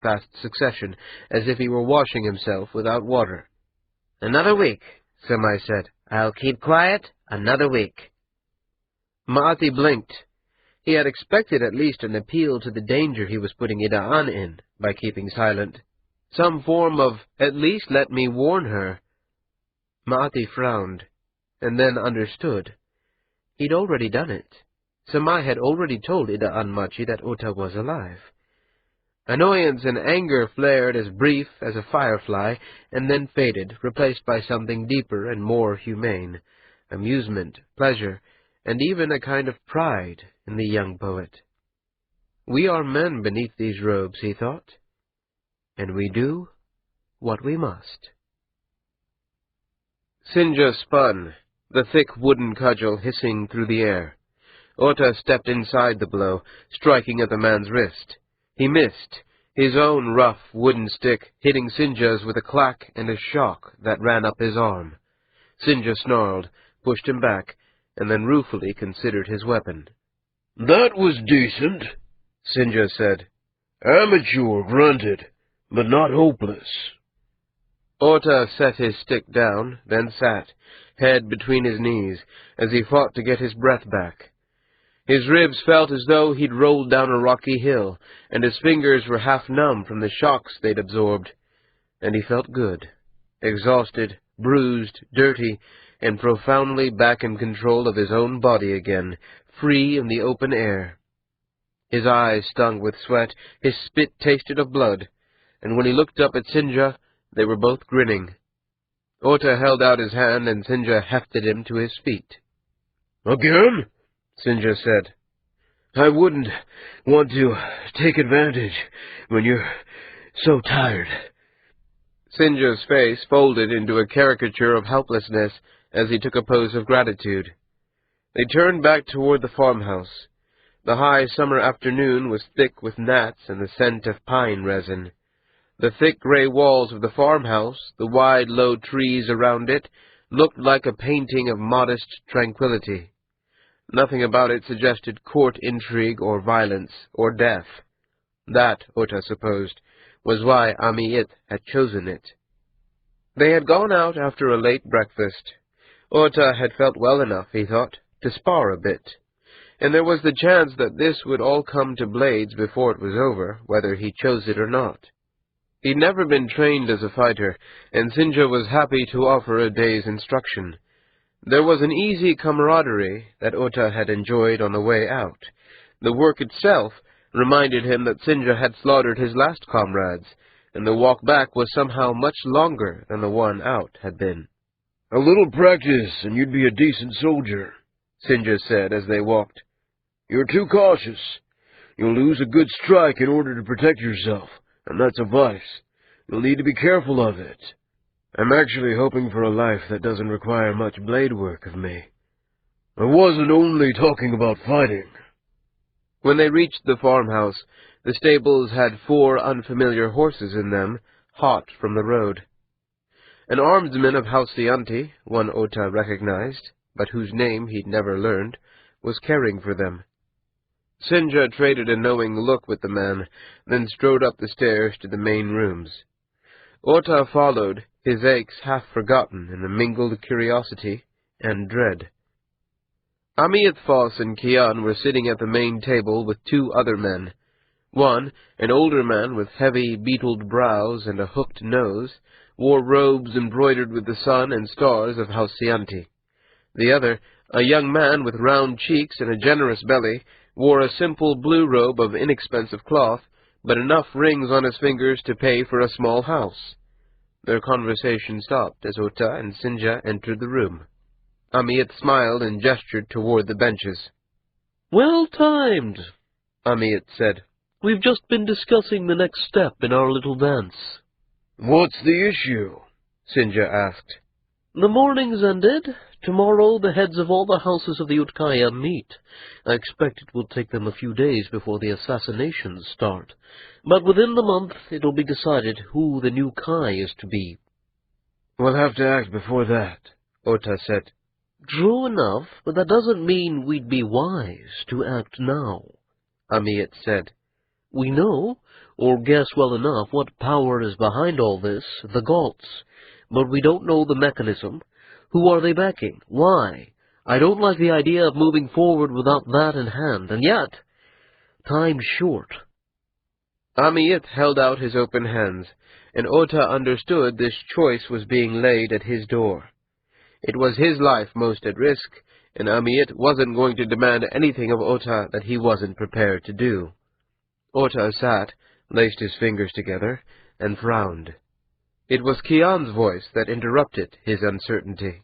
fast succession, as if he were washing himself without water. "Another week," Samai said. "I'll keep quiet another week." Ma'ati blinked. He had expected at least an appeal to the danger he was putting Ida'an in by keeping silent. Some form of, "at least let me warn her." Ma'ati frowned, and then understood. He'd already done it. Samai had already told Ida'an Machi that Ota was alive. Annoyance and anger flared as brief as a firefly, and then faded, replaced by something deeper and more humane, amusement, pleasure, and even a kind of pride in the young poet. We are men beneath these robes, he thought, and we do what we must. Sinja spun, the thick wooden cudgel hissing through the air. Ota stepped inside the blow, striking at the man's wrist. He missed, his own rough wooden stick hitting Sinja's with a clack and a shock that ran up his arm. Sinja snarled, pushed him back, and then ruefully considered his weapon. "That was decent," Sinja said. "Amateur, granted, but not hopeless." Ota set his stick down, then sat, head between his knees, as he fought to get his breath back. His ribs felt as though he'd rolled down a rocky hill, and his fingers were half numb from the shocks they'd absorbed. And he felt good, exhausted, bruised, dirty, and profoundly back in control of his own body again, free in the open air. His eyes stung with sweat, his spit tasted of blood, and when he looked up at Sinja, they were both grinning. Ota held out his hand, and Sinja hefted him to his feet. "Again?" Sinja said. "I wouldn't want to take advantage when you're so tired." Sinja's face folded into a caricature of helplessness as he took a pose of gratitude. They turned back toward the farmhouse. The high summer afternoon was thick with gnats and the scent of pine resin. The thick gray walls of the farmhouse, the wide low trees around it, looked like a painting of modest tranquility. Nothing about it suggested court intrigue or violence or death. That, Ota supposed, was why Amiit had chosen it. They had gone out after a late breakfast. Ota had felt well enough, he thought, to spar a bit, and there was the chance that this would all come to blades before it was over, whether he chose it or not. He'd never been trained as a fighter, and Sinja was happy to offer a day's instruction. There was an easy camaraderie that Ota had enjoyed on the way out. The work itself reminded him that Sinja had slaughtered his last comrades, and the walk back was somehow much longer than the one out had been. "A little practice, and you'd be a decent soldier," Sinja said as they walked. "You're too cautious. You'll lose a good strike in order to protect yourself, and that's a vice. You'll need to be careful of it. I'm actually hoping for a life that doesn't require much blade work of me. I wasn't only talking about fighting." When they reached the farmhouse, the stables had 4 unfamiliar horses in them, hot from the road. An armsman of Halcyanti, one Ota recognized, but whose name he'd never learned, was caring for them. Sinja traded a knowing look with the man, then strode up the stairs to the main rooms. Ota followed, his aches half forgotten in the mingled curiosity and dread. Amiathphos and Kian were sitting at the main table with 2 other men. One, an older man with heavy, beetled brows and a hooked nose, wore robes embroidered with the sun and stars of Halcyanti. The other, a young man with round cheeks and a generous belly, wore a simple blue robe of inexpensive cloth, but enough rings on his fingers to pay for a small house. Their conversation stopped as Ota and Sinja entered the room. Amiat smiled and gestured toward the benches. "Well timed," Amiat said. "We've just been discussing the next step in our little dance." "What's the issue?" Sinja asked. "The morning's ended. Tomorrow the heads of all the houses of the Utkaya meet. I expect it will take them a few days before the assassinations start, but within the month it'll be decided who the new Kai is to be." "We'll have to act before that," Ota said. "True enough, but that doesn't mean we'd be wise to act now," Amiat said. "We know or guess well enough what power is behind all this, the Gaults. But we don't know the mechanism. Who are they backing? Why? I don't like the idea of moving forward without that in hand, and yet, time's short. Amiet held out his open hands, and Ota understood this choice was being laid at his door. It was his life most at risk, and Amiet wasn't going to demand anything of Ota that he wasn't prepared to do. Ota sat, laced his fingers together, and frowned. It was Kian's voice that interrupted his uncertainty.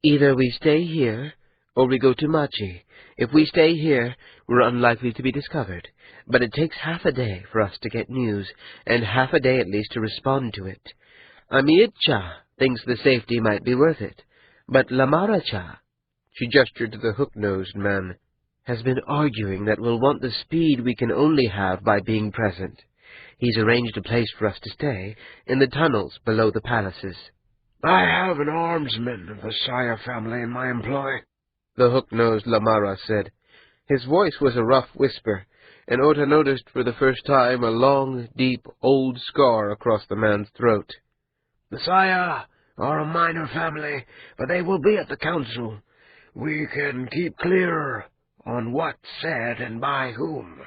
Either we stay here, or we go to Machi. If we stay here, we're unlikely to be discovered. But it takes half a day for us to get news, and half a day at least to respond to it. Amiet-cha thinks the safety might be worth it, but Lamara-cha, she gestured to the hook-nosed man, has been arguing that we'll want the speed we can only have by being present. He's arranged a place for us to stay, in the tunnels below the palaces. I have an armsman of the Saya family in my employ, the hook-nosed Lamara said. His voice was a rough whisper, and Ota noticed for the first time a long, deep, old scar across the man's throat. The Saya are a minor family, but they will be at the council. We can keep clear on what's said and by whom.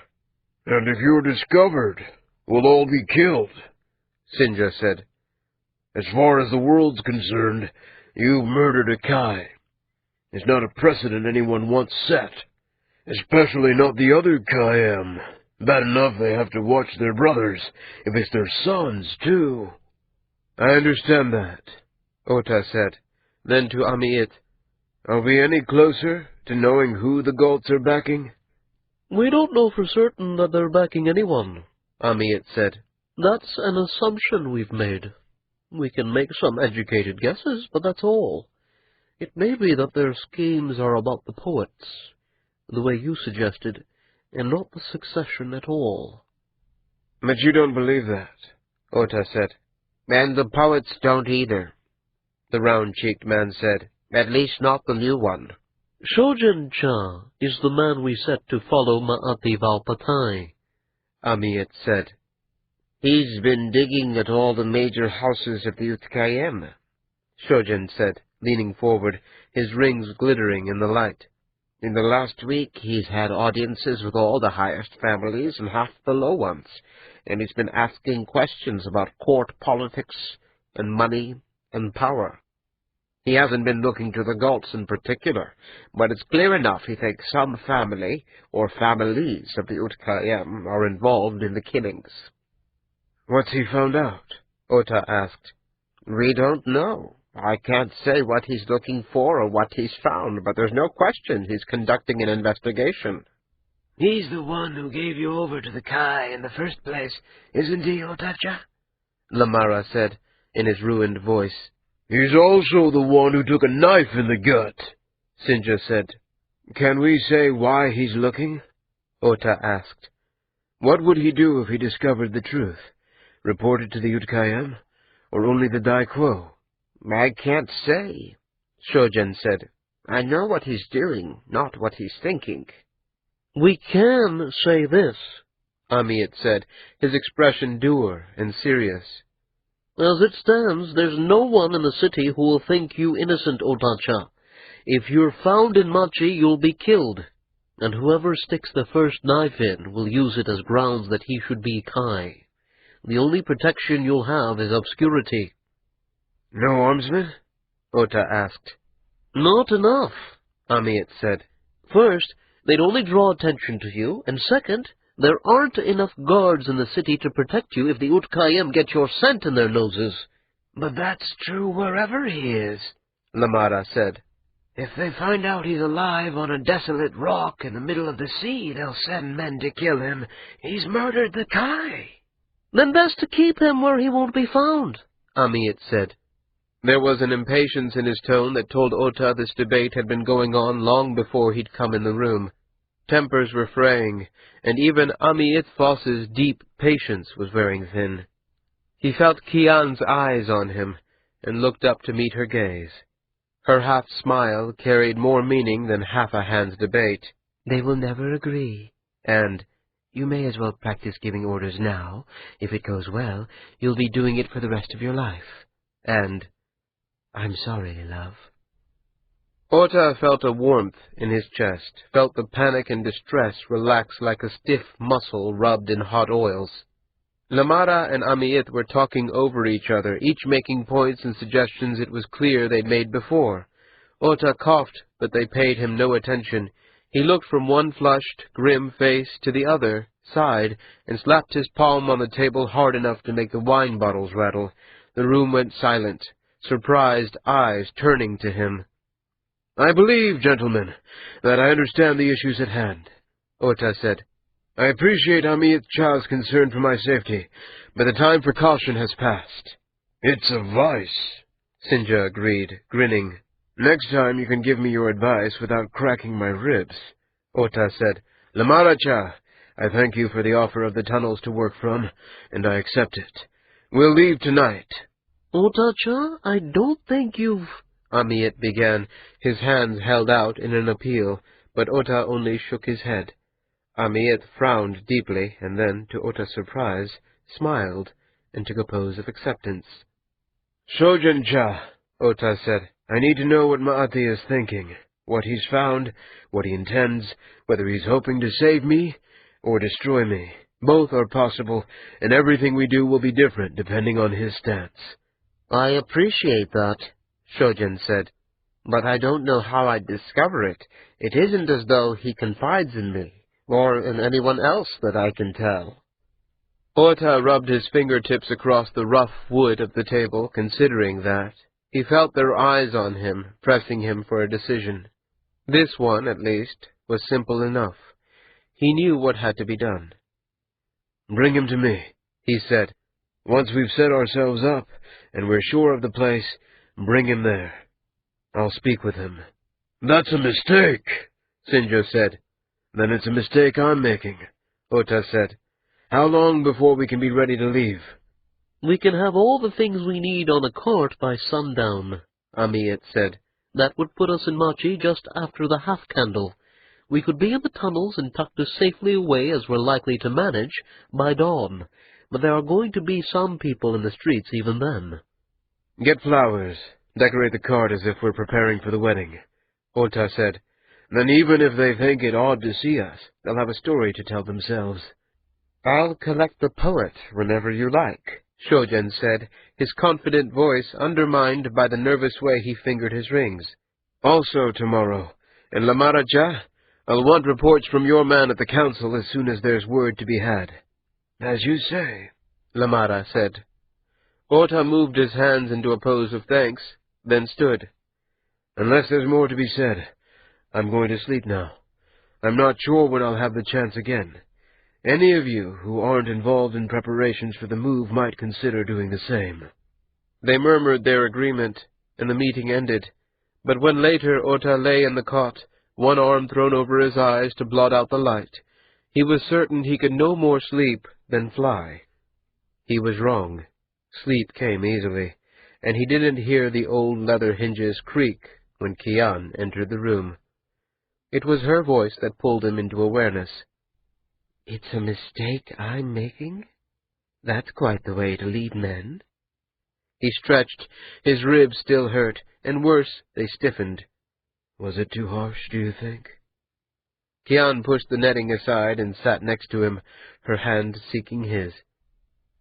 And if you're discovered, we'll all be killed, Sinja said. As far as the world's concerned, you murdered a Kai. It's not a precedent anyone wants set. Especially not the other Kayam. Bad enough they have to watch their brothers, if it's their sons, too. I understand that, Ota said. Then to Amiet, are we any closer to knowing who the Gaults are backing? We don't know for certain that they're backing anyone, Amiet said. That's an assumption we've made. We can make some educated guesses, but that's all. It may be that their schemes are about the poets, the way you suggested, and not the succession at all. But you don't believe that, Ota said. And the poets don't either, the round-cheeked man said. At least not the new one. Shojin-cha is the man we set to follow Ma'ati Valpatai, Amiet said. He's been digging at all the major houses of the Utkayem, Shojin said, leaning forward, his rings glittering in the light. In the last week, he's had audiences with all the highest families and half the low ones, and he's been asking questions about court politics and money and power. He hasn't been looking to the Gaults in particular, but it's clear enough he thinks some family or families of the Utkayem are involved in the killings. What's he found out? Ota asked. We don't know. I can't say what he's looking for or what he's found, but there's no question he's conducting an investigation. He's the one who gave you over to the Kai in the first place, isn't he, Otacha? Lamara said, in his ruined voice. He's also the one who took a knife in the gut, Sinja said. Can we say why he's looking? Ota asked. What would he do if he discovered the truth? Report it to the Utkayem, or only the Dai Quo? I can't say, Shojin said. I know what he's doing, not what he's thinking. We can say this, Amiet said, his expression dour and serious. As it stands, there's no one in the city who will think you innocent, Otacha. If you're found in Machi, you'll be killed, and whoever sticks the first knife in will use it as grounds that he should be Kai. The only protection you'll have is obscurity. No armsmen? Ota asked. Not enough, Amiet said. First, they'd only draw attention to you, and second, there aren't enough guards in the city to protect you if the Utkayem get your scent in their noses. But that's true wherever he is, Lamara said. If they find out he's alive on a desolate rock in the middle of the sea, they'll send men to kill him. He's murdered the Kai. Then best to keep him where he won't be found, Amiet said. There was an impatience in his tone that told Ota this debate had been going on long before he'd come in the room. Tempers were fraying, and even Amiet Foss's deep patience was wearing thin. He felt Kian's eyes on him, and looked up to meet her gaze. Her half-smile carried more meaning than half a hand's debate. They will never agree. And, You may as well practice giving orders now. If it goes well, you'll be doing it for the rest of your life. And I'm sorry, love. Ota felt a warmth in his chest, felt the panic and distress relax like a stiff muscle rubbed in hot oils. Lamara and Amiet were talking over each other, each making points and suggestions it was clear they'd made before. Ota coughed, but they paid him no attention. He looked from one flushed, grim face to the other, sighed, and slapped his palm on the table hard enough to make the wine bottles rattle. The room went silent, surprised eyes turning to him. "I believe, gentlemen, that I understand the issues at hand," Ota said. "I appreciate Amiet Cha's concern for my safety, but the time for caution has passed." "It's a vice," Sinja agreed, grinning. "Next time you can give me your advice without cracking my ribs," Ota said. "Lamara Cha, I thank you for the offer of the tunnels to work from, and I accept it. We'll leave tonight." Ota-cha, I don't think you've... Amiet began, his hands held out in an appeal, but Ota only shook his head. Amiet frowned deeply, and then, to Ota's surprise, smiled, and took a pose of acceptance. "Shojin Cha," Ota said. "I need to know what Maati is thinking, what he's found, what he intends, whether he's hoping to save me or destroy me. Both are possible, and everything we do will be different depending on his stance." I appreciate that, Shojin said, but I don't know how I'd discover it. It isn't as though he confides in me, or in anyone else that I can tell. Ota rubbed his fingertips across the rough wood of the table, considering that. He felt their eyes on him, pressing him for a decision. This one, at least, was simple enough. He knew what had to be done. "Bring him to me," he said. "Once we've set ourselves up, and we're sure of the place, bring him there. I'll speak with him." "That's a mistake," Sinjo said. "Then it's a mistake I'm making," Ota said. "How long before we can be ready to leave?" We can have all the things we need on a cart by sundown, Amiet said. That would put us in Machi just after the half-candle. We could be in the tunnels and tucked as safely away as we're likely to manage by dawn, but there are going to be some people in the streets even then. "Get flowers. Decorate the cart as if we're preparing for the wedding," Ota said. "Then even if they think it odd to see us, they'll have a story to tell themselves." "I'll collect the poet whenever you like," Shojin said, his confident voice undermined by the nervous way he fingered his rings. "Also tomorrow, and Lamara Cha, I'll want reports from your man at the council as soon as there's word to be had." "As you say," Lamara said. Ota moved his hands into a pose of thanks, then stood. "Unless there's more to be said, I'm going to sleep now. I'm not sure when I'll have the chance again. Any of you who aren't involved in preparations for the move might consider doing the same." They murmured their agreement, and the meeting ended. But when later Ota lay in the cot, one arm thrown over his eyes to blot out the light, he was certain he could no more sleep than fly. He was wrong. Sleep came easily, and he didn't hear the old leather hinges creak when Kian entered the room. It was her voice that pulled him into awareness. "It's a mistake I'm making? That's quite the way to lead men." He stretched. His ribs still hurt, and worse, they stiffened. "Was it too harsh, do you think?" Kian pushed the netting aside and sat next to him, her hand seeking his.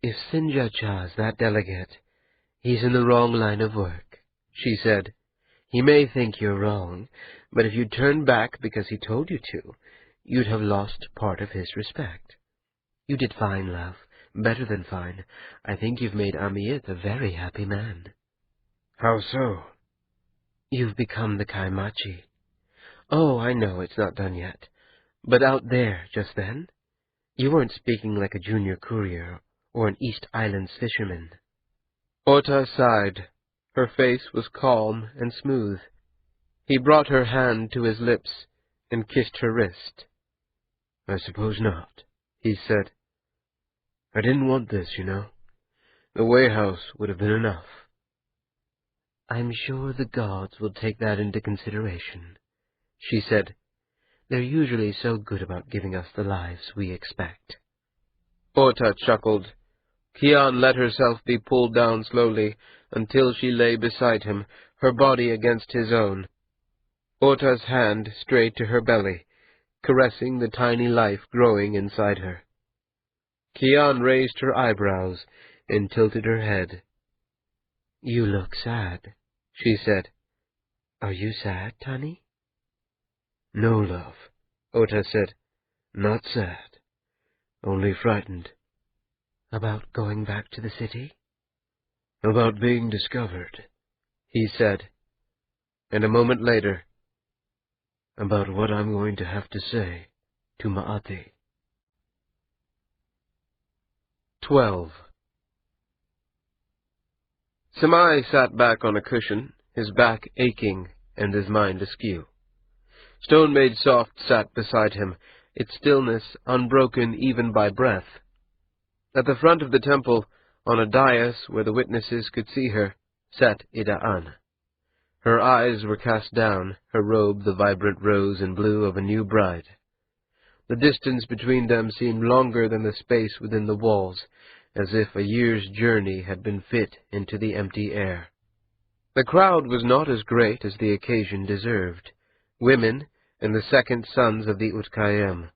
"If Sinja Cha's that delicate, he's in the wrong line of work," she said. "He may think you're wrong, but if you turned back because he told you to, you'd have lost part of his respect. You did fine, love, better than fine. I think you've made Amiet a very happy man." "How so?" "You've become the Kaimachi. Oh, I know it's not done yet, but out there just then, you weren't speaking like a junior courier or an East Islands fisherman." Ota sighed. Her face was calm and smooth. He brought her hand to his lips and kissed her wrist. "I suppose not," he said. "I didn't want this, you know. The Wayhouse would have been enough." "I'm sure the gods will take that into consideration," she said. They're usually so good about giving us the lives we expect. Ota chuckled. Kian let herself be pulled down slowly until she lay beside him, her body against his own. Ota's hand strayed to her belly, caressing the tiny life growing inside her. Kian raised her eyebrows and tilted her head. "You look sad," she said. "Are you sad, Tani?" "No, love," Ota said. "Not sad. Only frightened." "About going back to the city?" "About being discovered," he said. And a moment later, "About what I'm going to have to say to Ma'ati." 12. Samai sat back on a cushion, his back aching and his mind askew. Stone Maid Soft sat beside him, its stillness unbroken even by breath. At the front of the temple, on a dais where the witnesses could see her, sat Ida'an. Her eyes were cast down, her robe the vibrant rose and blue of a new bride. The distance between them seemed longer than the space within the walls, as if a year's journey had been fit into the empty air. The crowd was not as great as the occasion deserved. Women and the second sons of the Utkayem.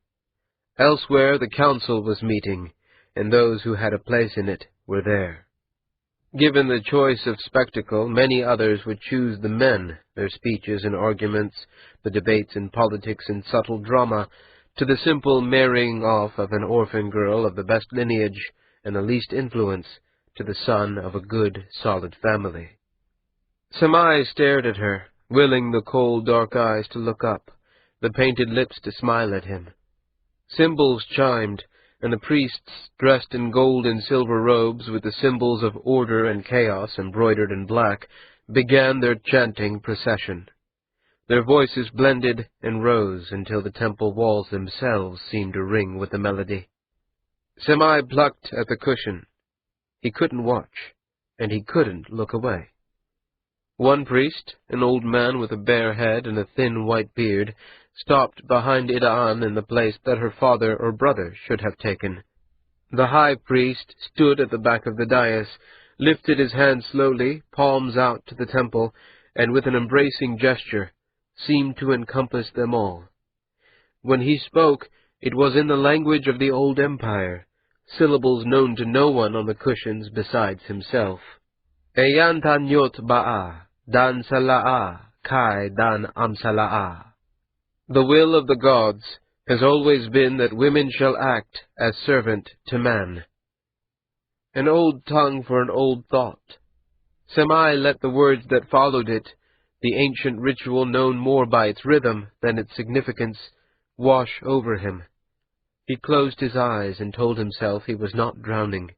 Elsewhere the council was meeting, and those who had a place in it were there. Given the choice of spectacle, many others would choose the men, their speeches and arguments, the debates in politics and subtle drama, to the simple marrying off of an orphan girl of the best lineage and the least influence to the son of a good, solid family. Samai stared at her, willing the cold, dark eyes to look up, the painted lips to smile at him. Cymbals chimed, and the priests, dressed in gold and silver robes with the symbols of order and chaos embroidered in black, began their chanting procession. Their voices blended and rose until the temple walls themselves seemed to ring with the melody. Samai plucked at the cushion. He couldn't watch, and he couldn't look away. One priest, an old man with a bare head and a thin white beard, stopped behind Ida'an in the place that her father or brother should have taken. The high priest stood at the back of the dais, lifted his hand slowly, palms out to the temple, and with an embracing gesture, seemed to encompass them all. When he spoke, it was in the language of the old empire, syllables known to no one on the cushions besides himself. Eyantan yot ba'a, dan sala'a, kai dan amsala'a. The will of the gods has always been that women shall act as servant to man. An old tongue for an old thought. Samai let the words that followed it, the ancient ritual known more by its rhythm than its significance, wash over him. He closed his eyes and told himself he was not drowning.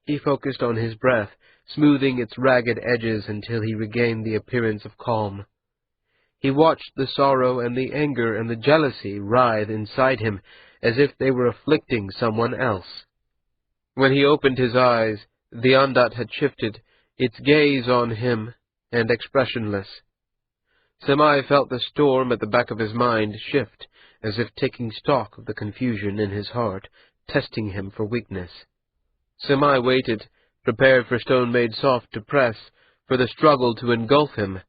He focused on his breath, smoothing its ragged edges until he regained the appearance of calm. He watched the sorrow and the anger and the jealousy writhe inside him as if they were afflicting someone else. When he opened his eyes, the Ondat had shifted, its gaze on him, and expressionless. Samai felt the storm at the back of his mind shift, as if taking stock of the confusion in his heart, testing him for weakness. Samai waited, prepared for Stone Maid Soft to press, for the struggle to engulf him.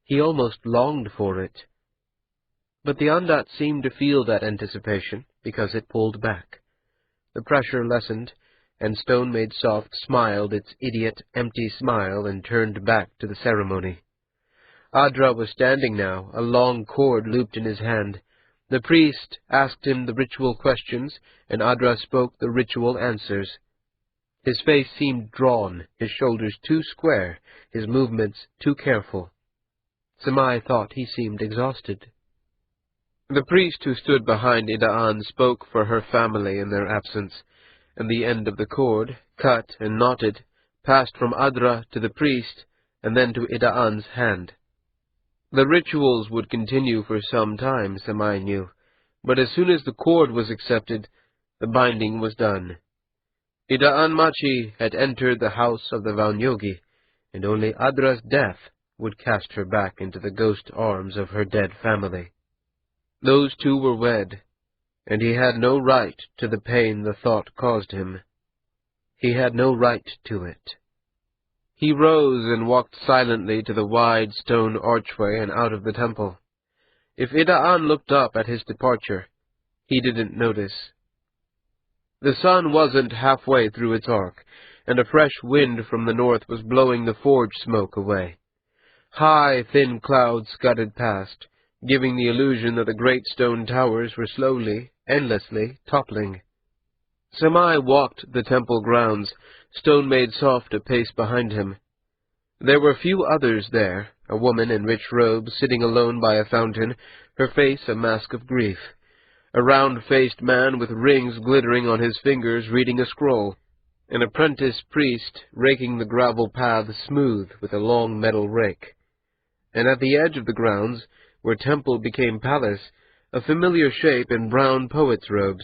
He almost longed for it. But the Ondat seemed to feel that anticipation, because it pulled back. The pressure lessened, and Stone Maid Soft smiled its idiot, empty smile and turned back to the ceremony. Adra was standing now, a long cord looped in his hand. The priest asked him the ritual questions, and Adra spoke the ritual answers. His face seemed drawn, his shoulders too square, his movements too careful. Samai thought he seemed exhausted. The priest who stood behind Ida'an spoke for her family in their absence, and the end of the cord, cut and knotted, passed from Adra to the priest, and then to Ida'an's hand. The rituals would continue for some time, Samai knew, but as soon as the cord was accepted, the binding was done. Ida'an Machi had entered the house of the Valnyogi, and only Adra's death would cast her back into the ghost arms of her dead family. Those two were wed, and he had no right to the pain the thought caused him. He had no right to it. He rose and walked silently to the wide stone archway and out of the temple. If Ida'an looked up at his departure, he didn't notice. The sun wasn't halfway through its arc, and a fresh wind from the north was blowing the forge smoke away. High, thin clouds scudded past, giving the illusion that the great stone towers were slowly, endlessly toppling. Samai walked the temple grounds, stone made soft a pace behind him. There were few others there, a woman in rich robes sitting alone by a fountain, her face a mask of grief. A round-faced man with rings glittering on his fingers reading a scroll. An apprentice priest raking the gravel paths smooth with a long metal rake. And at the edge of the grounds, where temple became palace, a familiar shape in brown poet's robes.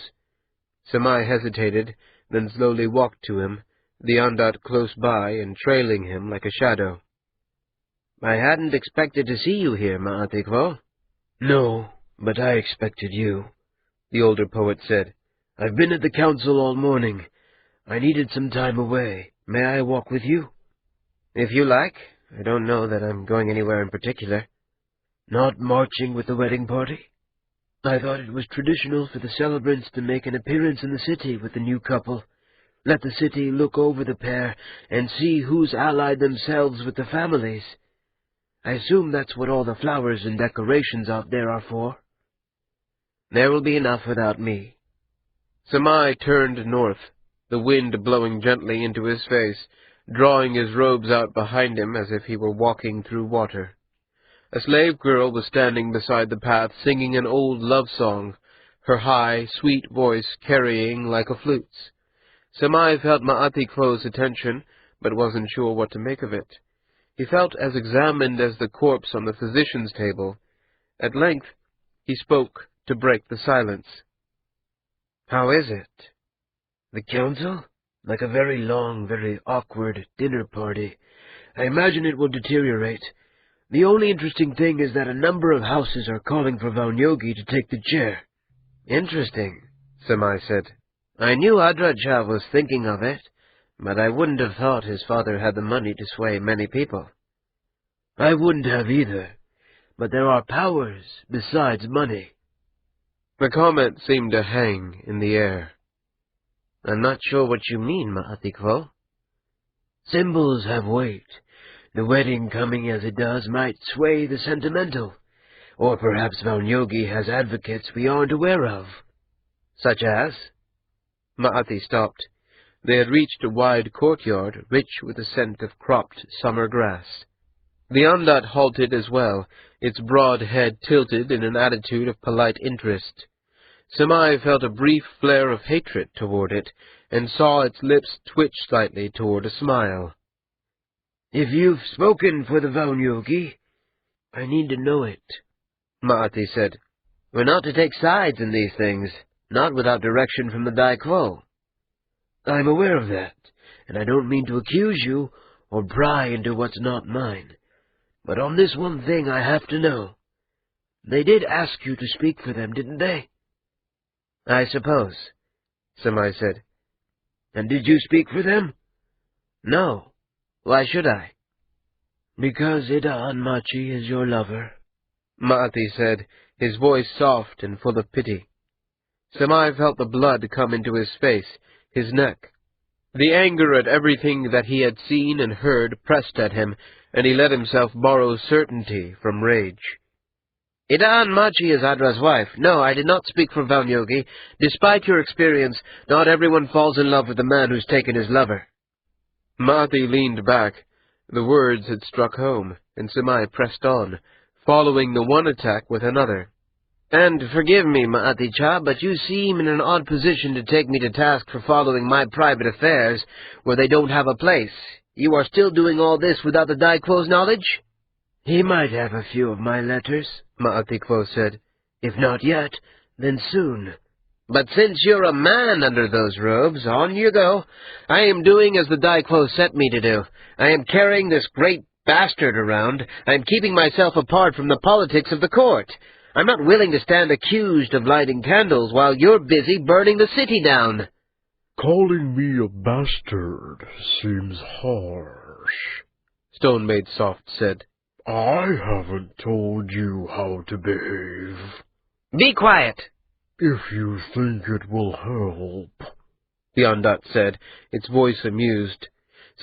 Samai hesitated, then slowly walked to him, the Ondat close by and trailing him like a shadow. "I hadn't expected to see you here, Ma'atikvo." "No, but I expected you," the older poet said. "I've been at the council all morning. I needed some time away. May I walk with you?" "If you like. I don't know that I'm going anywhere in particular." "Not marching with the wedding party? I thought it was traditional for the celebrants to make an appearance in the city with the new couple. Let the city look over the pair and see who's allied themselves with the families. I assume that's what all the flowers and decorations out there are for." "There will be enough without me." Samai turned north, the wind blowing gently into his face, drawing his robes out behind him as if he were walking through water. A slave girl was standing beside the path singing an old love song, her high, sweet voice carrying like a flute's. Samai felt Ma'atikvo's attention, but wasn't sure what to make of it. He felt as examined as the corpse on the physician's table. At length he spoke to break the silence. "How is it?" "The council? Like a very long, very awkward dinner party. I imagine it will deteriorate. The only interesting thing is that a number of houses are calling for Valnyogi to take the chair." "Interesting," Samai said. "I knew Adraja was thinking of it, but I wouldn't have thought his father had the money to sway many people." "I wouldn't have either, but there are powers besides money." The comment seemed to hang in the air. "I'm not sure what you mean, Ma'atikvo." "Symbols have weight. The wedding coming as it does might sway the sentimental. Or perhaps Valnyogi has advocates we aren't aware of." "Such as?" Ma'ati stopped. They had reached a wide courtyard, rich with the scent of cropped summer grass. The Ondat halted as well, its broad head tilted in an attitude of polite interest. Samai felt a brief flare of hatred toward it, and saw its lips twitch slightly toward a smile. "If you've spoken for the Valnyogi, I need to know it," Ma'ati said. "We're not to take sides in these things, not without direction from the Daikwo." "I'm aware of that, and I don't mean to accuse you or pry into what's not mine. But on this one thing I have to know. They did ask you to speak for them, didn't they?" "I suppose," Samai said. "And did you speak for them?" "No. Why should I?" "Because Ida'an Machi is your lover," Ma'ati said, his voice soft and full of pity. Samai felt the blood come into his face, his neck. The anger at everything that he had seen and heard pressed at him, and he let himself borrow certainty from rage. "Ida'an Machi is Adra's wife. No, I did not speak for Valnyogi. Despite your experience, not everyone falls in love with the man who's taken his lover." Ma'ati leaned back. The words had struck home, and Samai pressed on, following the one attack with another. "And forgive me, Ma'ati-cha, but you seem in an odd position to take me to task for following my private affairs where they don't have a place. You are still doing all this without the Daikwo's knowledge?" "He might have a few of my letters," Ma'atikvo said. "If not yet, then soon." "But since you're a man under those robes, on you go. I am doing as the Daikwo sent me to do. I am carrying this great bastard around. I am keeping myself apart from the politics of the court. I'm not willing to stand accused of lighting candles while you're busy burning the city down." "Calling me a bastard seems harsh," Stone Maid Soft said. "I haven't told you how to behave. "Be quiet." If you think it will help," the Ondat said, its voice amused.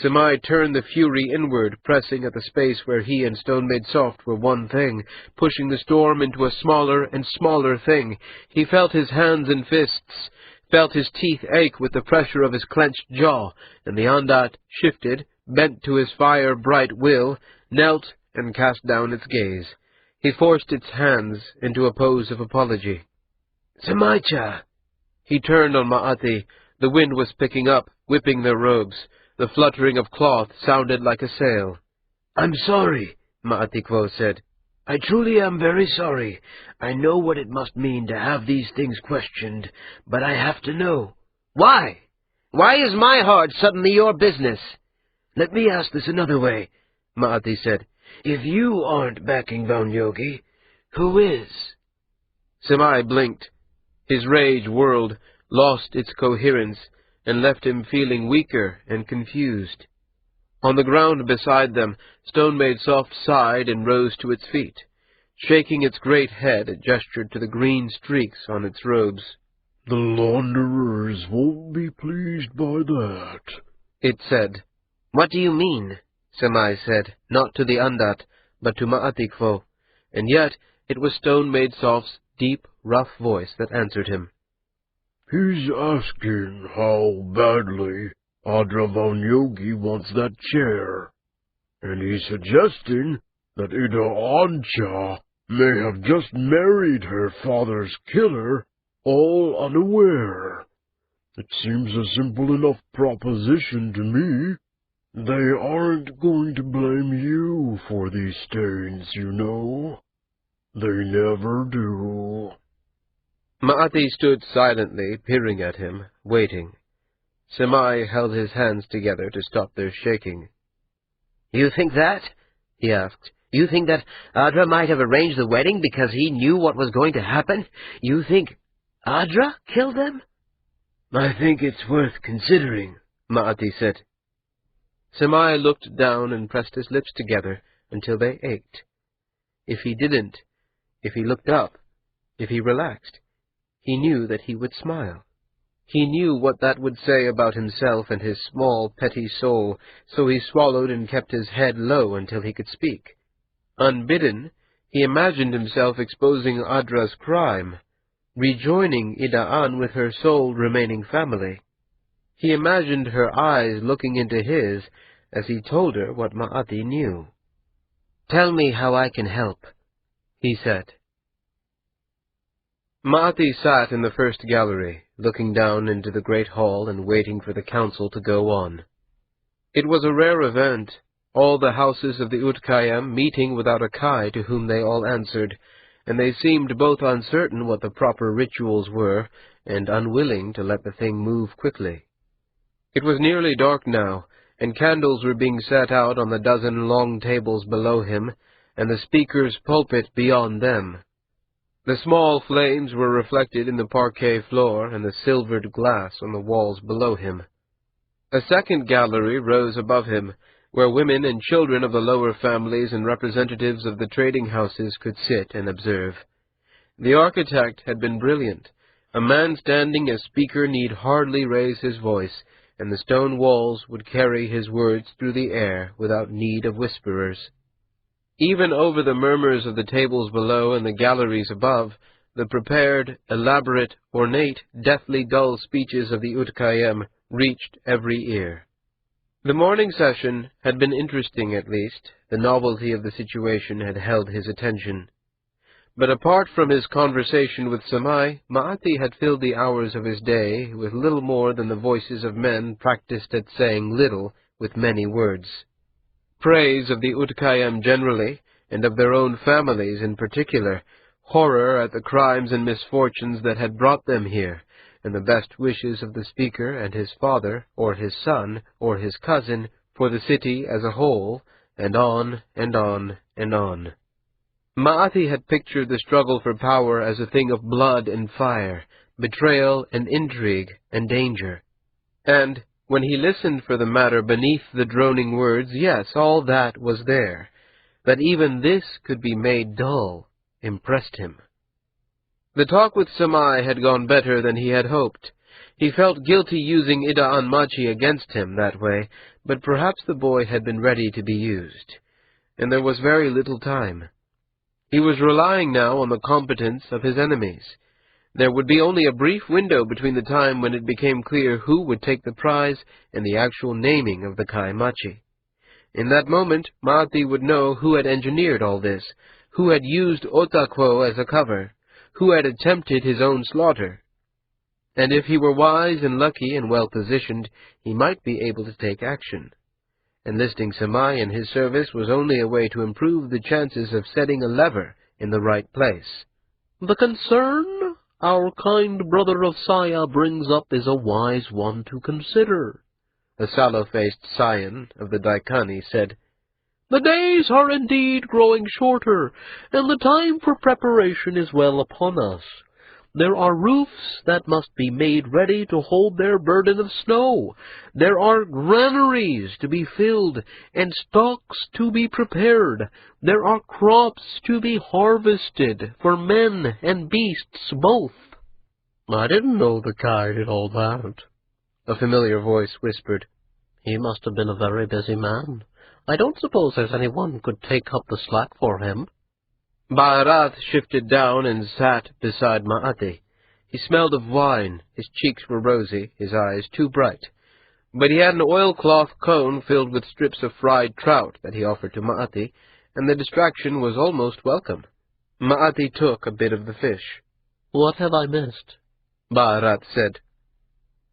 Samai turned the fury inward, pressing at the space where he and Stone Maid Soft were one thing, pushing the storm into a smaller and smaller thing. He felt his hands and fists, felt his teeth ache with the pressure of his clenched jaw, and the Ondat shifted, bent to his fire-bright will, knelt and cast down its gaze. He forced its hands into a pose of apology. "Samai-cha!" He turned on Ma'ati. The wind was picking up, whipping their robes. The fluttering of cloth sounded like a sail. "I'm sorry," Ma'ati Quo said. "I truly am very sorry. I know what it must mean to have these things questioned, but I have to know." "Why? Why is my heart suddenly your business?" "Let me ask this another way," Ma'ati said. "If you aren't backing Yogi, who is?" Samai blinked. His rage whirled, lost its coherence, and left him feeling weaker and confused. On the ground beside them, Stone Maid Soft sighed and rose to its feet. Shaking its great head, it gestured to the green streaks on its robes. "The launderers won't be pleased by that," it said. "What do you mean?" Samai said, not to the Ondat, but to Ma'ati Quo, and yet it was Stone Maid Soft's deep, rough voice that answered him. "He's asking how badly Adra Yogi wants that chair, and he's suggesting that Ida Ancha may have just married her father's killer, all unaware. It seems a simple enough proposition to me. They aren't going to blame you for these stains, you know. They never do." Ma'ati stood silently, peering at him, waiting. Samai held his hands together to stop their shaking. "You think that?" he asked. "You think that Adra might have arranged the wedding because he knew what was going to happen? You think Adra killed them?" "I think it's worth considering," Ma'ati said. Samai looked down and pressed his lips together until they ached. If he didn't, if he looked up, if he relaxed, he knew that he would smile. He knew what that would say about himself and his small, petty soul, so he swallowed and kept his head low until he could speak. Unbidden, he imagined himself exposing Adra's crime, rejoining Ida'an with her sole remaining family. He imagined her eyes looking into his as he told her what Ma'ati knew. "Tell me how I can help," he said. Ma'ati sat in the first gallery, looking down into the great hall and waiting for the council to go on. It was a rare event, all the houses of the Utkayam meeting without a Kai to whom they all answered, and they seemed both uncertain what the proper rituals were, and unwilling to let the thing move quickly. It was nearly dark now, and candles were being set out on the dozen long tables below him, and the speaker's pulpit beyond them. The small flames were reflected in the parquet floor and the silvered glass on the walls below him. A second gallery rose above him, where women and children of the lower families and representatives of the trading houses could sit and observe. The architect had been brilliant. A man standing as speaker need hardly raise his voice, and the stone walls would carry his words through the air without need of whisperers. Even over the murmurs of the tables below and the galleries above, the prepared, elaborate, ornate, deathly dull speeches of the Utkayem reached every ear. The morning session had been interesting, at least. The novelty of the situation had held his attention. But apart from his conversation with Samai, Ma'ati had filled the hours of his day with little more than the voices of men practiced at saying little with many words. Praise of the Utkayam generally, and of their own families in particular, horror at the crimes and misfortunes that had brought them here, and the best wishes of the speaker and his father, or his son, or his cousin, for the city as a whole, and on and on and on. Ma'ati had pictured the struggle for power as a thing of blood and fire, betrayal and intrigue and danger. And, when he listened for the matter beneath the droning words, yes, all that was there. That even this could be made dull impressed him. The talk with Samai had gone better than he had hoped. He felt guilty using Ida Anmachi against him that way, but perhaps the boy had been ready to be used, and there was very little time. He was relying now on the competence of his enemies. There would be only a brief window between the time when it became clear who would take the prize and the actual naming of the Kaimachi. In that moment, Ma'ati would know who had engineered all this, who had used Otakwo as a cover, who had attempted his own slaughter. And if he were wise and lucky and well-positioned, he might be able to take action. Enlisting Samai in his service was only a way to improve the chances of setting a lever in the right place. The concern our kind brother of Saya brings up is a wise one to consider, a sallow-faced scion of the Daikani said. The days are indeed growing shorter, and the time for preparation is well upon us. There are roofs that must be made ready to hold their burden of snow. There are granaries to be filled, and stocks to be prepared. There are crops to be harvested, for men and beasts both. I didn't know the Kai did all that, a familiar voice whispered. He must have been a very busy man. I don't suppose there's anyone who could take up the slack for him. Ba'arath shifted down and sat beside Ma'ati. He smelled of wine, his cheeks were rosy, his eyes too bright. But he had an oilcloth cone filled with strips of fried trout that he offered to Ma'ati, and the distraction was almost welcome. Ma'ati took a bit of the fish. What have I missed? Ba'arath said.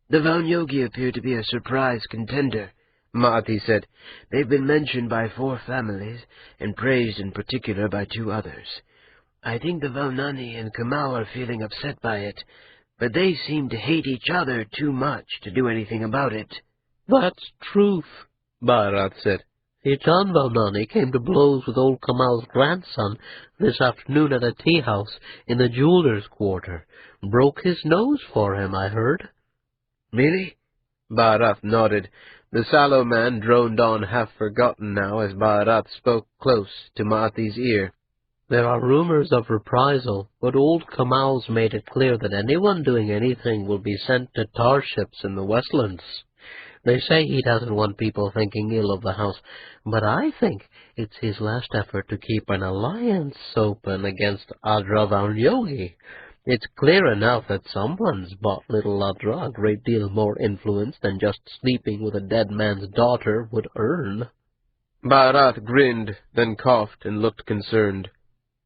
The Valnyogi appear to be a surprise contender, Ma'ati said. They've been mentioned by 4 families, and praised in particular by 2 others. I think the Valnani and Kamau are feeling upset by it, but they seem to hate each other too much to do anything about it. That's truth, Ba'arath said. Itan Valnani came to blows with old Kamal's grandson this afternoon at a tea-house in the jeweler's quarter. Broke his nose for him, I heard. Really? Ba'arath nodded. The sallow man droned on half-forgotten now as Ba'arath spoke close to Ma'ati's ear. There are rumors of reprisal, but old Kamal's made it clear that anyone doing anything will be sent to tar ships in the Westlands. They say he doesn't want people thinking ill of the house, but I think it's his last effort to keep an alliance open against Adra Valnyogi. It's clear enough that someone's bought little Adra a great deal more influence than just sleeping with a dead man's daughter would earn. Ba'arath grinned, then coughed and looked concerned.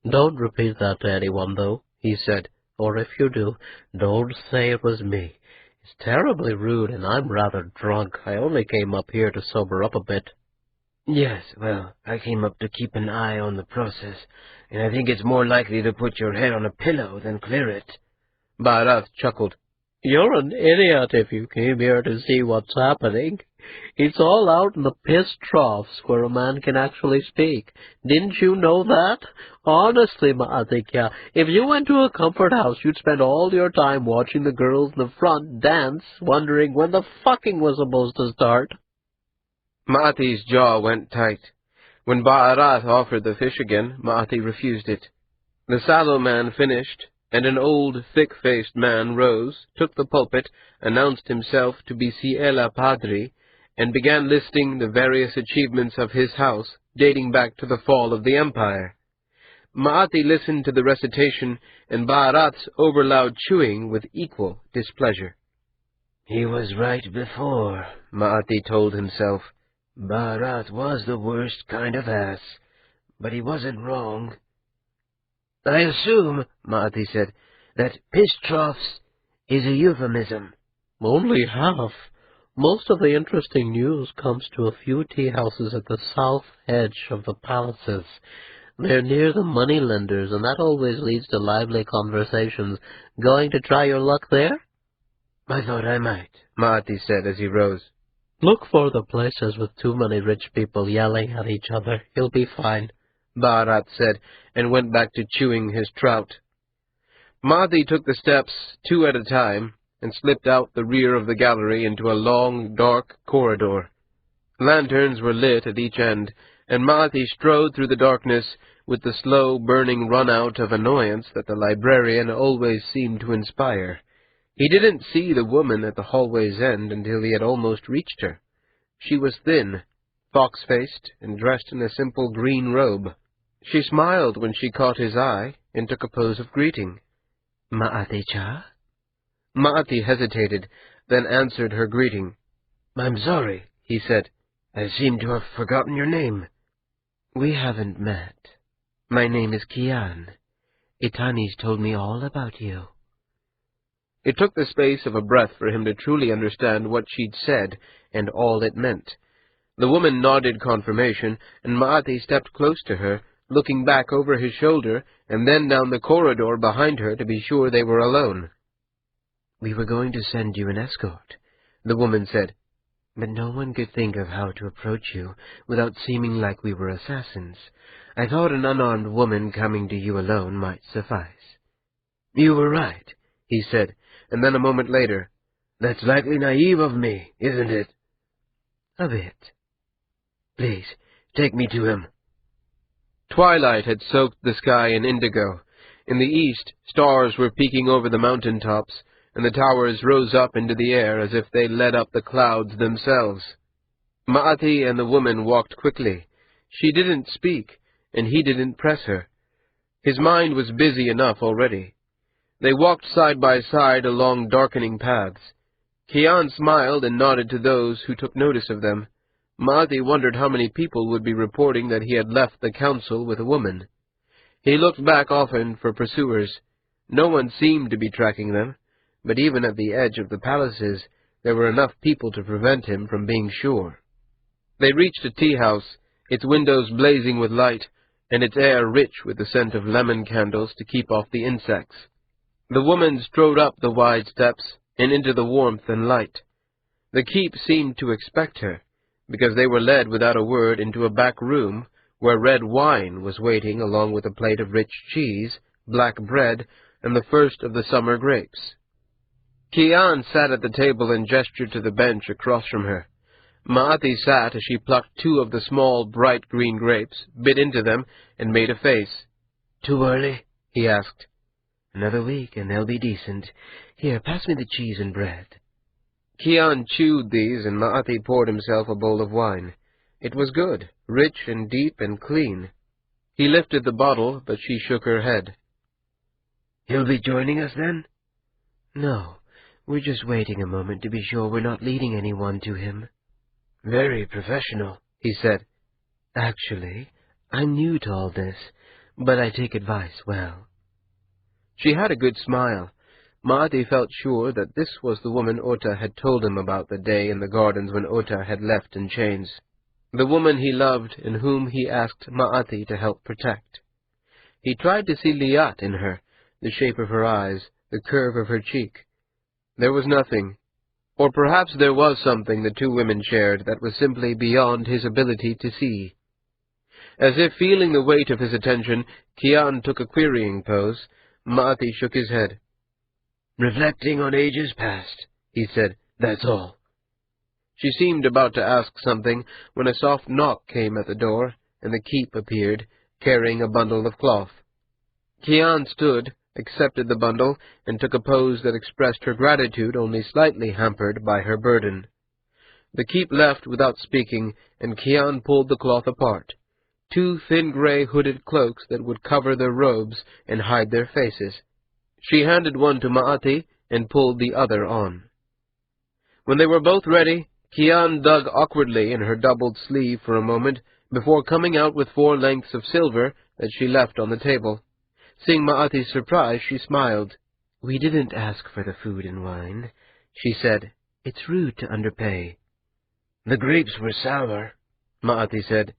Don't repeat that to anyone, though, he said, or if you do, don't say it was me. It's terribly rude, and I'm rather drunk. I only came up here to sober up a bit. Yes, well, I came up to keep an eye on the process, and I think it's more likely to put your head on a pillow than clear it. Ba'arath chuckled. You're an idiot if you came here to see what's happening. It's all out in the piss troughs where a man can actually speak. Didn't you know that? Honestly, Ma'atikya, if you went to a comfort house, you'd spend all your time watching the girls in the front dance, wondering when the fucking was supposed to start. Ma'ati's jaw went tight. When Ba'arath offered the fish again, Ma'ati refused it. The sallow man finished, and an old, thick-faced man rose, took the pulpit, announced himself to be Siela Padri, and began listing the various achievements of his house, dating back to the fall of the empire. Ma'ati listened to the recitation and Ba'arath's overloud chewing with equal displeasure. He was right before, Ma'ati told himself. Ba'arath was the worst kind of ass, but he wasn't wrong. I assume, Ma'ati said, that piss troughs is a euphemism. Only half. Most of the interesting news comes to a few tea-houses at the south edge of the palaces. They're near the moneylenders, and that always leads to lively conversations. Going to try your luck there? I thought I might, Ma'ati said as he rose. Look for the places with too many rich people yelling at each other. You'll be fine. Bharat said, and went back to chewing his trout. Maathi took the steps 2 at a time and slipped out the rear of the gallery into a long, dark corridor. Lanterns were lit at each end, and Maathi strode through the darkness with the slow, burning run-out of annoyance that the librarian always seemed to inspire. He didn't see the woman at the hallway's end until he had almost reached her. She was thin, fox-faced, and dressed in a simple green robe. She smiled when she caught his eye and took a pose of greeting. Maathi-cha? Maathi hesitated, then answered her greeting. "I'm sorry," he said. "I seem to have forgotten your name." We haven't met. My name is Kian. Itani's told me all about you. It took the space of a breath for him to truly understand what she'd said and all it meant. The woman nodded confirmation, and Maathi stepped close to her, looking back over his shoulder and then down the corridor behind her to be sure they were alone. We were going to send you an escort, the woman said, but no one could think of how to approach you without seeming like we were assassins. I thought an unarmed woman coming to you alone might suffice. "You were right," he said, and then a moment later, "That's slightly naive of me, isn't it?" A bit. "Please, take me to him." Twilight had soaked the sky in indigo. In the east, stars were peeking over the mountain tops, and the towers rose up into the air as if they led up the clouds themselves. Maathi and the woman walked quickly. She didn't speak, and he didn't press her. His mind was busy enough already. They walked side by side along darkening paths. Kian smiled and nodded to those who took notice of them. Maathi wondered how many people would be reporting that he had left the council with a woman. He looked back often for pursuers. No one seemed to be tracking them, but even at the edge of the palaces there were enough people to prevent him from being sure. They reached a tea-house, its windows blazing with light, and its air rich with the scent of lemon candles to keep off the insects. The woman strode up the wide steps and into the warmth and light. The keep seemed to expect her, because they were led without a word into a back room where red wine was waiting along with a plate of rich cheese, black bread, and the first of the summer grapes. Kian sat at the table and gestured to the bench across from her. Maathi sat as she plucked 2 of the small, bright green grapes, bit into them, and made a face. "Too early?" he asked. Another week, and they'll be decent. Here, pass me the cheese and bread. Kian chewed these, and Maathi poured himself a bowl of wine. It was good, rich and deep and clean. He lifted the bottle, but she shook her head. "He'll be joining us, then?" No, we're just waiting a moment to be sure we're not leading anyone to him. "Very professional," he said. Actually, I'm new to all this, but I take advice well. She had a good smile. Maathi felt sure that this was the woman Ota had told him about the day in the gardens when Ota had left in chains. The woman he loved and whom he asked Maathi to help protect. He tried to see Liat in her, the shape of her eyes, the curve of her cheek. There was nothing. Or perhaps there was something the 2 women shared that was simply beyond his ability to see. As if feeling the weight of his attention, Kian took a querying pose. Maathi shook his head. "Reflecting on ages past," he said. "That's all." She seemed about to ask something when a soft knock came at the door, and the keep appeared, carrying a bundle of cloth. Kian stood, accepted the bundle, and took a pose that expressed her gratitude only slightly hampered by her burden. The keep left without speaking, and Kian pulled the cloth apart. 2 thin grey hooded cloaks that would cover their robes and hide their faces. She handed one to Maathi and pulled the other on. When they were both ready, Kian dug awkwardly in her doubled sleeve for a moment before coming out with 4 lengths of silver that she left on the table. Seeing Maathi's surprise, she smiled. We didn't ask for the food and wine, she said. It's rude to underpay. The grapes were sour, Maathi said.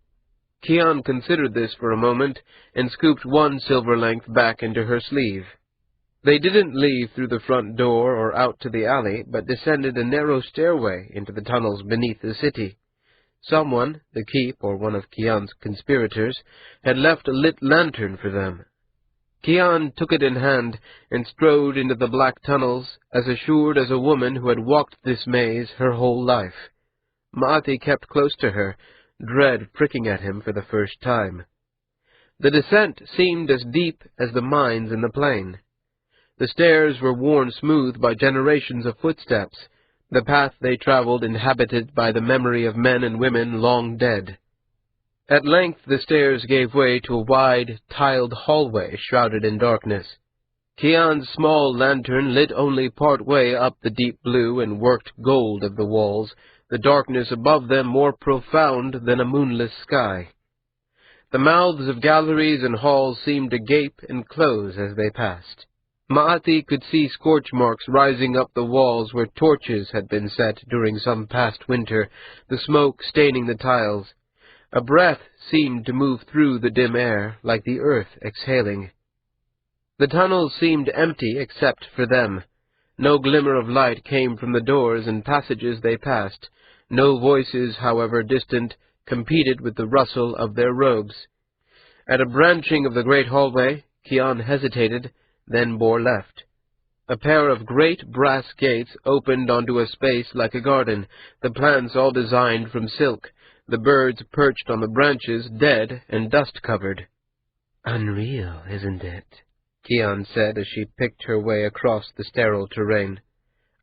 Kian considered this for a moment and scooped 1 silver length back into her sleeve. They didn't leave through the front door or out to the alley, but descended a narrow stairway into the tunnels beneath the city. Someone, the keep or one of Kian's conspirators, had left a lit lantern for them. Kian took it in hand and strode into the black tunnels, as assured as a woman who had walked this maze her whole life. Ma'ati kept close to her, dread pricking at him for the first time. The descent seemed as deep as the mines in the plain. The stairs were worn smooth by generations of footsteps, the path they traveled inhabited by the memory of men and women long dead. At length the stairs gave way to a wide, tiled hallway shrouded in darkness. Kian's small lantern lit only part way up the deep blue and worked gold of the walls, the darkness above them more profound than a moonless sky. The mouths of galleries and halls seemed to gape and close as they passed. Ma'ati could see scorch marks rising up the walls where torches had been set during some past winter, the smoke staining the tiles. A breath seemed to move through the dim air, like the earth exhaling. The tunnels seemed empty except for them. No glimmer of light came from the doors and passages they passed. No voices, however distant, competed with the rustle of their robes. At a branching of the great hallway, Kian hesitated, then bore left. A pair of great brass gates opened onto a space like a garden, the plants all designed from silk, the birds perched on the branches dead and dust-covered. "Unreal, isn't it?" Kian said as she picked her way across the sterile terrain.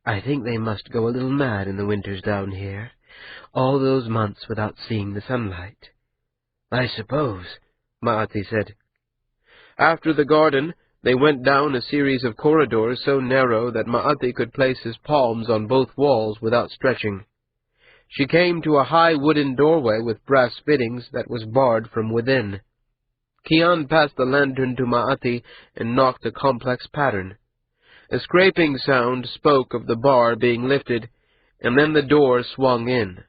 "I think they must go a little mad in the winters down here, all those months without seeing the sunlight." "I suppose," Ma'ati said. After the garden, they went down a series of corridors so narrow that Ma'ati could place his palms on both walls without stretching. She came to a high wooden doorway with brass fittings that was barred from within. Kian passed the lantern to Ma'ati and knocked a complex pattern. A scraping sound spoke of the bar being lifted, and then the door swung in.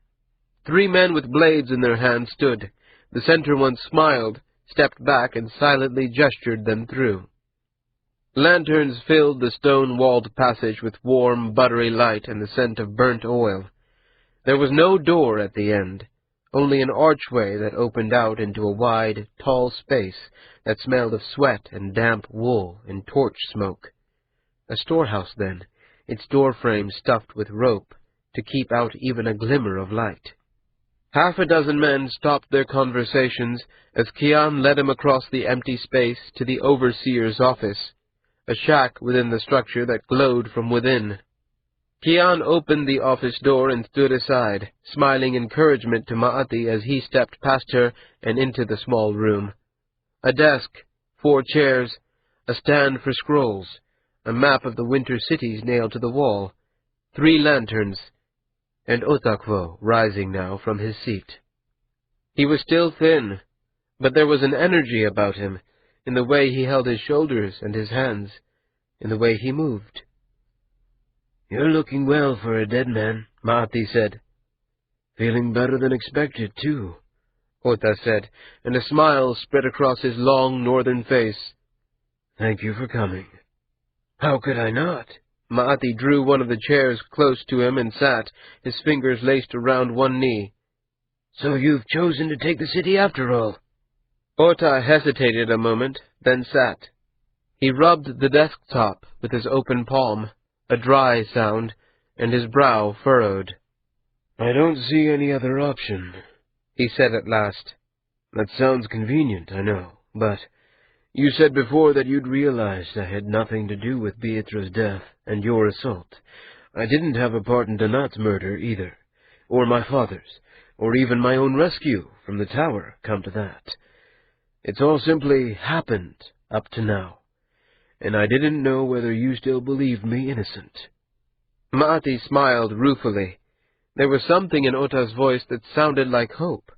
3 men with blades in their hands stood. The center one smiled, stepped back, and silently gestured them through. Lanterns filled the stone-walled passage with warm, buttery light and the scent of burnt oil. There was no door at the end, only an archway that opened out into a wide, tall space that smelled of sweat and damp wool and torch smoke. A storehouse, then, its doorframe stuffed with rope to keep out even a glimmer of light. 6 men stopped their conversations as Kian led him across the empty space to the overseer's office, a shack within the structure that glowed from within. Kian opened the office door and stood aside, smiling encouragement to Ma'ati as he stepped past her and into the small room. A desk, 4 chairs, a stand for scrolls, a map of the winter cities nailed to the wall, 3 lanterns, and Otakvo rising now from his seat. He was still thin, but there was an energy about him, in the way he held his shoulders and his hands, in the way he moved. "You're looking well for a dead man," Ma'ati said. "Feeling better than expected, too," Ota said, and a smile spread across his long northern face. "Thank you for coming." "How could I not?" Ma'ati drew one of the chairs close to him and sat, his fingers laced around one knee. "So you've chosen to take the city after all?" Ota hesitated a moment, then sat. He rubbed the desktop with his open palm, a dry sound, and his brow furrowed. "I don't see any other option," he said at last. "That sounds convenient, I know, but you said before that you'd realized I had nothing to do with Beatra's death and your assault. I didn't have a part in Donat's murder, either, or my father's, or even my own rescue from the tower, come to that. It's all simply happened up to now, and I didn't know whether you still believed me innocent." Ma'ati smiled ruefully. There was something in Ota's voice that sounded like hope.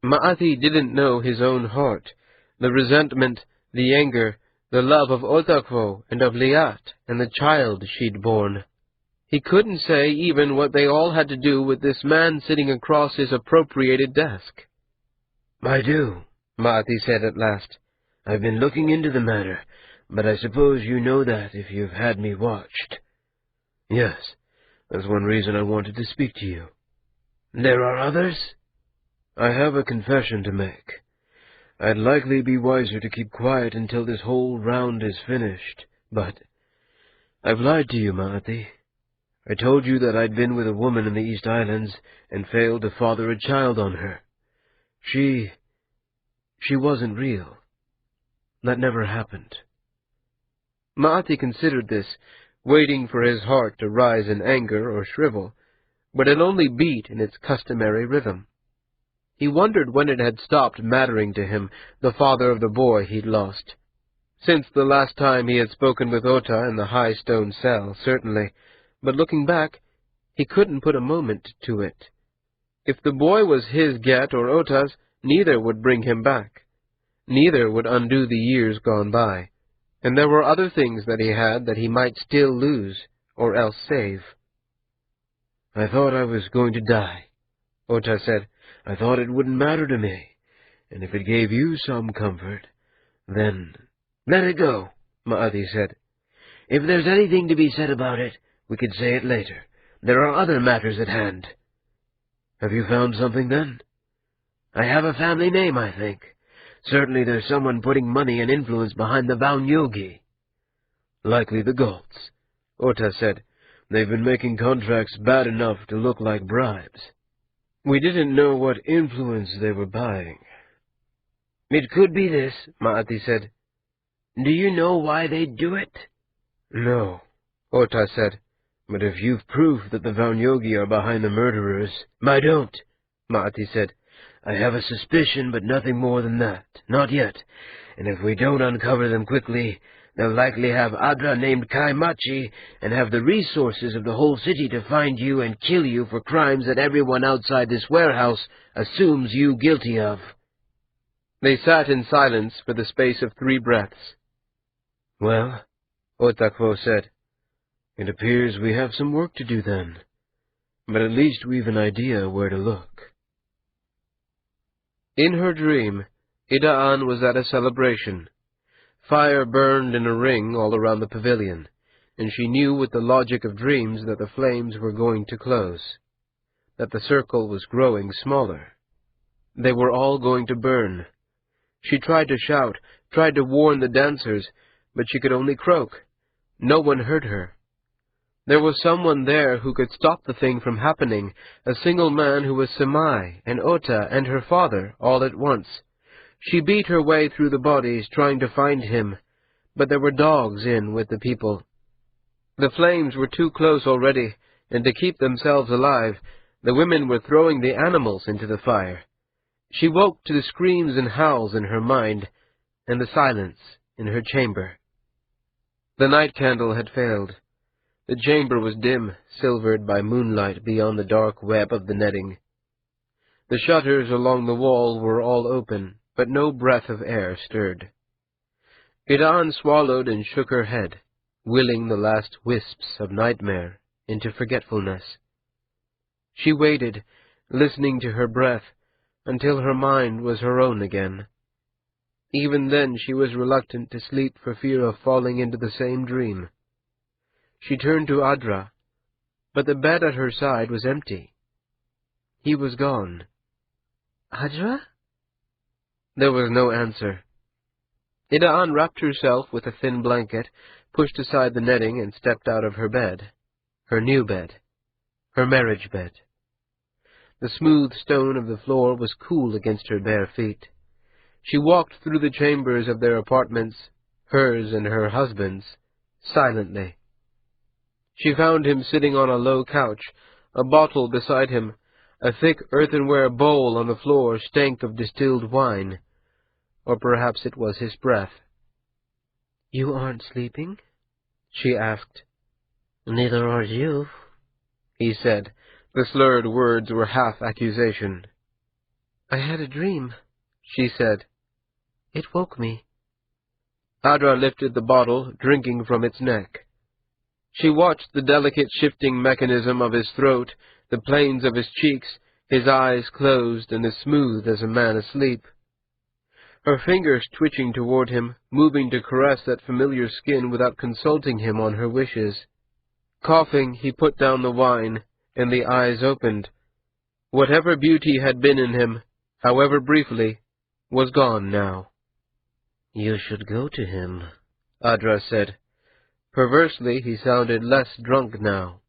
Ma'ati didn't know his own heart, the resentment, the anger, the love of Otakvo and of Liat and the child she'd borne. He couldn't say even what they all had to do with this man sitting across his appropriated desk. "I do," Ma'ati said at last. "I've been looking into the matter, but I suppose you know that if you've had me watched." "Yes, that's one reason I wanted to speak to you." "There are others?" I have a confession to make. I'd likely be wiser to keep quiet until this whole round is finished, but I've lied to you, Maathi. I told you that I'd been with a woman in the East Islands and failed to father a child on her. She wasn't real. That never happened. Maathi considered this, waiting for his heart to rise in anger or shrivel, but it only beat in its customary rhythm. He wondered when it had stopped mattering to him, the father of the boy he'd lost. Since the last time he had spoken with Ota in the high stone cell, certainly, but looking back, he couldn't put a moment to it. If the boy was his get or Ota's, neither would bring him back. Neither would undo the years gone by, and there were other things that he had that he might still lose, or else save. I thought I was going to die, Ota said. I thought it wouldn't matter to me, and if it gave you some comfort, then let it go, Maathi said. If there's anything to be said about it, we could say it later. There are other matters at hand. Have you found something, then? I have a family name, I think. Certainly there's someone putting money and influence behind the Vaunyogi. Likely the Galts, Ota said. They've been making contracts bad enough to look like bribes. We didn't know what influence they were buying. It could be this, Maathi said. Do you know why they'd do it? No, Ota said. But if you've proof that the Vaunyogi are behind the murderers... I don't, Maathi said. I have a suspicion, but nothing more than that. Not yet. And if we don't uncover them quickly, they'll likely have Adra named Kaimachi and have the resources of the whole city to find you and kill you for crimes that everyone outside this warehouse assumes you guilty of. They sat in silence for the space of 3 breaths. Well, Otakwo said, it appears we have some work to do then. But at least we've an idea where to look. In her dream, Ida'an was at a celebration. Fire burned in a ring all around the pavilion, and she knew with the logic of dreams that the flames were going to close, that the circle was growing smaller. They were all going to burn. She tried to shout, tried to warn the dancers, but she could only croak. No one heard her. There was someone there who could stop the thing from happening, a single man who was Samai and Ota and her father all at once. She beat her way through the bodies, trying to find him, but there were dogs in with the people. The flames were too close already, and to keep themselves alive, the women were throwing the animals into the fire. She woke to the screams and howls in her mind, and the silence in her chamber. The night candle had failed. The chamber was dim, silvered by moonlight beyond the dark web of the netting. The shutters along the wall were all open, but no breath of air stirred. Ida'an swallowed and shook her head, willing the last wisps of nightmare into forgetfulness. She waited, listening to her breath, until her mind was her own again. Even then she was reluctant to sleep for fear of falling into the same dream. She turned to Adra, but the bed at her side was empty. He was gone. Adra? There was no answer. Ida'an wrapped herself with a thin blanket, pushed aside the netting, and stepped out of her bed. Her new bed. Her marriage bed. The smooth stone of the floor was cool against her bare feet. She walked through the chambers of their apartments, hers and her husband's, silently. She found him sitting on a low couch, a bottle beside him. A thick earthenware bowl on the floor stank of distilled wine. Or perhaps it was his breath. You aren't sleeping? She asked. Neither are you, he said. The slurred words were half accusation. I had a dream, she said. It woke me. Adra lifted the bottle, drinking from its neck. She watched the delicate shifting mechanism of his throat, the planes of his cheeks, his eyes closed and as smooth as a man asleep. Her fingers twitching toward him, moving to caress that familiar skin without consulting him on her wishes. Coughing, he put down the wine, and the eyes opened. Whatever beauty had been in him, however briefly, was gone now. "You should go to him," Adra said. Perversely, he sounded less drunk now.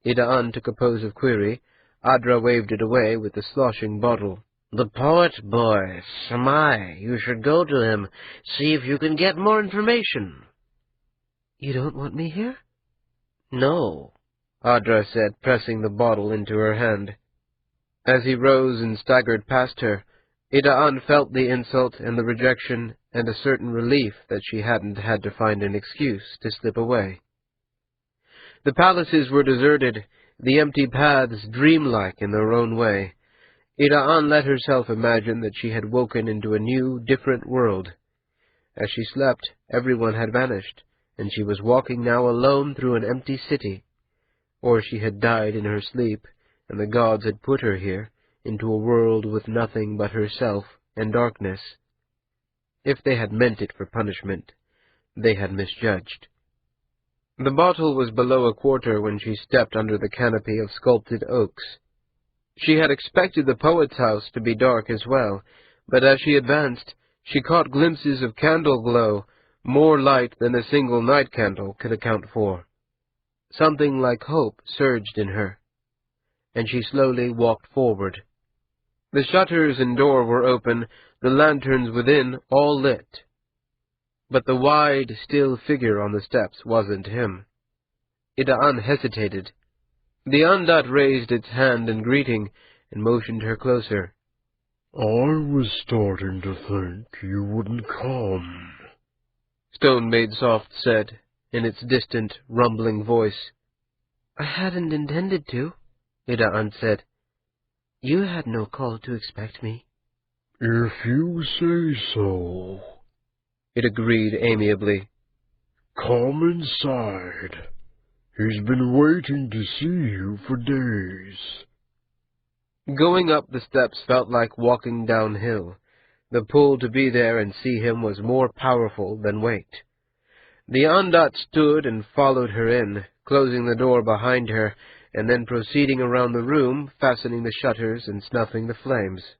Ida'an took a pose of query. Adra waved it away with the sloshing bottle. "The poet boy, Samai. You should go to him. See if you can get more information." "You don't want me here?" "No," Adra said, pressing the bottle into her hand. As he rose and staggered past her, Ida'an felt the insult and the rejection and a certain relief that she hadn't had to find an excuse to slip away. The palaces were deserted, the empty paths dreamlike in their own way. Ida'an let herself imagine that she had woken into a new, different world. As she slept, everyone had vanished, and she was walking now alone through an empty city. Or she had died in her sleep, and the gods had put her here, into a world with nothing but herself and darkness. If they had meant it for punishment, they had misjudged. The bottle was below a quarter when she stepped under the canopy of sculpted oaks. She had expected the poet's house to be dark as well, but as she advanced, she caught glimpses of candle glow, more light than a single night candle could account for. Something like hope surged in her, and she slowly walked forward. The shutters and door were open, the lanterns within all lit. But the wide, still figure on the steps wasn't him. Ida'an hesitated. The Ondat raised its hand in greeting and motioned her closer. "I was starting to think you wouldn't come," Stone Maid Soft said, in its distant, rumbling voice. "I hadn't intended to," Ida'an said. "You had no call to expect me." "If you say so," it agreed amiably. "Come inside. He's been waiting to see you for days." Going up the steps felt like walking downhill. The pull to be there and see him was more powerful than weight. The Ondat stood and followed her in, closing the door behind her, and then proceeding around the room, fastening the shutters and snuffing the flames.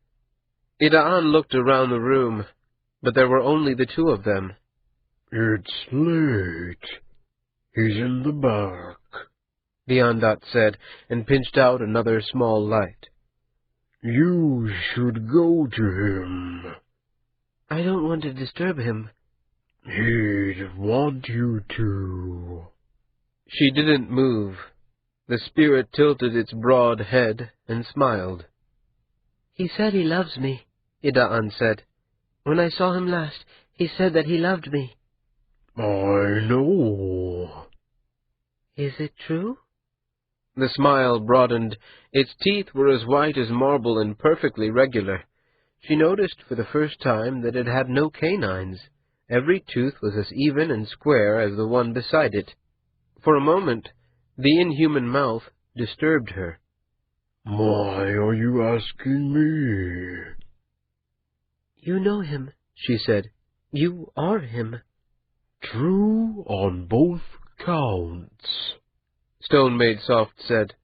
Ida'an looked around the room, but there were only the two of them. "It's late. He's in the back," the Ondat said, and pinched out another small light. "You should go to him. "I don't want to disturb him." He'd want you to." She didn't move. The spirit tilted its broad head and smiled. "He said he loves me," Ida'an said. "When I saw him last, he said that he loved me." "I know." "Is it true?" The smile broadened. Its teeth were as white as marble and perfectly regular. She noticed for the first time that it had no canines. Every tooth was as even and square as the one beside it. For a moment, the inhuman mouth disturbed her. "Why are you asking me?" "You know him," she said. "You are him." "True on both counts," Stone Maid Soft said.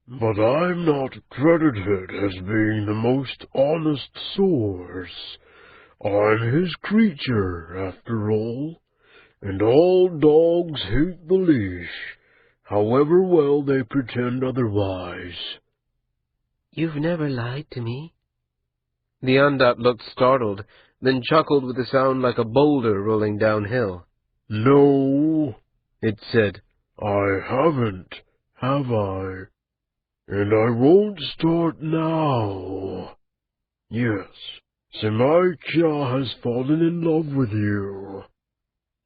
"but I'm not credited as being the most honest source. I'm his creature, after all, and all dogs hate the leash, however well they pretend otherwise." "You've never lied to me." The Ondat looked startled, then chuckled with a sound like a boulder rolling downhill. "No," it said. "I haven't, have I? And I won't start now. Yes, Semaikya has fallen in love with you.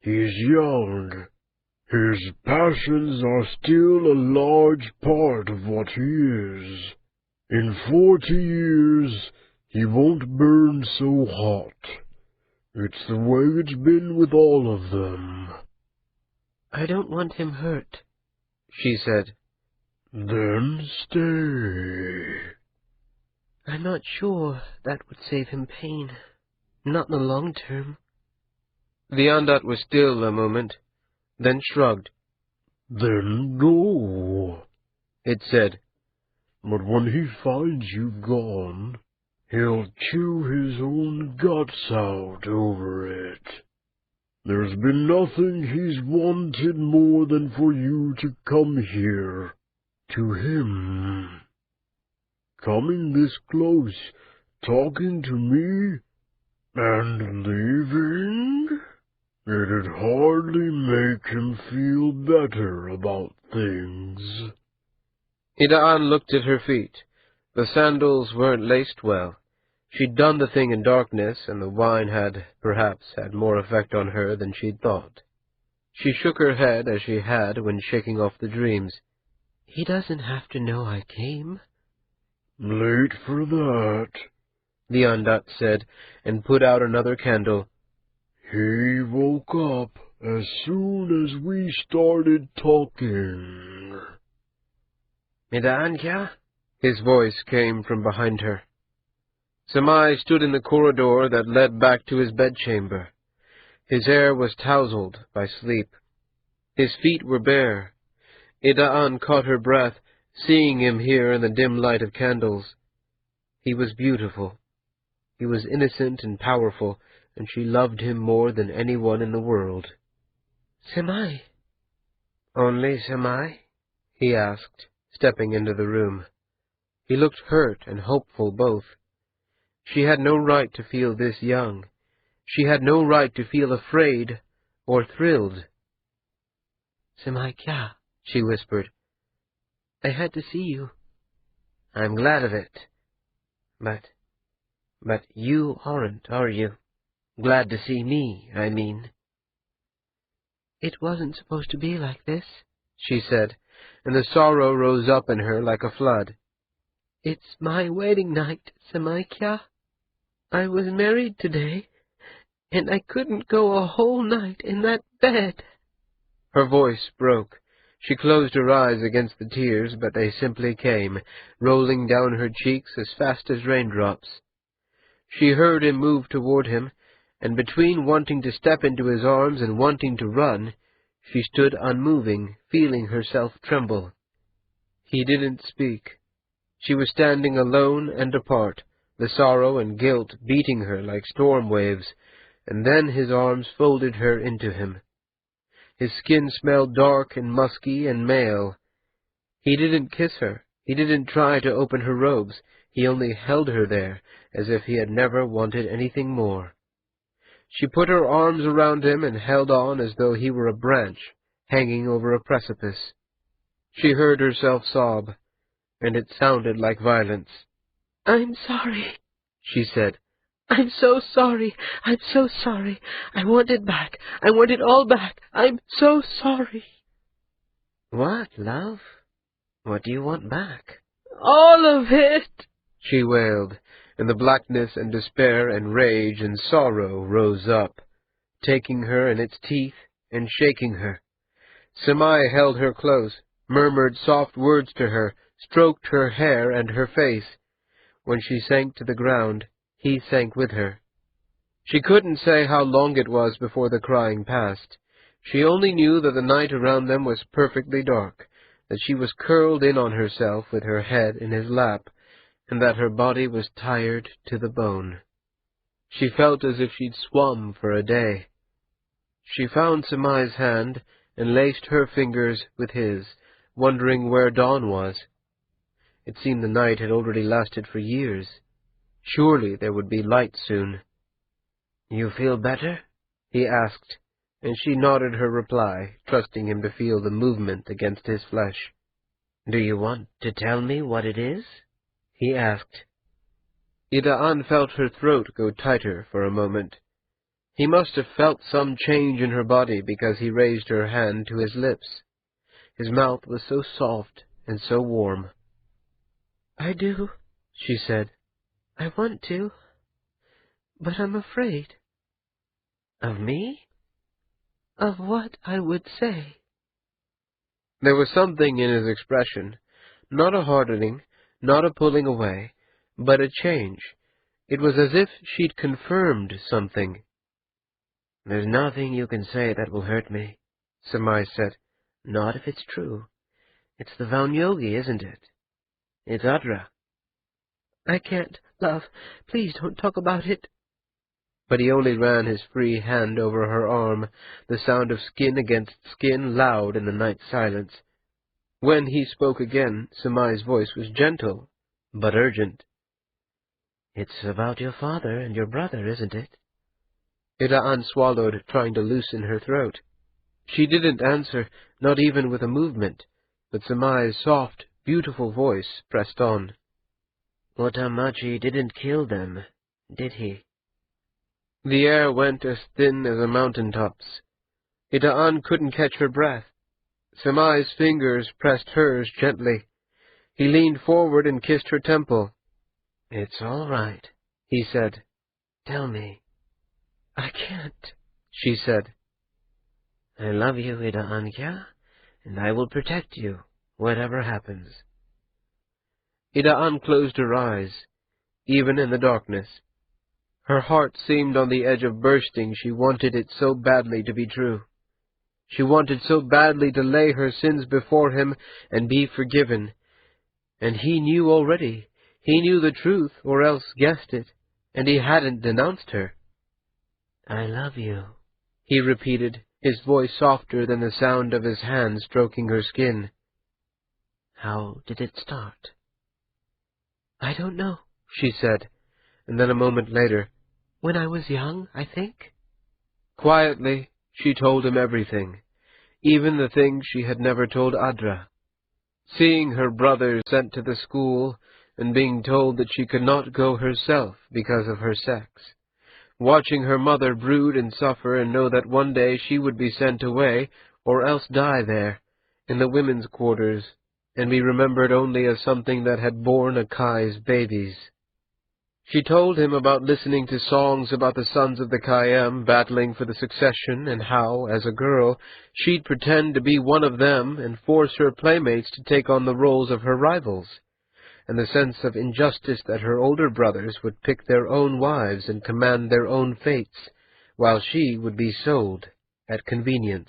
He's young. His passions are still a large part of what he is. In 40 years, he won't burn so hot. It's the way it's been with all of them." "I don't want him hurt," she said. "Then stay." "I'm not sure that would save him pain. Not in the long term." The Ondat was still a moment, then shrugged. "Then go," it said. "But when he finds you've gone, He'll chew his own guts out over it. There's been nothing he's wanted more than for you to come here, to him. Coming this close, talking to me, and leaving? It'd hardly make him feel better about things. Ida'an looked at her feet. The sandals weren't laced well. She'd done the thing in darkness, and the wine had, perhaps, had more effect on her than she'd thought. She shook her head as she had when shaking off the dreams. He doesn't have to know I came. Late for that, the Ondat said, and put out another candle. He woke up as soon as we started talking. Ida'an kya? His voice came from behind her. Samai stood in the corridor that led back to his bedchamber. His hair was tousled by sleep. His feet were bare. Ida'an caught her breath, seeing him here in the dim light of candles. He was beautiful. He was innocent and powerful, and she loved him more than anyone in the world. Samai. Only Samai? He asked, stepping into the room. He looked hurt and hopeful both. She had no right to feel this young. She had no right to feel afraid or thrilled. Samai kya? She whispered. I had to see you. I'm glad of it. But you aren't, are you? Glad to see me, I mean. It wasn't supposed to be like this, she said, and the sorrow rose up in her like a flood. It's my wedding night, Samai kya? I was married today, and I couldn't go a whole night in that bed. Her voice broke. She closed her eyes against the tears, but they simply came, rolling down her cheeks as fast as raindrops. She heard him move toward him, and between wanting to step into his arms and wanting to run, she stood unmoving, feeling herself tremble. He didn't speak. She was standing alone and apart, the sorrow and guilt beating her like storm waves, and then his arms folded her into him. His skin smelled dark and musky and male. He didn't kiss her. He didn't try to open her robes. He only held her there, as if he had never wanted anything more. She put her arms around him and held on as though he were a branch hanging over a precipice. She heard herself sob, and it sounded like violence. I'm sorry, she said. I'm so sorry. I'm so sorry. I want it back. I want it all back. I'm so sorry. What, love? What do you want back? All of it, she wailed, and the blackness and despair and rage and sorrow rose up, taking her in its teeth and shaking her. Samai held her close, murmured soft words to her, stroked her hair and her face. When she sank to the ground, he sank with her. She couldn't say how long it was before the crying passed. She only knew that the night around them was perfectly dark, that she was curled in on herself with her head in his lap, and that her body was tired to the bone. She felt as if she'd swum for a day. She found Samai's hand and laced her fingers with his, wondering where dawn was. It seemed the night had already lasted for years. Surely there would be light soon. You feel better? He asked, and she nodded her reply, trusting him to feel the movement against his flesh. Do you want to tell me what it is? He asked. Ida'an felt her throat go tighter for a moment. He must have felt some change in her body because he raised her hand to his lips. His mouth was so soft and so warm. I do, she said. I want to, but I'm afraid. Of me? Of what I would say. There was something in his expression, not a hardening, not a pulling away, but a change. It was as if she'd confirmed something. There's nothing you can say that will hurt me, Samai said. Not if it's true. It's the Vaunyogi, isn't it? It's Adra. I can't, love. Please don't talk about it. But he only ran his free hand over her arm, the sound of skin against skin loud in the night silence. When he spoke again, Samai's voice was gentle, but urgent. It's about your father and your brother, isn't it? Ida'an swallowed, trying to loosen her throat. She didn't answer, not even with a movement, but Samai's soft, beautiful voice pressed on. Otamachi didn't kill them, did he? The air went as thin as the mountain tops. Ida'an couldn't catch her breath. Samai's fingers pressed hers gently. He leaned forward and kissed her temple. It's all right, he said. Tell me. I can't, she said. I love you, Ida'an Kya, and I will protect you, whatever happens. Ida'an closed her eyes, even in the darkness. Her heart seemed on the edge of bursting. She wanted it so badly to be true. She wanted so badly to lay her sins before him and be forgiven. And he knew already. He knew the truth, or else guessed it, and he hadn't denounced her. I love you, he repeated, his voice softer than the sound of his hand stroking her skin. How did it start? I don't know, she said, and then a moment later, when I was young, I think. Quietly, she told him everything, even the things she had never told Adra. Seeing her brothers sent to the school, and being told that she could not go herself because of her sex. Watching her mother brood and suffer and know that one day she would be sent away, or else die there, in the women's quarters, and be remembered only as something that had borne Akai's babies. She told him about listening to songs about the sons of the Khayyam battling for the succession, and how, as a girl, she'd pretend to be one of them and force her playmates to take on the roles of her rivals, and the sense of injustice that her older brothers would pick their own wives and command their own fates, while she would be sold at convenience.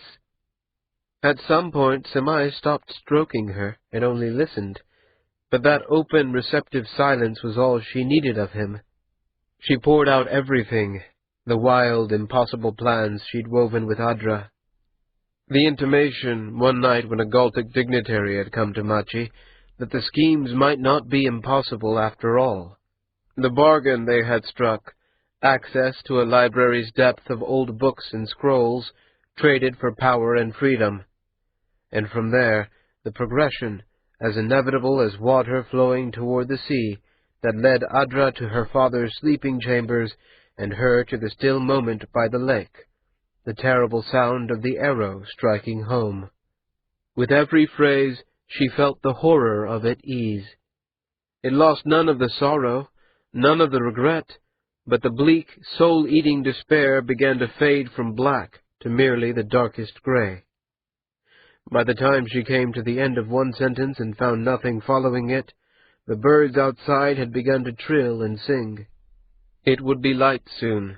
At some point, Samai stopped stroking her and only listened, but that open, receptive silence was all she needed of him. She poured out everything, the wild, impossible plans she'd woven with Adra. The intimation, one night when a Galtic dignitary had come to Machi, that the schemes might not be impossible after all. The bargain they had struck, access to a library's depth of old books and scrolls, traded for power and freedom. And from there, the progression, as inevitable as water flowing toward the sea, that led Adra to her father's sleeping chambers, and her to the still moment by the lake, the terrible sound of the arrow striking home. With every phrase, she felt the horror of it ease. It lost none of the sorrow, none of the regret, but the bleak, soul-eating despair began to fade from black to merely the darkest gray. By the time she came to the end of one sentence and found nothing following it, the birds outside had begun to trill and sing. It would be light soon.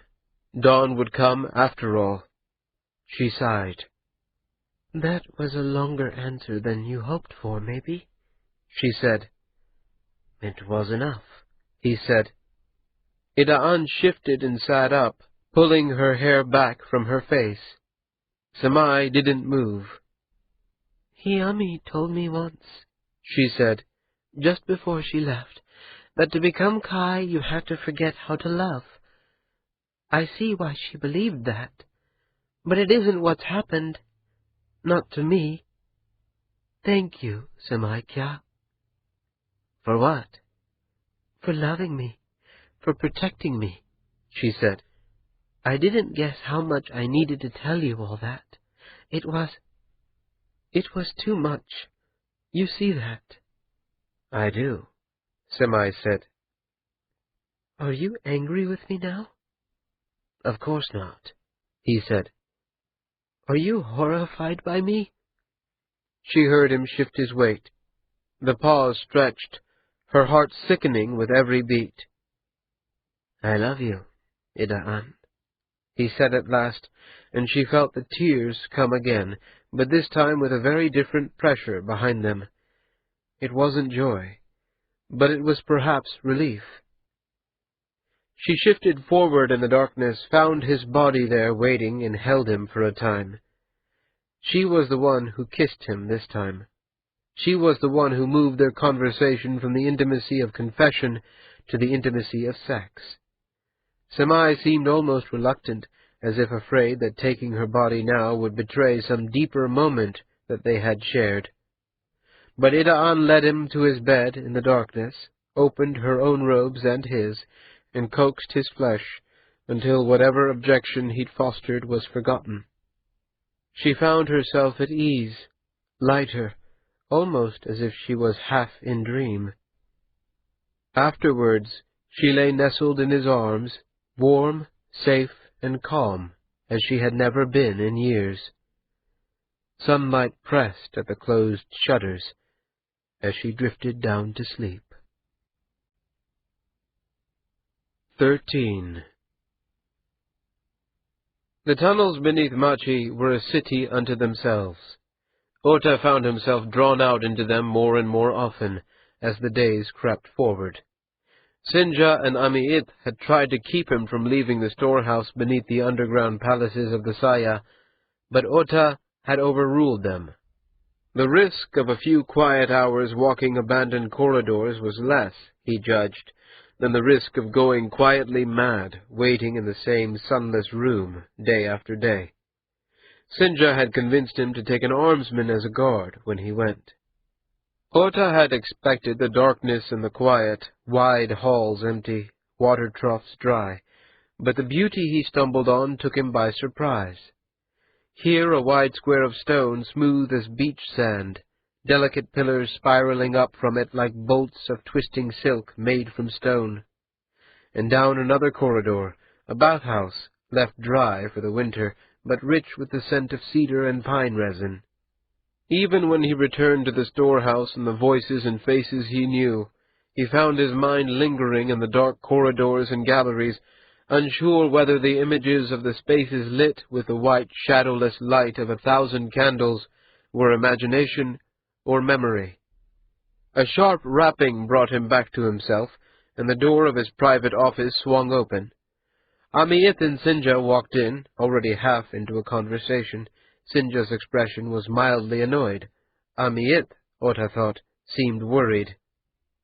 Dawn would come after all. She sighed. That was a longer answer than you hoped for, maybe? She said. It was enough, he said. Ida'an shifted and sat up, pulling her hair back from her face. Samai didn't move. Hiyami told me once, she said, just before she left, that to become Kai you had to forget how to love. I see why she believed that, but it isn't what's happened. Not to me. Thank you, Samaikya. For what? For loving me, for protecting me, she said. I didn't guess how much I needed to tell you all that. It was too much. You see that. I do, Samai said. Are you angry with me now? Of course not, he said. Are you horrified by me? She heard him shift his weight. The pause stretched, her heart sickening with every beat. I love you, Ida'an, he said at last, and she felt the tears come again, but this time with a very different pressure behind them. It wasn't joy. but it was perhaps relief. She shifted forward in the darkness, found his body there waiting, and held him for a time. She was the one who kissed him this time. She was the one who moved their conversation from the intimacy of confession to the intimacy of sex. Samai seemed almost reluctant, as if afraid that taking her body now would betray some deeper moment that they had shared. But Ida'an led him to his bed in the darkness, opened her own robes and his, and coaxed his flesh, until whatever objection he'd fostered was forgotten. She found herself at ease, lighter, almost as if she was half in dream. Afterwards she lay nestled in his arms, warm, safe, and calm, as she had never been in years. Sunlight pressed at the closed shutters as she drifted down to sleep. 13. The tunnels beneath Machi were a city unto themselves. Ota found himself drawn out into them more and more often as the days crept forward. Sinja and Ami'it had tried to keep him from leaving the storehouse beneath the underground palaces of the Saya, but Ota had overruled them. The risk of a few quiet hours walking abandoned corridors was less, he judged, than the risk of going quietly mad, waiting in the same sunless room day after day. Sinja had convinced him to take an armsman as a guard when he went. Ota had expected the darkness and the quiet, wide halls empty, water troughs dry, but the beauty he stumbled on took him by surprise. Here a wide square of stone, smooth as beach sand, delicate pillars spiraling up from it like bolts of twisting silk made from stone. And down another corridor, a bathhouse, left dry for the winter, but rich with the scent of cedar and pine resin. Even when he returned to the storehouse and the voices and faces he knew, he found his mind lingering in the dark corridors and galleries, unsure whether the images of the spaces lit with the white, shadowless light of 1,000 candles were imagination or memory. A sharp rapping brought him back to himself, and the door of his private office swung open. Ami'it and Sinja walked in, already half into a conversation. Sinja's expression was mildly annoyed. Ami'it, Ota thought, seemed worried.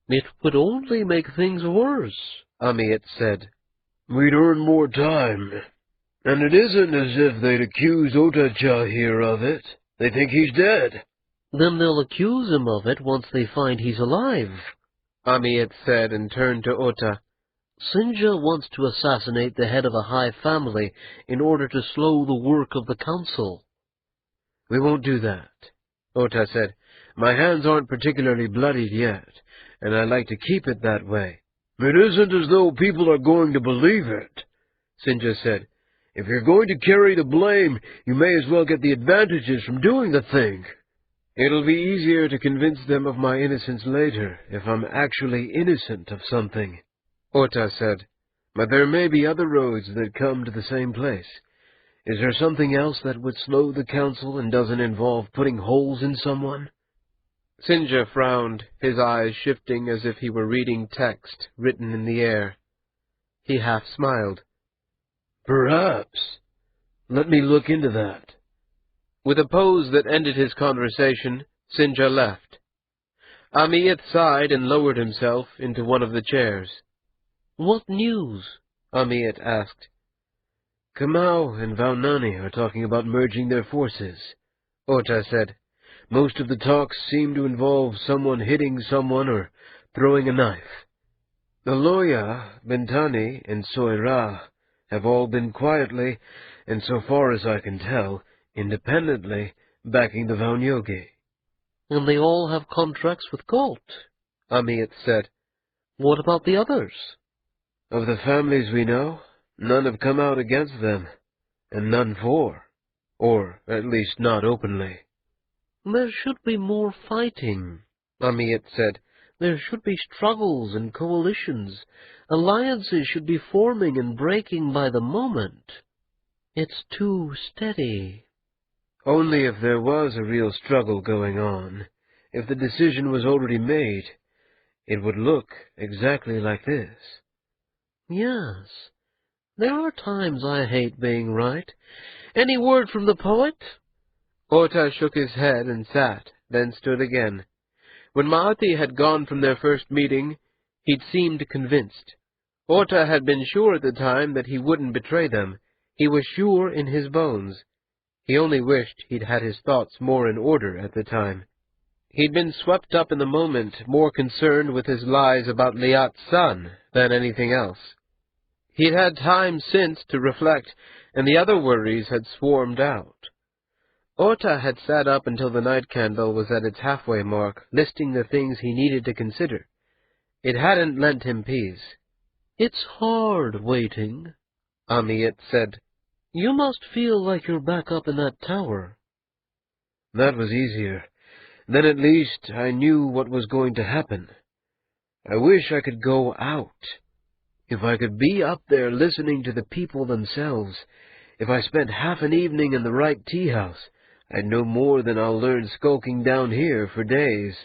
"It would only make things worse," Ami'it said. "We'd earn more time. And it isn't as if they'd accuse Ota-cha here of it. They think he's dead." "Then they'll accuse him of it once they find he's alive," Ami'it said, and turned to Ota. "Sinja wants to assassinate the head of a high family in order to slow the work of the council." "We won't do that," Ota said. "My hands aren't particularly bloodied yet, and I like to keep it that way." "It isn't as though people are going to believe it," Sinja said. "If you're going to carry the blame, you may as well get the advantages from doing the thing." "It'll be easier to convince them of my innocence later, if I'm actually innocent of something," Ota said. "But there may be other roads that come to the same place. Is there something else that would slow the council and doesn't involve putting holes in someone?" Sinja frowned, his eyes shifting as if he were reading text written in the air. He half smiled. "Perhaps. Let me look into that." With a pose that ended his conversation, Sinja left. Ami'it sighed and lowered himself into one of the chairs. "What news?" Ami'it asked. "Kamau and Vaunani are talking about merging their forces," Ota said. "Most of the talks seem to involve someone hitting someone or throwing a knife. The Loya, Bentani, and Soira have all been quietly, and so far as I can tell, independently, backing the Vaunyogi." "And they all have contracts with Colt," Ami'it said. "What about the others?" "Of the families we know, none have come out against them, and none for, or at least not openly." "There should be more fighting," Ami'it said. "There should be struggles and coalitions. Alliances should be forming and breaking by the moment. It's too steady." "Only if there was a real struggle going on, if the decision was already made. it would look exactly like this. Yes, there are times I hate being right. Any word from the poet? Ota shook his head and sat, then stood again. When Maati had gone from their first meeting, he'd seemed convinced. Ota had been sure at the time that he wouldn't betray them. He was sure in his bones. He only wished he'd had his thoughts more in order at the time. He'd been swept up in the moment, more concerned with his lies about Liat's son than anything else. He'd had time since to reflect, and the other worries had swarmed out. Ota had sat up until the night candle was at its halfway mark, listing the things he needed to consider. It hadn't lent him peace. It's hard waiting, Amiet said. You must feel like you're back up in that tower. That was easier. Then at least I knew what was going to happen. I wish I could go out. If I could be up there listening to the people themselves, if I spent half an evening in the right tea-house, I'd know more than I'll learn skulking down here for days.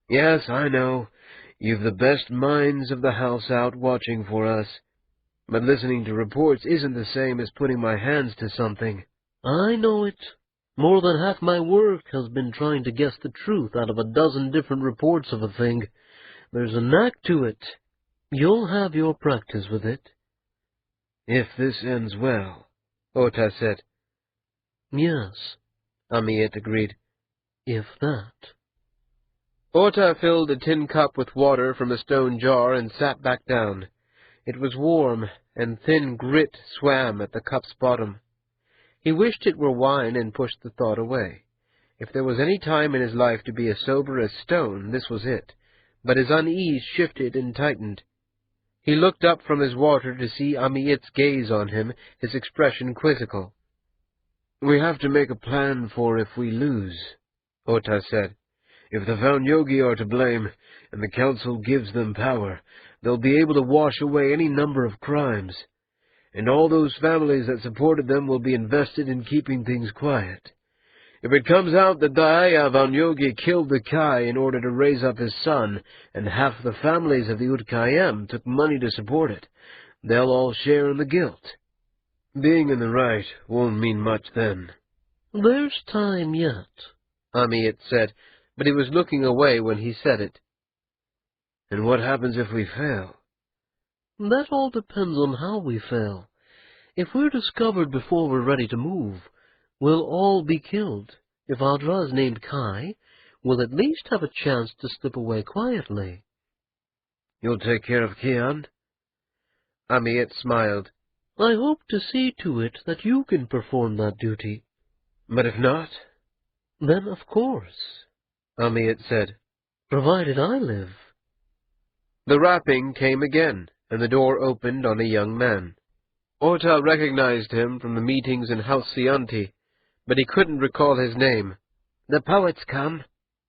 Yes, I know, you've the best minds of the house out watching for us, but listening to reports isn't the same as putting my hands to something. I know it. More than half my work has been trying to guess the truth out of a dozen different reports of a thing. There's a knack to it. You'll have your practice with it. If this ends well, Ota said. Yes, Amiet agreed. if that. Ota filled a tin cup with water from a stone jar and sat back down. It was warm, and thin grit swam at the cup's bottom. He wished it were wine and pushed the thought away. If there was any time in his life to be as sober as stone, this was it. But his unease shifted and tightened. He looked up from his water to see Amiet's gaze on him, his expression quizzical. We have to make a plan for if we lose, Ota said. If the Valnyogi are to blame, and the council gives them power, they'll be able to wash away any number of crimes. And all those families that supported them will be invested in keeping things quiet. If it comes out that Daya Valnyogi killed the Kai in order to raise up his son, and half the families of the Utkayem took money to support it, they'll all share in the guilt. Being in the right won't mean much then. There's time yet, Amiet said, but he was looking away when he said it. And what happens if we fail? That all depends on how we fail. If we're discovered before we're ready to move, we'll all be killed. If Audra is named Kai, we'll at least have a chance to slip away quietly. You'll take care of Kian? Amiet smiled. I hope to see to it that you can perform that duty. But if not? Then, of course, Amiet said. provided I live. The rapping came again, and the door opened on a young man. Ota recognized him from the meetings in House Sianti, but he couldn't recall his name. The poet's come,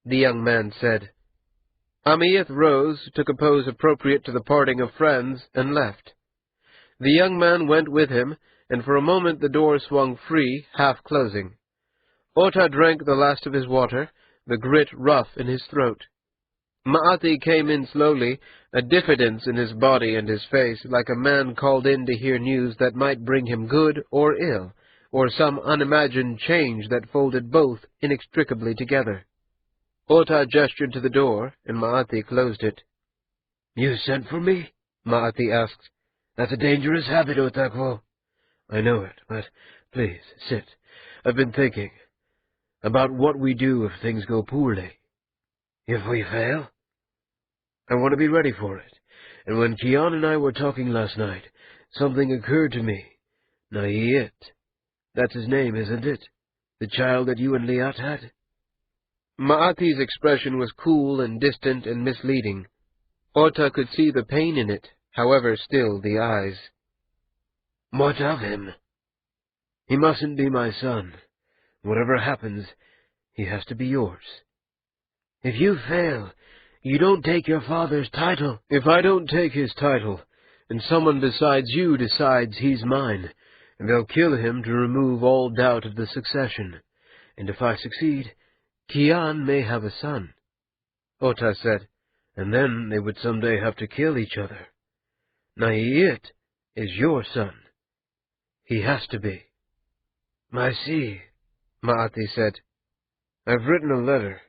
the young man said. Amiet rose, took a pose appropriate to the parting of friends, and left. The young man went with him, and for a moment the door swung free, half-closing. Ota drank the last of his water, the grit rough in his throat. Maati came in slowly, a diffidence in his body and his face, like a man called in to hear news that might bring him good or ill, or some unimagined change that folded both inextricably together. Ota gestured to the door, and Maati closed it. You sent for me? Maati asked. That's a dangerous habit, Otakwo. I know it, but please, sit. I've been thinking about what we do if things go poorly. If we fail? I want to be ready for it. And when Kian and I were talking last night, something occurred to me. Nayit. That's his name, isn't it? The child that you and Liat had? Maati's expression was cool and distant and misleading. Ota could see the pain in it, however still the eyes. What of him? He mustn't be my son. Whatever happens, he has to be yours. If you fail, you don't take your father's title. If I don't take his title, and someone besides you decides he's mine, they'll kill him to remove all doubt of the succession. And if I succeed, Kian may have a son. Ota said. and then they would someday have to kill each other. Naiit is your son. He has to be. I see, Maati said. I've written a letter.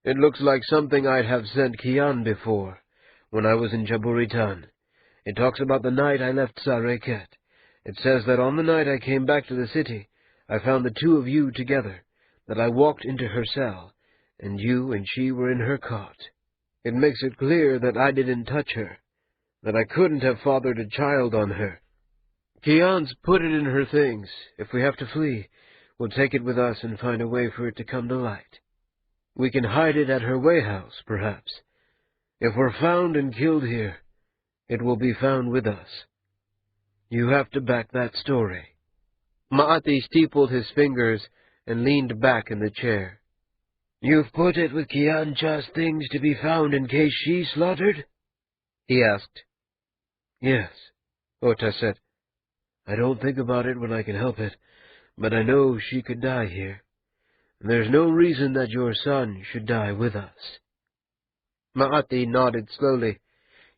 It looks like something I'd have sent Kian before, when I was in Jaburitan. It talks about the night I left Sareket. It says that on the night I came back to the city, I found the two of you together, that I walked into her cell, and you and she were in her cot. It makes it clear that I didn't touch her, that I couldn't have fathered a child on her. Kian's put it in her things. If we have to flee, we'll take it with us and find a way for it to come to light. We can hide it at her wayhouse, perhaps. If we're found and killed here, it will be found with us. You have to back that story. Maati steepled his fingers and leaned back in the chair. You've put it with Kiancha's things to be found in case she's slaughtered? He asked. Yes, Ota said. I don't think about it when I can help it, but I know she could die here. There's no reason that your son should die with us. Maati nodded slowly.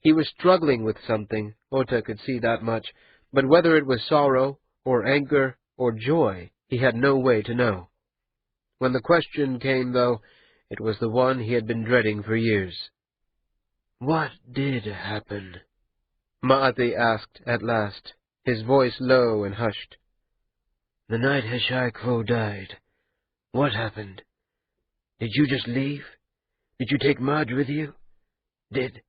He was struggling with something, Ota could see that much, but whether it was sorrow, or anger, or joy, he had no way to know. When the question came, though, it was the one he had been dreading for years. What did happen? Maati asked at last, his voice low and hushed. The night Heshai died, what happened? Did you just leave? Did you take Madge with you? Did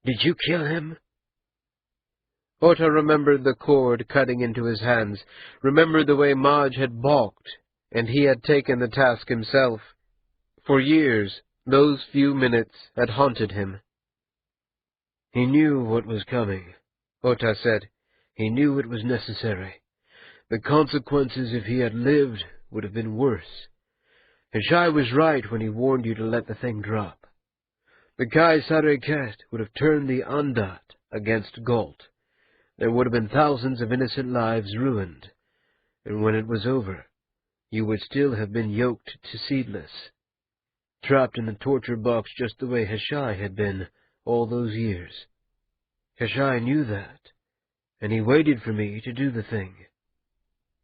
you kill him? Ota remembered the cord cutting into his hands, remembered the way Madge had balked, and he had taken the task himself. For years, those few minutes had haunted him. He knew what was coming, Ota said. He knew it was necessary. The consequences, if he had lived, would have been worse. Heshai was right when he warned you to let the thing drop. The Kai Sareket would have turned the Andat against Galt. There would have been thousands of innocent lives ruined, and when it was over, you would still have been yoked to Seedless, trapped in the torture box just the way Heshai had been all those years. Heshai knew that, and he waited for me to do the thing.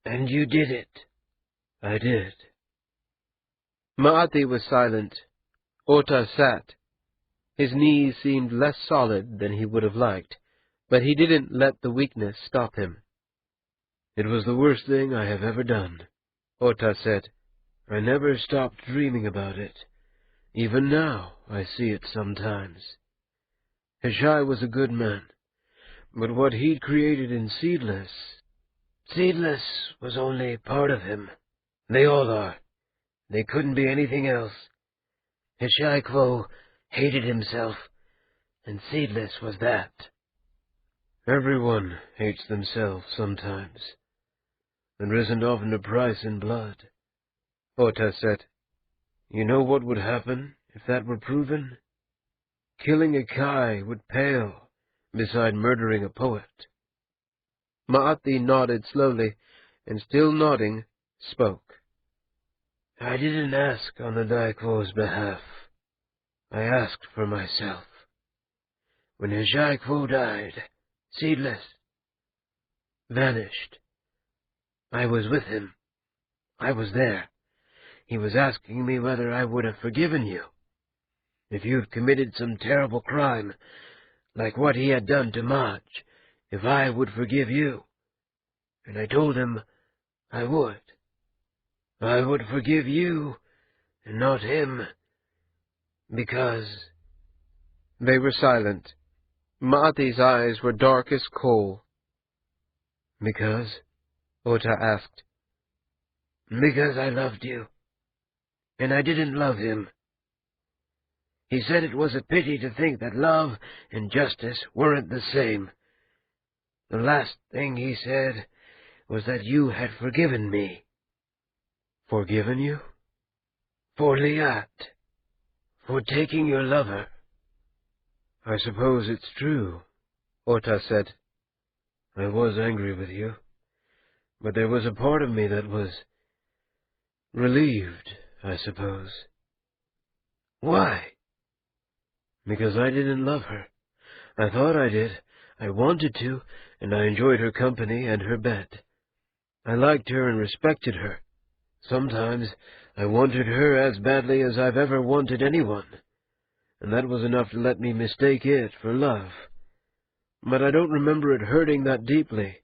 And you did it. I did. Maati was silent. Ota sat. His knees seemed less solid than he would have liked, but he didn't let the weakness stop him. It was the worst thing I have ever done, Ota said. I never stopped dreaming about it. Even now I see it sometimes. Heshai was a good man, but what he'd created in Seedless was only part of him. They all are. They couldn't be anything else. Heshai hated himself, and Seedless was that. Everyone hates themselves sometimes. There isn't often a price in blood, Ota said. You know what would happen if that were proven? Killing a Kai would pale beside murdering a poet. Maati nodded slowly, and still nodding, spoke. I didn't ask on the Daikwo's behalf. I asked for myself. When Heshai died, Seedless vanished. I was with him. I was there. He was asking me whether I would have forgiven you. If you'd committed some terrible crime, like what he had done to Madge, if I would forgive you. And I told him I would. I would forgive you, and not him, because... They were silent. Maati's eyes were dark as coal. Because? Ota asked. Because I loved you, and I didn't love him. He said it was a pity to think that love and justice weren't the same. The last thing he said was that you had forgiven me. Forgiven you? For Liat. For taking your lover. I suppose it's true, Ota said. I was angry with you, but there was a part of me that was relieved, I suppose. Why? Because I didn't love her. I thought I did. I wanted to, and I enjoyed her company and her bed. I liked her and respected her. Sometimes I wanted her as badly as I've ever wanted anyone, and that was enough to let me mistake it for love. But I don't remember it hurting that deeply,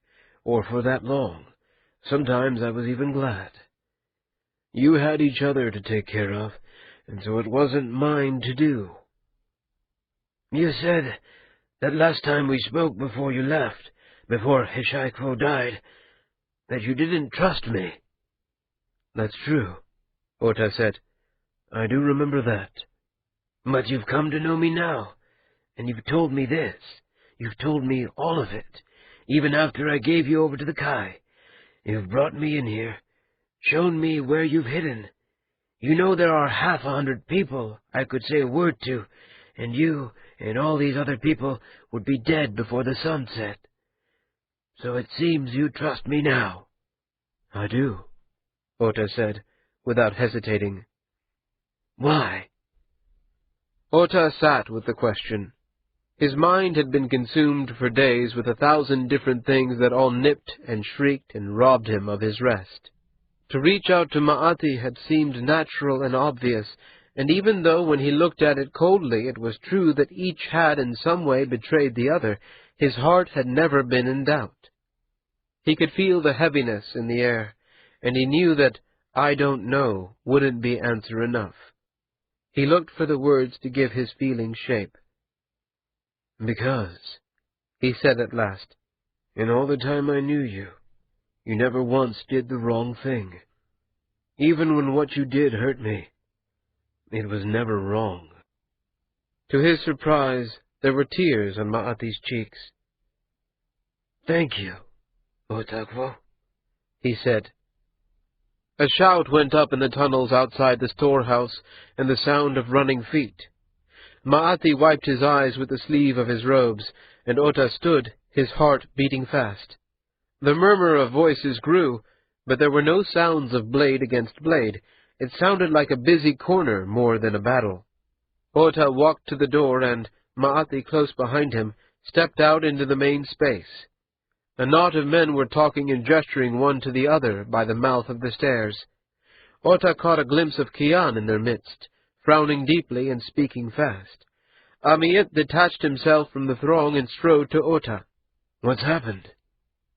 or for that long. Sometimes I was even glad. You had each other to take care of, and so it wasn't mine to do. You said that last time we spoke before you left, before Hishaiko died, that you didn't trust me. That's true, Ota said. I do remember that. But you've come to know me now, and you've told me this. You've told me all of it, even after I gave you over to the Kai. You've brought me in here, shown me where you've hidden. You know there are 100 people I could say a word to, and you and all these other people would be dead before the sun set. So it seems you trust me now. I do, Ota said, without hesitating. Why? Ota sat with the question. His mind had been consumed for days with 1,000 different things that all nipped and shrieked and robbed him of his rest. To reach out to Ma'ati had seemed natural and obvious, and even though when he looked at it coldly it was true that each had in some way betrayed the other, his heart had never been in doubt. He could feel the heaviness in the air, and he knew that "I don't know" wouldn't be answer enough. He looked for the words to give his feeling shape. Because, he said at last, in all the time I knew you, you never once did the wrong thing. Even when what you did hurt me, it was never wrong. To his surprise, there were tears on Ma'ati's cheeks. Thank you, Otakwo, he said. A shout went up in the tunnels outside the storehouse, and the sound of running feet. Ma'ati wiped his eyes with the sleeve of his robes, and Ota stood, his heart beating fast. The murmur of voices grew, but there were no sounds of blade against blade. It sounded like a busy corner more than a battle. Ota walked to the door and, Ma'ati close behind him, stepped out into the main space. A knot of men were talking and gesturing one to the other by the mouth of the stairs. Ota caught a glimpse of Kian in their midst, frowning deeply and speaking fast. Amiet detached himself from the throng and strode to Ota. What's happened?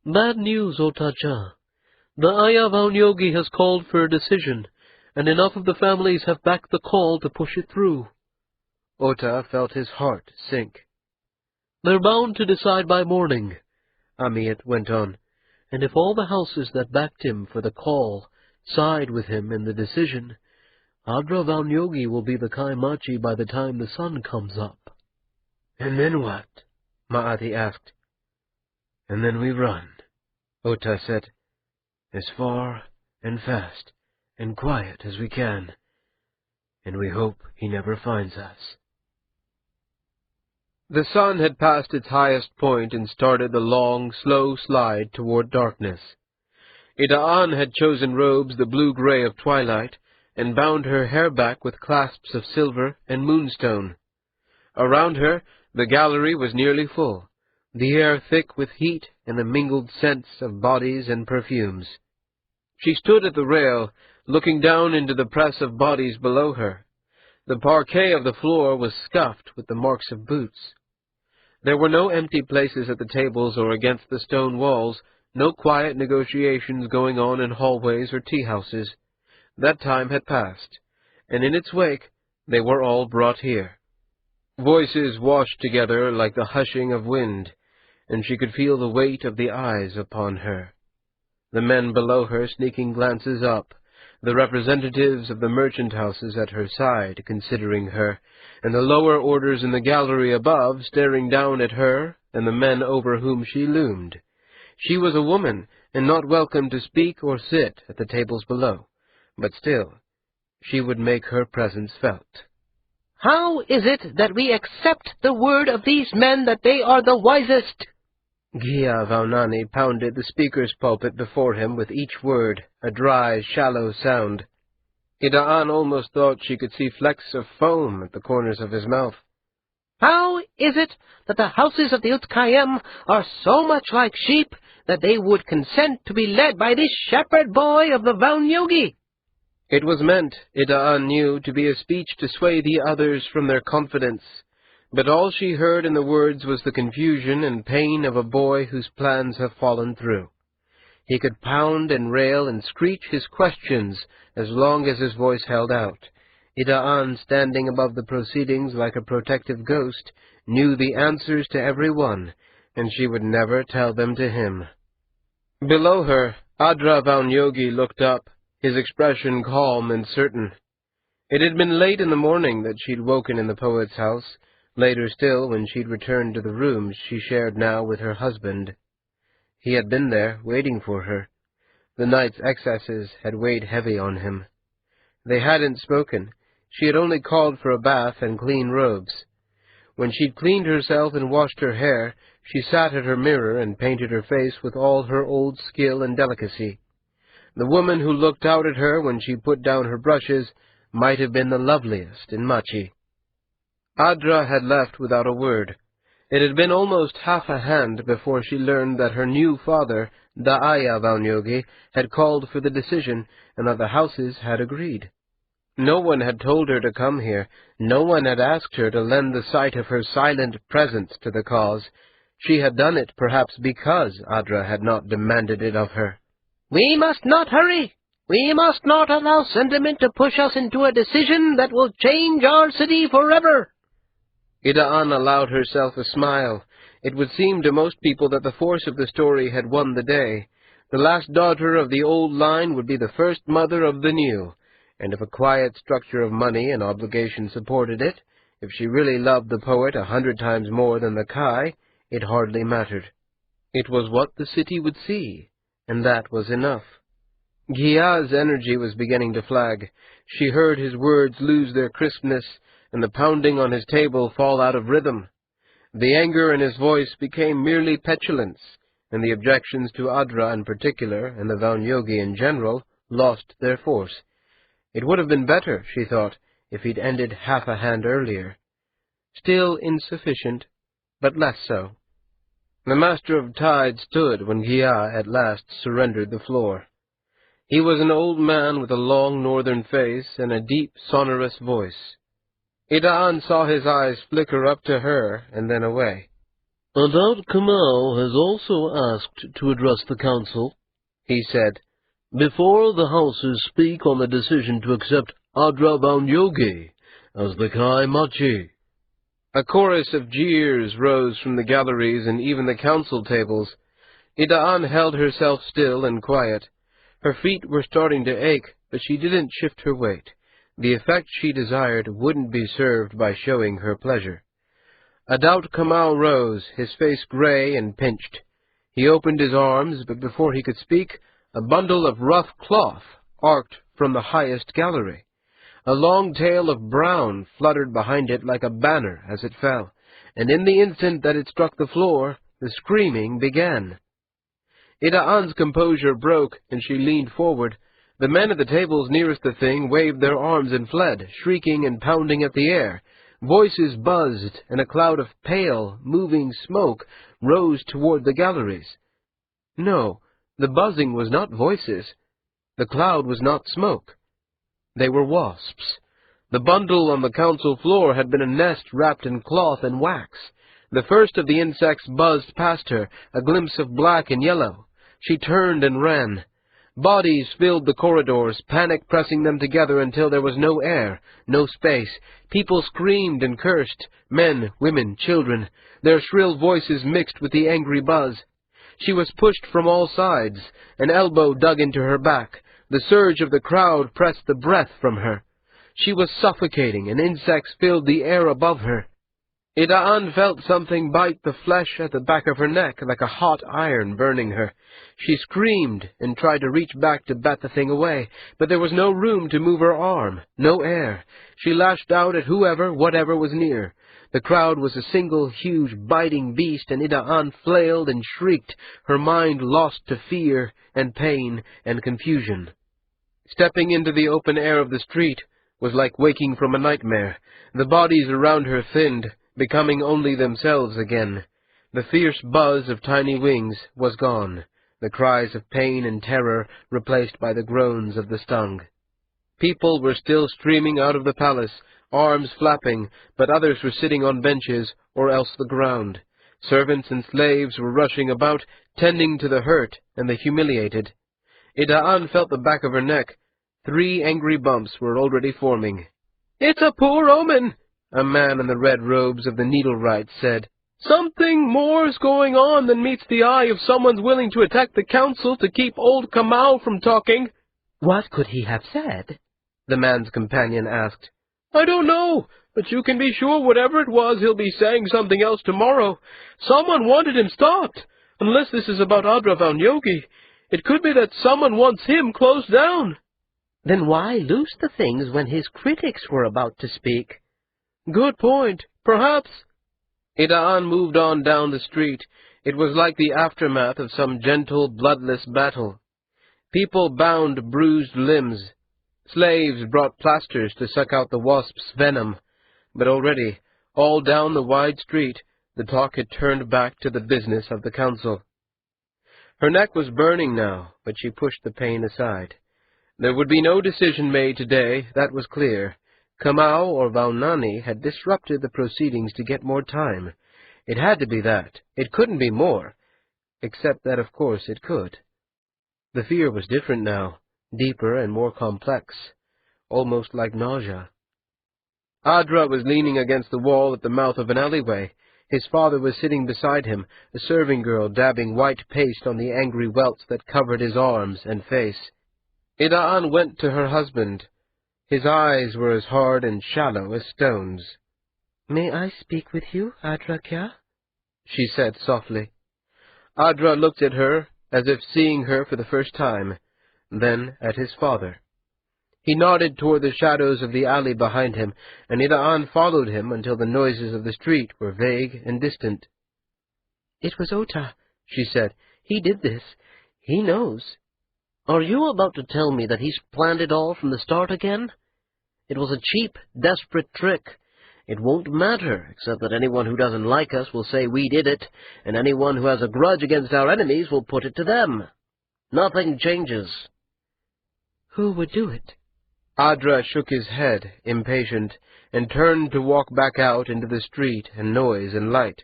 Bad news, Ota-cha. The Aya Vaunyogi has called for a decision, and enough of the families have backed the call to push it through. Ota felt his heart sink. They're bound to decide by morning, Amiet went on, and if all the houses that backed him for the call side with him in the decision, Adra Vaunyogi will be the Kaimachi by the time the sun comes up. And then what? Ma'ati asked. And then we run, Ota said, as far and fast and quiet as we can, and we hope he never finds us. The sun had passed its highest point and started the long, slow slide toward darkness. Ida'an had chosen robes the blue-gray of twilight, and bound her hair back with clasps of silver and moonstone. Around her, the gallery was nearly full, the air thick with heat and the mingled scents of bodies and perfumes. She stood at the rail, looking down into the press of bodies below her. The parquet of the floor was scuffed with the marks of boots. There were no empty places at the tables or against the stone walls, no quiet negotiations going on in hallways or tea-houses. That time had passed, and in its wake they were all brought here. Voices washed together like the hushing of wind, and she could feel the weight of the eyes upon her. The men below her sneaking glances up, the representatives of the merchant houses at her side considering her, and the lower orders in the gallery above staring down at her and the men over whom she loomed. She was a woman, and not welcome to speak or sit at the tables below, but still, she would make her presence felt. How is it that we accept the word of these men that they are the wisest? Gia Vaunani pounded the speaker's pulpit before him with each word, a dry, shallow sound. Ida'an almost thought she could see flecks of foam at the corners of his mouth. How is it that the houses of the Utkayem are so much like sheep that they would consent to be led by this shepherd boy of the Valnyogi? It was meant, Ida'an knew, to be a speech to sway the others from their confidence, but all she heard in the words was the confusion and pain of a boy whose plans have fallen through. He could pound and rail and screech his questions as long as his voice held out. Ida'an, standing above the proceedings like a protective ghost, knew the answers to every one, and she would never tell them to him. Below her, Adra Valnyogi looked up, his expression calm and certain. It had been late in the morning that she'd woken in the poet's house, later still when she'd returned to the rooms she shared now with her husband. He had been there, waiting for her. The night's excesses had weighed heavy on him. They hadn't spoken. She had only called for a bath and clean robes. When she'd cleaned herself and washed her hair, she sat at her mirror and painted her face with all her old skill and delicacy. The woman who looked out at her when she put down her brushes might have been the loveliest in Machi. Adra had left without a word. It had been almost half a hand before she learned that her new father, Da'aya Valnyogi, had called for the decision, and that the houses had agreed. No one had told her to come here. No one had asked her to lend the sight of her silent presence to the cause. She had done it perhaps because Adra had not demanded it of her. We must not hurry. We must not allow sentiment to push us into a decision that will change our city forever. Ida'an allowed herself a smile. It would seem to most people that the force of the story had won the day. The last daughter of the old line would be the first mother of the new, and if a quiet structure of money and obligation supported it, if she really loved the poet 100 times more than the Kai, it hardly mattered. It was what the city would see, and that was enough. Ghia's energy was beginning to flag. She heard his words lose their crispness, and the pounding on his table fall out of rhythm. The anger in his voice became merely petulance, and the objections to Adra in particular, and the Valnyogi in general, lost their force. It would have been better, she thought, if he'd ended half a hand earlier. Still insufficient, but less so. The Master of Tide stood when Ghia at last surrendered the floor. He was an old man with a long northern face and a deep, sonorous voice. Ida'an saw his eyes flicker up to her and then away. Adad Kamal has also asked to address the council, he said, before the houses speak on the decision to accept Adra Valnyogi as the Kai Machi. A chorus of jeers rose from the galleries and even the council tables. Ida'an held herself still and quiet. Her feet were starting to ache, but she didn't shift her weight. The effect she desired wouldn't be served by showing her pleasure. Adad Kamal rose, his face gray and pinched. He opened his arms, but before he could speak, a bundle of rough cloth arced from the highest gallery. A long tail of brown fluttered behind it like a banner as it fell, and in the instant that it struck the floor, the screaming began. Ida'an's composure broke, and she leaned forward. The men at the tables nearest the thing waved their arms and fled, shrieking and pounding at the air. Voices buzzed, and a cloud of pale, moving smoke rose toward the galleries. No, the buzzing was not voices. The cloud was not smoke. They were wasps. The bundle on the council floor had been a nest wrapped in cloth and wax. The first of the insects buzzed past her, a glimpse of black and yellow. She turned and ran. Bodies filled the corridors, panic pressing them together until there was no air, no space. People screamed and cursed, men, women, children. Their shrill voices mixed with the angry buzz. She was pushed from all sides. An elbow dug into her back. The surge of the crowd pressed the breath from her. She was suffocating, and insects filled the air above her. Ida'an felt something bite the flesh at the back of her neck like a hot iron burning her. She screamed and tried to reach back to bat the thing away, but there was no room to move her arm, no air. She lashed out at whoever, whatever was near. The crowd was a single, huge, biting beast, and Ida'an flailed and shrieked, her mind lost to fear and pain and confusion. Stepping into the open air of the street was like waking from a nightmare. The bodies around her thinned. becoming only themselves again. The fierce buzz of tiny wings was gone, the cries of pain and terror replaced by the groans of the stung. People were still streaming out of the palace, arms flapping, but others were sitting on benches or else the ground. Servants and slaves were rushing about, tending to the hurt and the humiliated. Ida'an felt the back of her neck. 3 angry bumps were already forming. "It's a poor omen," a man in the red robes of the Needlewrights said. "Something more's going on than meets the eye if someone's willing to attack the council to keep old Kamau from talking." "What could he have said?" the man's companion asked. "I don't know, but you can be sure whatever it was, he'll be saying something else tomorrow. Someone wanted him stopped, unless this is about Adravan Yogi. It could be that someone wants him closed down." "Then why loose the things when his critics were about to speak?" "Good point. Perhaps." Ida'an moved on down the street. It was like the aftermath of some gentle, bloodless battle. People bound bruised limbs. Slaves brought plasters to suck out the wasp's venom. But already, all down the wide street, the talk had turned back to the business of the council. Her neck was burning now, but she pushed the pain aside. There would be no decision made today, that was clear. Kamau or Vaunani had disrupted the proceedings to get more time. It had to be that. It couldn't be more. Except that, of course, it could. The fear was different now, deeper and more complex, almost like nausea. Adra was leaning against the wall at the mouth of an alleyway. His father was sitting beside him, a serving girl dabbing white paste on the angry welts that covered his arms and face. Ida'an went to her husband. His eyes were as hard and shallow as stones. "May I speak with you, Adra Kya?" she said softly. Adra looked at her, as if seeing her for the first time, then at his father. He nodded toward the shadows of the alley behind him, and Ida'an followed him until the noises of the street were vague and distant. "It was Ota," she said. "He did this. He knows." "Are you about to tell me that he's planned it all from the start again? It was a cheap, desperate trick. It won't matter, except that anyone who doesn't like us will say we did it, and anyone who has a grudge against our enemies will put it to them. Nothing changes." "Who would do it?" Adra shook his head, impatient, and turned to walk back out into the street and noise and light.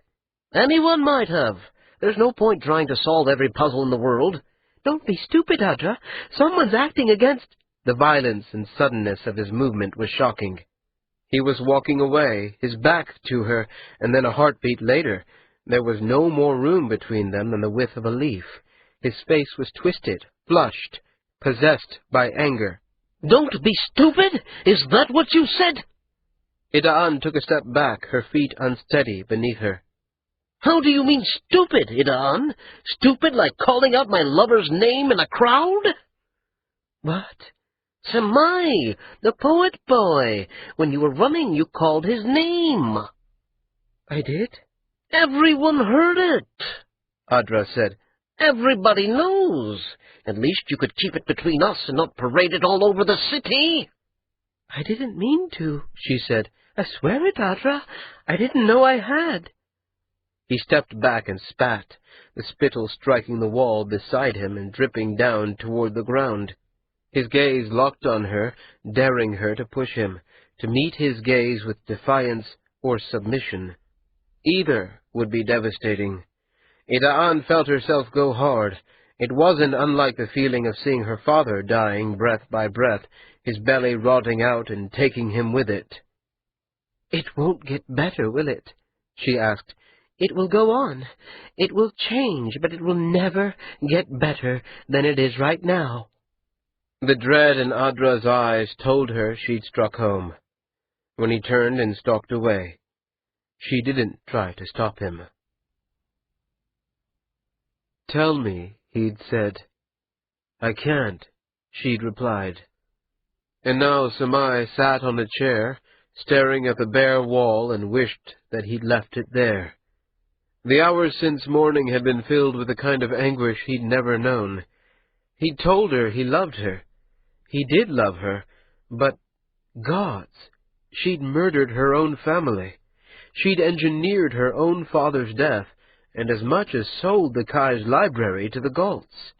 "Anyone might have. There's no point trying to solve every puzzle in the world." "Don't be stupid, Adra. Someone's acting against—" The violence and suddenness of his movement was shocking. He was walking away, his back to her, and then a heartbeat later. There was no more room between them than the width of a leaf. His face was twisted, flushed, possessed by anger. "Don't be stupid? Is that what you said?" Ida'an took a step back, her feet unsteady beneath her. "How do you mean stupid, Ida'an? Stupid like calling out my lover's name in a crowd?" "What?" "Samai, the poet boy. When you were running, you called his name." "I did?" "Everyone heard it," Adra said. "Everybody knows. At least you could keep it between us and not parade it all over the city." "I didn't mean to," she said. "I swear it, Adra. I didn't know I had." He stepped back and spat, the spittle striking the wall beside him and dripping down toward the ground. His gaze locked on her, daring her to push him, to meet his gaze with defiance or submission. Either would be devastating. Ida'an felt herself go hard. It wasn't unlike the feeling of seeing her father dying breath by breath, his belly rotting out and taking him with it. "It won't get better, will it?" she asked. "It will go on. It will change, but it will never get better than it is right now." The dread in Adra's eyes told her she'd struck home. When he turned and stalked away, she didn't try to stop him. "Tell me," he'd said. "I can't," she'd replied. And now Samai sat on a chair, staring at the bare wall, and wished that he'd left it there. The hours since morning had been filled with a kind of anguish he'd never known. He'd told her he loved her. He did love her, but, gods, she'd murdered her own family. She'd engineered her own father's death, and as much as sold the Kai's library to the Gaults.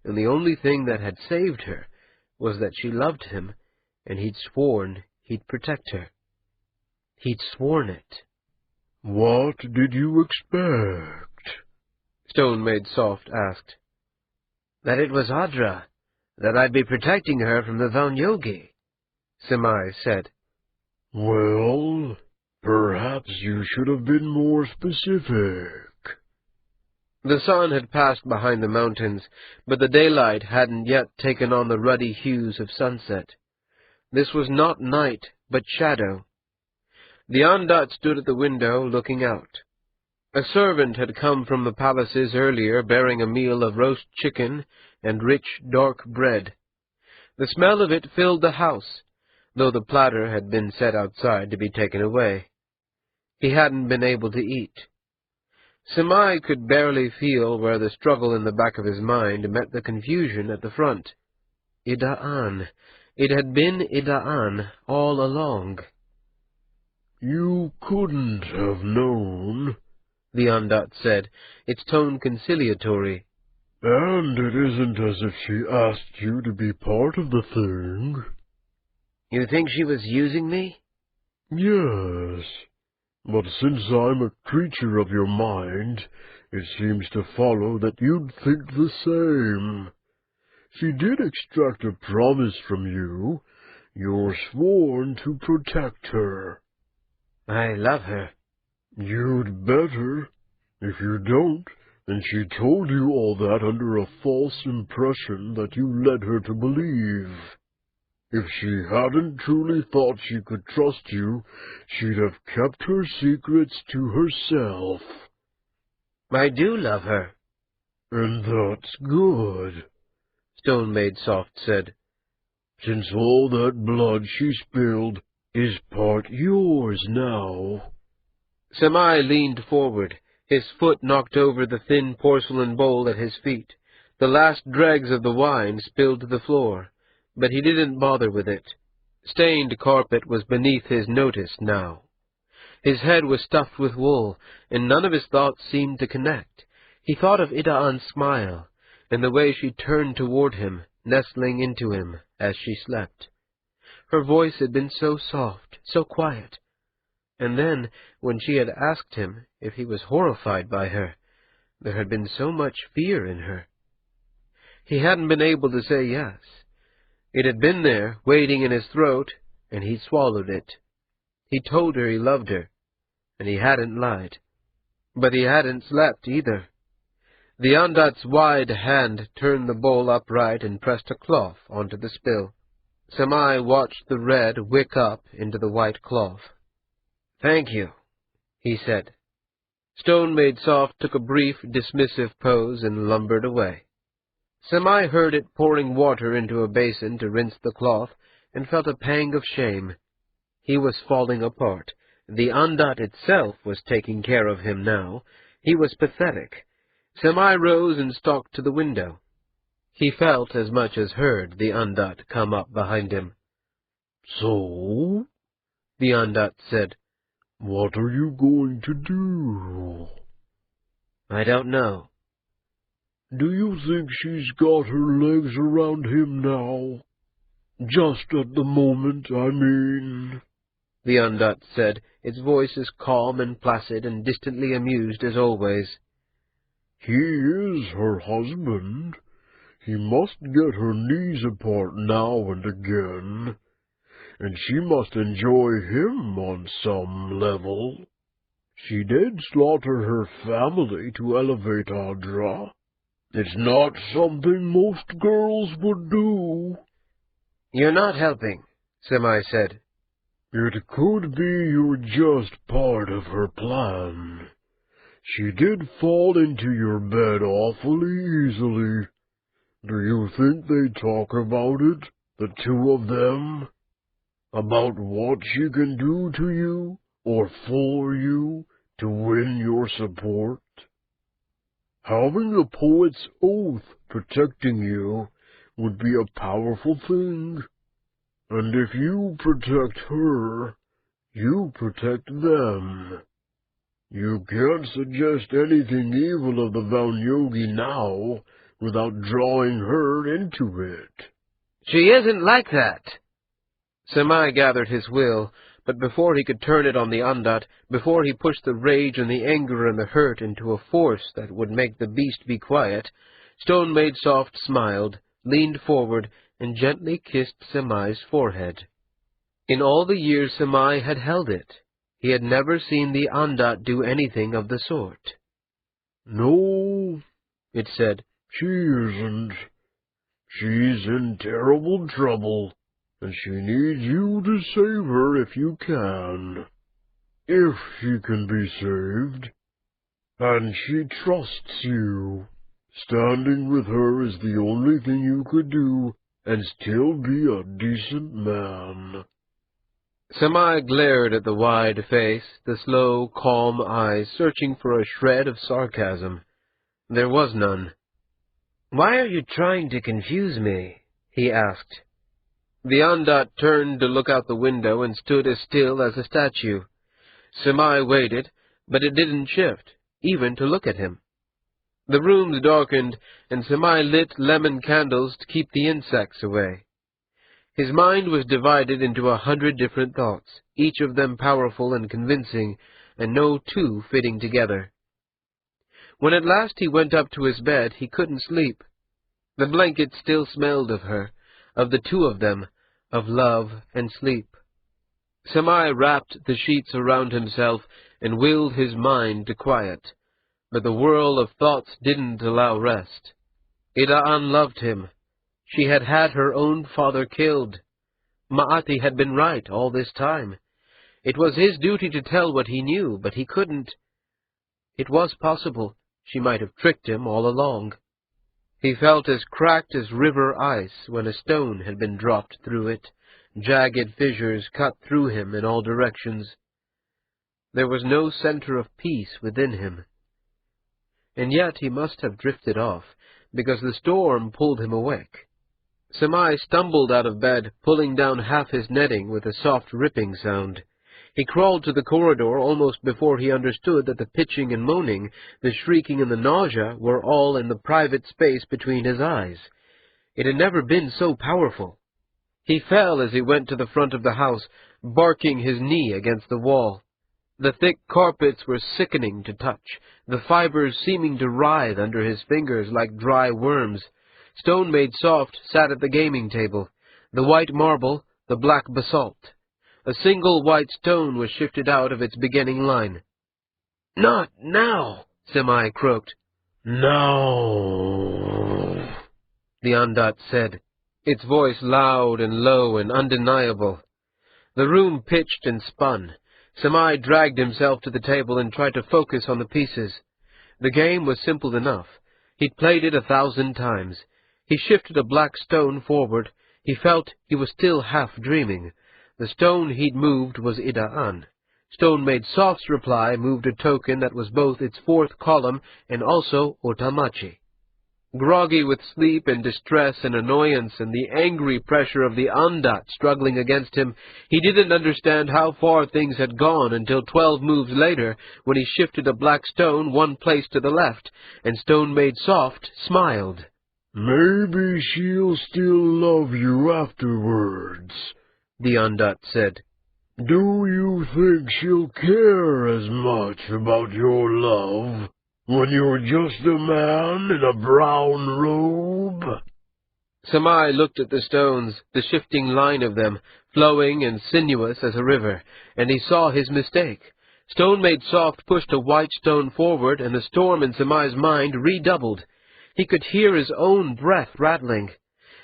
And the only thing that had saved her was that she loved him, and he'd sworn he'd protect her. He'd sworn it. "What did you expect?" Stone Made Soft asked. That it was Audra, that I'd be protecting her from the Valnyogi, Semai said. "Well, perhaps you should have been more specific." The sun had passed behind the mountains, but the daylight hadn't yet taken on the ruddy hues of sunset. This was not night, but shadow. The Ondat stood at the window, looking out. A servant had come from the palaces earlier, bearing a meal of roast chicken and rich, dark bread. The smell of it filled the house, though the platter had been set outside to be taken away. He hadn't been able to eat. Semai could barely feel where the struggle in the back of his mind met the confusion at the front. Ida'an. It had been Ida'an all along. "You couldn't have known," the Ondat said, its tone conciliatory. "And it isn't as if she asked you to be part of the thing." You think she was using me? "Yes. But since I'm a creature of your mind, it seems to follow that you'd think the same. She did extract a promise from you. You're sworn to protect her." I love her. "You'd better. If you don't, then she told you all that under a false impression that you led her to believe. If she hadn't truly thought she could trust you, she'd have kept her secrets to herself." I do love her. "And that's good," Stone Made Soft said. "since all that blood she spilled is part yours now." Semai leaned forward, his foot knocked over the thin porcelain bowl at his feet. The last dregs of the wine spilled to the floor, but he didn't bother with it. Stained carpet was beneath his notice now. His head was stuffed with wool, and none of his thoughts seemed to connect. He thought of Ida'an's smile, and the way she turned toward him, nestling into him as she slept. Her voice had been so soft, so quiet. And then, when she had asked him if he was horrified by her, there had been so much fear in her. He hadn't been able to say yes. It had been there, waiting in his throat, and he'd swallowed it. He told her he loved her, and he hadn't lied. But he hadn't slept either. The Ondat's wide hand turned the bowl upright and pressed a cloth onto the spill. Semai watched the red wick up into the white cloth. Thank you, he said. Stone Made Soft took a brief, dismissive pose and lumbered away. Semai heard it pouring water into a basin to rinse the cloth, and felt a pang of shame. He was falling apart. The Ondat itself was taking care of him now. He was pathetic. Semai rose and stalked to the window. He felt as much as heard the Ondat come up behind him. "So?" the Ondat said. "What are you going to do?" I don't know. "Do you think she's got her legs around him now? Just at the moment, I mean," the Ondat said, its voice as calm and placid and distantly amused as always. "He is her husband. He must get her knees apart now and again, and she must enjoy him on some level. She did slaughter her family to elevate Audra. It's not something most girls would do." You're not helping, Semai said. "It could be you're just part of her plan. She did fall into your bed awfully easily. Do you think they talk about it, the two of them? About what she can do to you, or for you, to win your support? Having a poet's oath protecting you would be a powerful thing. And if you protect her, You protect them. You can't suggest anything evil of the Valyogi now without drawing her into it. She isn't like that. Samai gathered his will, but before he could turn it on the Ondat, before he pushed the rage and the anger and the hurt into a force that would make the beast be quiet, Stone Maid Soft smiled, leaned forward, and gently kissed Samai's forehead. In all the years Samai had held it, he had never seen the Ondat do anything of the sort. No, It said, she isn't. She's in terrible trouble, and she needs you to save her if you can. If she can be saved. And she trusts you. Standing with her is the only thing you could do, and still be a decent man. Samai glared at the wide face, the slow, calm eyes searching for a shred of sarcasm. There was none. "Why are you trying to confuse me?" he asked. The Ondat turned to look out the window and stood as still as a statue. Samai waited, but it didn't shift, even to look at him. The rooms darkened, and Samai lit lemon candles to keep the insects away. His mind was divided into 100 different thoughts, each of them powerful and convincing, and no two fitting together. When at last he went up to his bed, he couldn't sleep. The blanket still smelled of her, of the two of them, of love and sleep. Samai wrapped the sheets around himself and willed his mind to quiet, but the whirl of thoughts didn't allow rest. Ida'an loved him. She had had her own father killed. Ma'ati had been right all this time. It was his duty to tell what he knew, but he couldn't. It was possible she might have tricked him all along. He felt as cracked as river ice when a stone had been dropped through it. Jagged fissures cut through him in all directions. There was no center of peace within him. And yet he must have drifted off, because the storm pulled him awake. Samai stumbled out of bed, pulling down half his netting with a soft ripping sound. He crawled to the corridor almost before he understood that the pitching and moaning, the shrieking and the nausea were all in the private space between his eyes. It had never been so powerful. He fell as he went to the front of the house, barking his knee against the wall. The thick carpets were sickening to touch, the fibers seeming to writhe under his fingers like dry worms. Stone Maid Soft sat at the gaming table, the white marble, the black basalt. A single white stone was shifted out of its beginning line. "Not now," Samai croaked. "No," the Ondat said, its voice loud and low and undeniable. The room pitched and spun. Samai dragged himself to the table and tried to focus on the pieces. The game was simple enough. He'd played it 1,000 times. He shifted a black stone forward. He felt he was still half dreaming. The stone he'd moved was Ida'an. Stone Maid Soft's reply moved a token that was both its fourth column and also Otamachi. Groggy with sleep and distress and annoyance and the angry pressure of the Ondat struggling against him, he didn't understand how far things had gone until 12 moves later, when he shifted a black stone one place to the left, and Stone Maid Soft smiled. "Maybe she'll still love you afterwards," the Ondat said. "Do you think she'll care as much about your love when you're just a man in a brown robe?" Samai looked at the stones, the shifting line of them, flowing and sinuous as a river, and he saw his mistake. Stone Maid Soft pushed a white stone forward, and the storm in Samai's mind redoubled. He could hear his own breath rattling.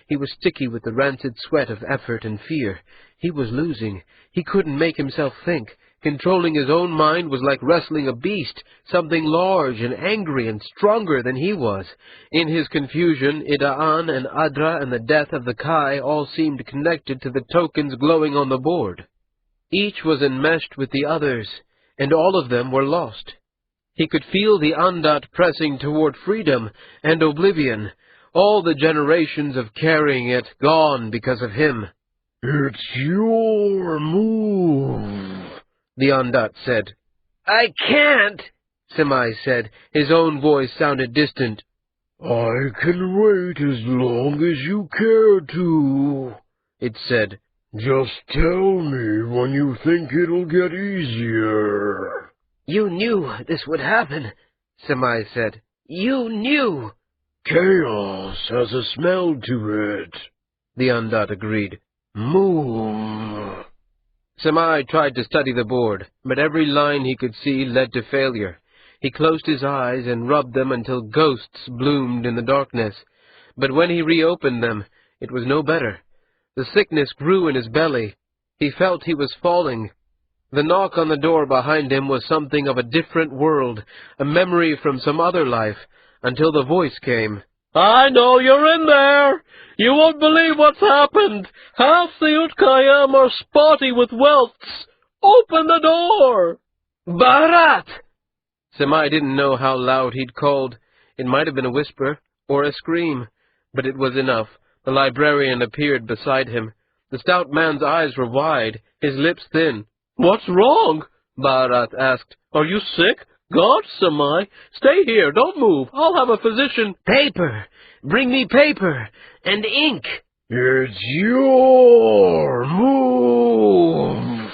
He was sticky with the rancid sweat of effort and fear. He was losing. He couldn't make himself think. Controlling his own mind was like wrestling a beast, something large and angry and stronger than he was. In his confusion, Ida'an and Adra and the death of the Kai all seemed connected to the tokens glowing on the board. Each was enmeshed with the others, and all of them were lost. He could feel the Ondat pressing toward freedom and oblivion, all the generations of carrying it gone because of him. "It's your move," the Ondat said. I can't, Semai said. His own voice sounded distant. I can wait as long as you care to, it said. Just tell me when you think it'll get easier. You knew this would happen, Semai said. You knew. Chaos has a smell to it, the Ondat agreed. Move. Semai tried to study the board, but every line he could see led to failure. He closed his eyes and rubbed them until ghosts bloomed in the darkness. But when he reopened them, it was no better. The sickness grew in his belly. He felt he was falling. The knock on the door behind him was something of a different world, a memory from some other life, until the voice came. I know you're in there. You won't believe what's happened. Half the Utkayam are spotty with welts. Open the door. Bharat! Semai didn't know how loud he'd called. It might have been a whisper, or a scream, but it was enough. The librarian appeared beside him. The stout man's eyes were wide, his lips thin. What's wrong? Bharat asked. Are you sick? God, Semai, stay here, don't move. I'll have a physician. Paper! Bring me paper and ink. It's your move,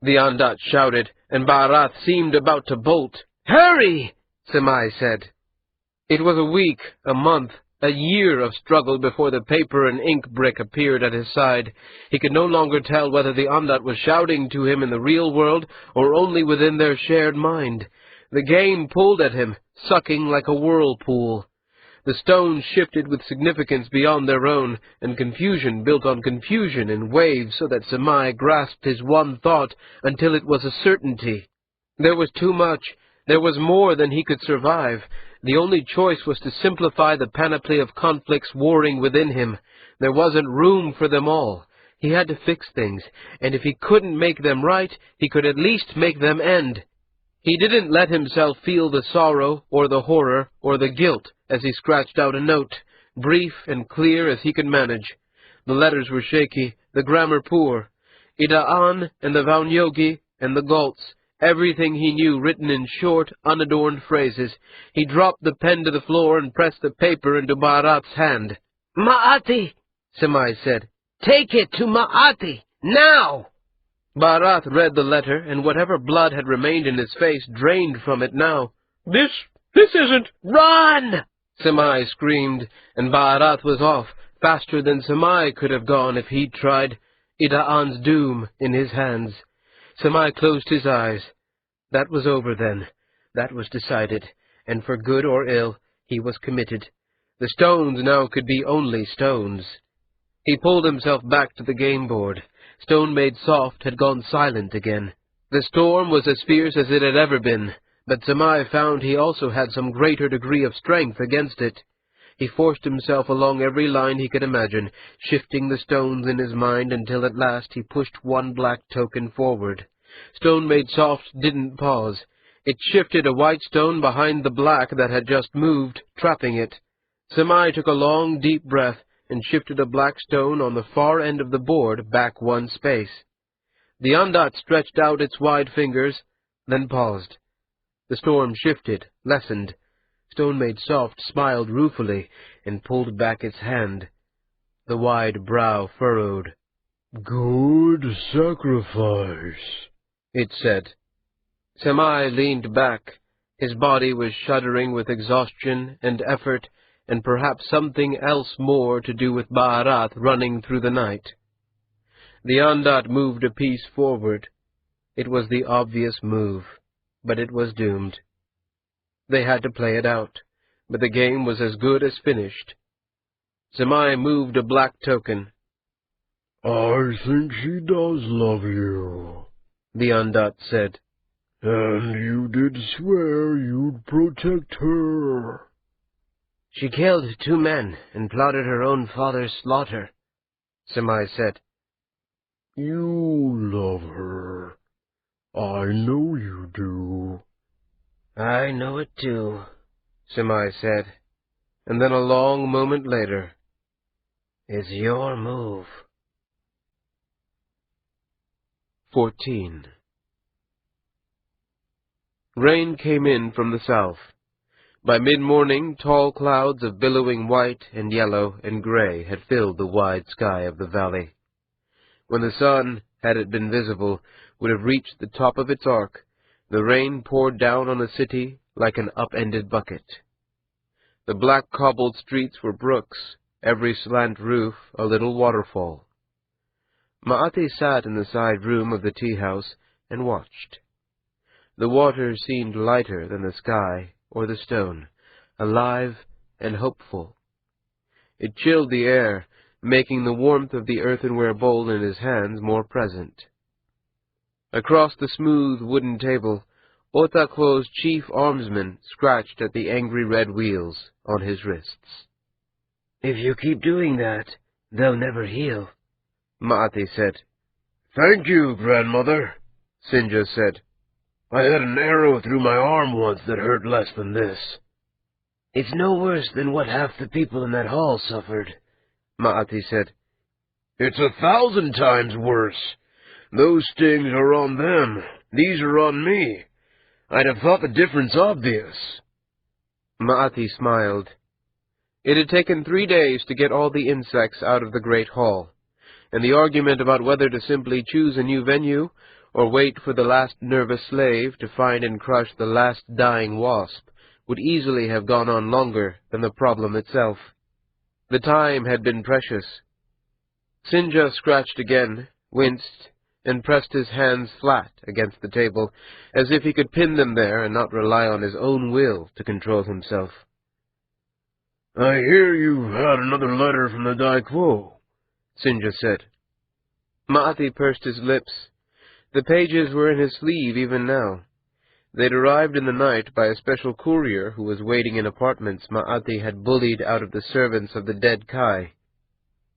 the Ondat shouted, and Bharat seemed about to bolt. Hurry! Semai said. It was a week, a month, a year of struggle before the paper and ink brick appeared at his side. He could no longer tell whether the Ondat was shouting to him in the real world or only within their shared mind. The game pulled at him, sucking like a whirlpool. The stones shifted with significance beyond their own, and confusion built on confusion in waves so that Semai grasped his one thought until it was a certainty. There was too much. There was more than he could survive. The only choice was to simplify the panoply of conflicts warring within him. There wasn't room for them all. He had to fix things, and if he couldn't make them right, he could at least make them end. He didn't let himself feel the sorrow, or the horror, or the guilt, as he scratched out a note, brief and clear as he could manage. The letters were shaky, the grammar poor. Ida'an and the Vaunyogi and the Galtz, everything he knew written in short, unadorned phrases. He dropped the pen to the floor and pressed the paper into Bharat's hand. Ma'ati, Semai said. Take it to Ma'ati, now! Bharat read the letter, and whatever blood had remained in his face drained from it now. This isn't... Run! Semai screamed, and Bharat was off, faster than Semai could have gone if he'd tried. Ida'an's doom in his hands. Semai closed his eyes. That was over then. That was decided, and for good or ill, he was committed. The stones now could be only stones. He pulled himself back to the game board. Stone Made Soft had gone silent again. The storm was as fierce as it had ever been, but Semai found he also had some greater degree of strength against it. He forced himself along every line he could imagine, shifting the stones in his mind until at last he pushed one black token forward. Stone Made Soft didn't pause. It shifted a white stone behind the black that had just moved, trapping it. Semai took a long, deep breath and shifted a black stone on the far end of the board back one space. The Ondat stretched out its wide fingers, then paused. The storm shifted, lessened. Stone Made Soft smiled ruefully and pulled back its hand. The wide brow furrowed. Good sacrifice, it said. Semai leaned back. His body was shuddering with exhaustion and effort, and perhaps something else more to do with Bharat running through the night. The Ondat moved a piece forward. It was the obvious move, but it was doomed. They had to play it out, but the game was as good as finished. Semai moved a black token. I think she does love you, the Ondat said. And you did swear you'd protect her. She killed 2 men and plotted her own father's slaughter, Semai said. You love her. I know you do. I know it too, Semai said, and then a long moment later, It's your move. 14. Rain came in from the south. By mid-morning, tall clouds of billowing white and yellow and gray had filled the wide sky of the valley. When the sun, had it been visible, would have reached the top of its arc, the rain poured down on the city like an upended bucket. The black cobbled streets were brooks, every slant roof a little waterfall. Ma'ati sat in the side room of the tea-house and watched. The water seemed lighter than the sky or the stone, alive and hopeful. It chilled the air, making the warmth of the earthenware bowl in his hands more present. Across the smooth wooden table, Otakwo's chief armsman scratched at the angry red wheels on his wrists. "If you keep doing that, they'll never heal," Ma'ati said. "Thank you, grandmother," Sinja said. "I had an arrow through my arm once that hurt less than this." "It's no worse than what half the people in that hall suffered," Ma'ati said. "It's 1,000 times worse. Those stings are on them. These are on me. I'd have thought the difference obvious." Ma'ati smiled. It had taken 3 days to get all the insects out of the great hall, and the argument about whether to simply choose a new venue or wait for the last nervous slave to find and crush the last dying wasp would easily have gone on longer than the problem itself. The time had been precious. Sinja scratched again, winced, and pressed his hands flat against the table, as if he could pin them there and not rely on his own will to control himself. "I hear you've had another letter from the Daikwo," Sinja said. Ma'ati pursed his lips. The pages were in his sleeve even now. They'd arrived in the night by a special courier who was waiting in apartments Ma'ati had bullied out of the servants of the dead Kai.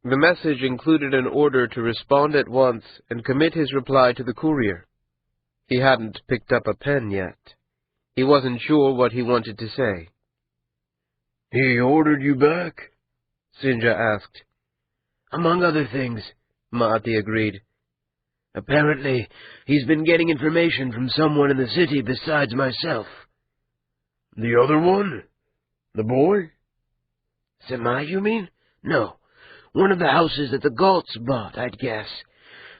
The message included an order to respond at once and commit his reply to the courier. He hadn't picked up a pen yet. He wasn't sure what he wanted to say. "He ordered you back?" Sinja asked. "Among other things," Ma'ati agreed. "Apparently, he's been getting information from someone in the city besides myself." "The other one? The boy?" "Semai, you mean? No. One of the houses that the Galts bought, I'd guess.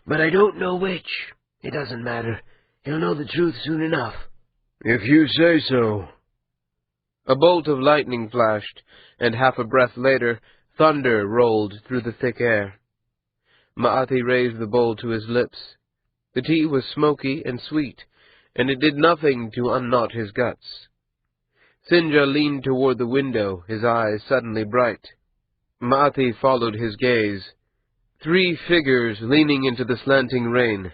But I don't know which. It doesn't matter. He'll know the truth soon enough." "If you say so." A bolt of lightning flashed, and half a breath later, thunder rolled through the thick air. Ma'ati raised the bowl to his lips. The tea was smoky and sweet, and it did nothing to unknot his guts. Sinja leaned toward the window, his eyes suddenly bright. Ma'ati followed his gaze. 3 figures leaning into the slanting rain,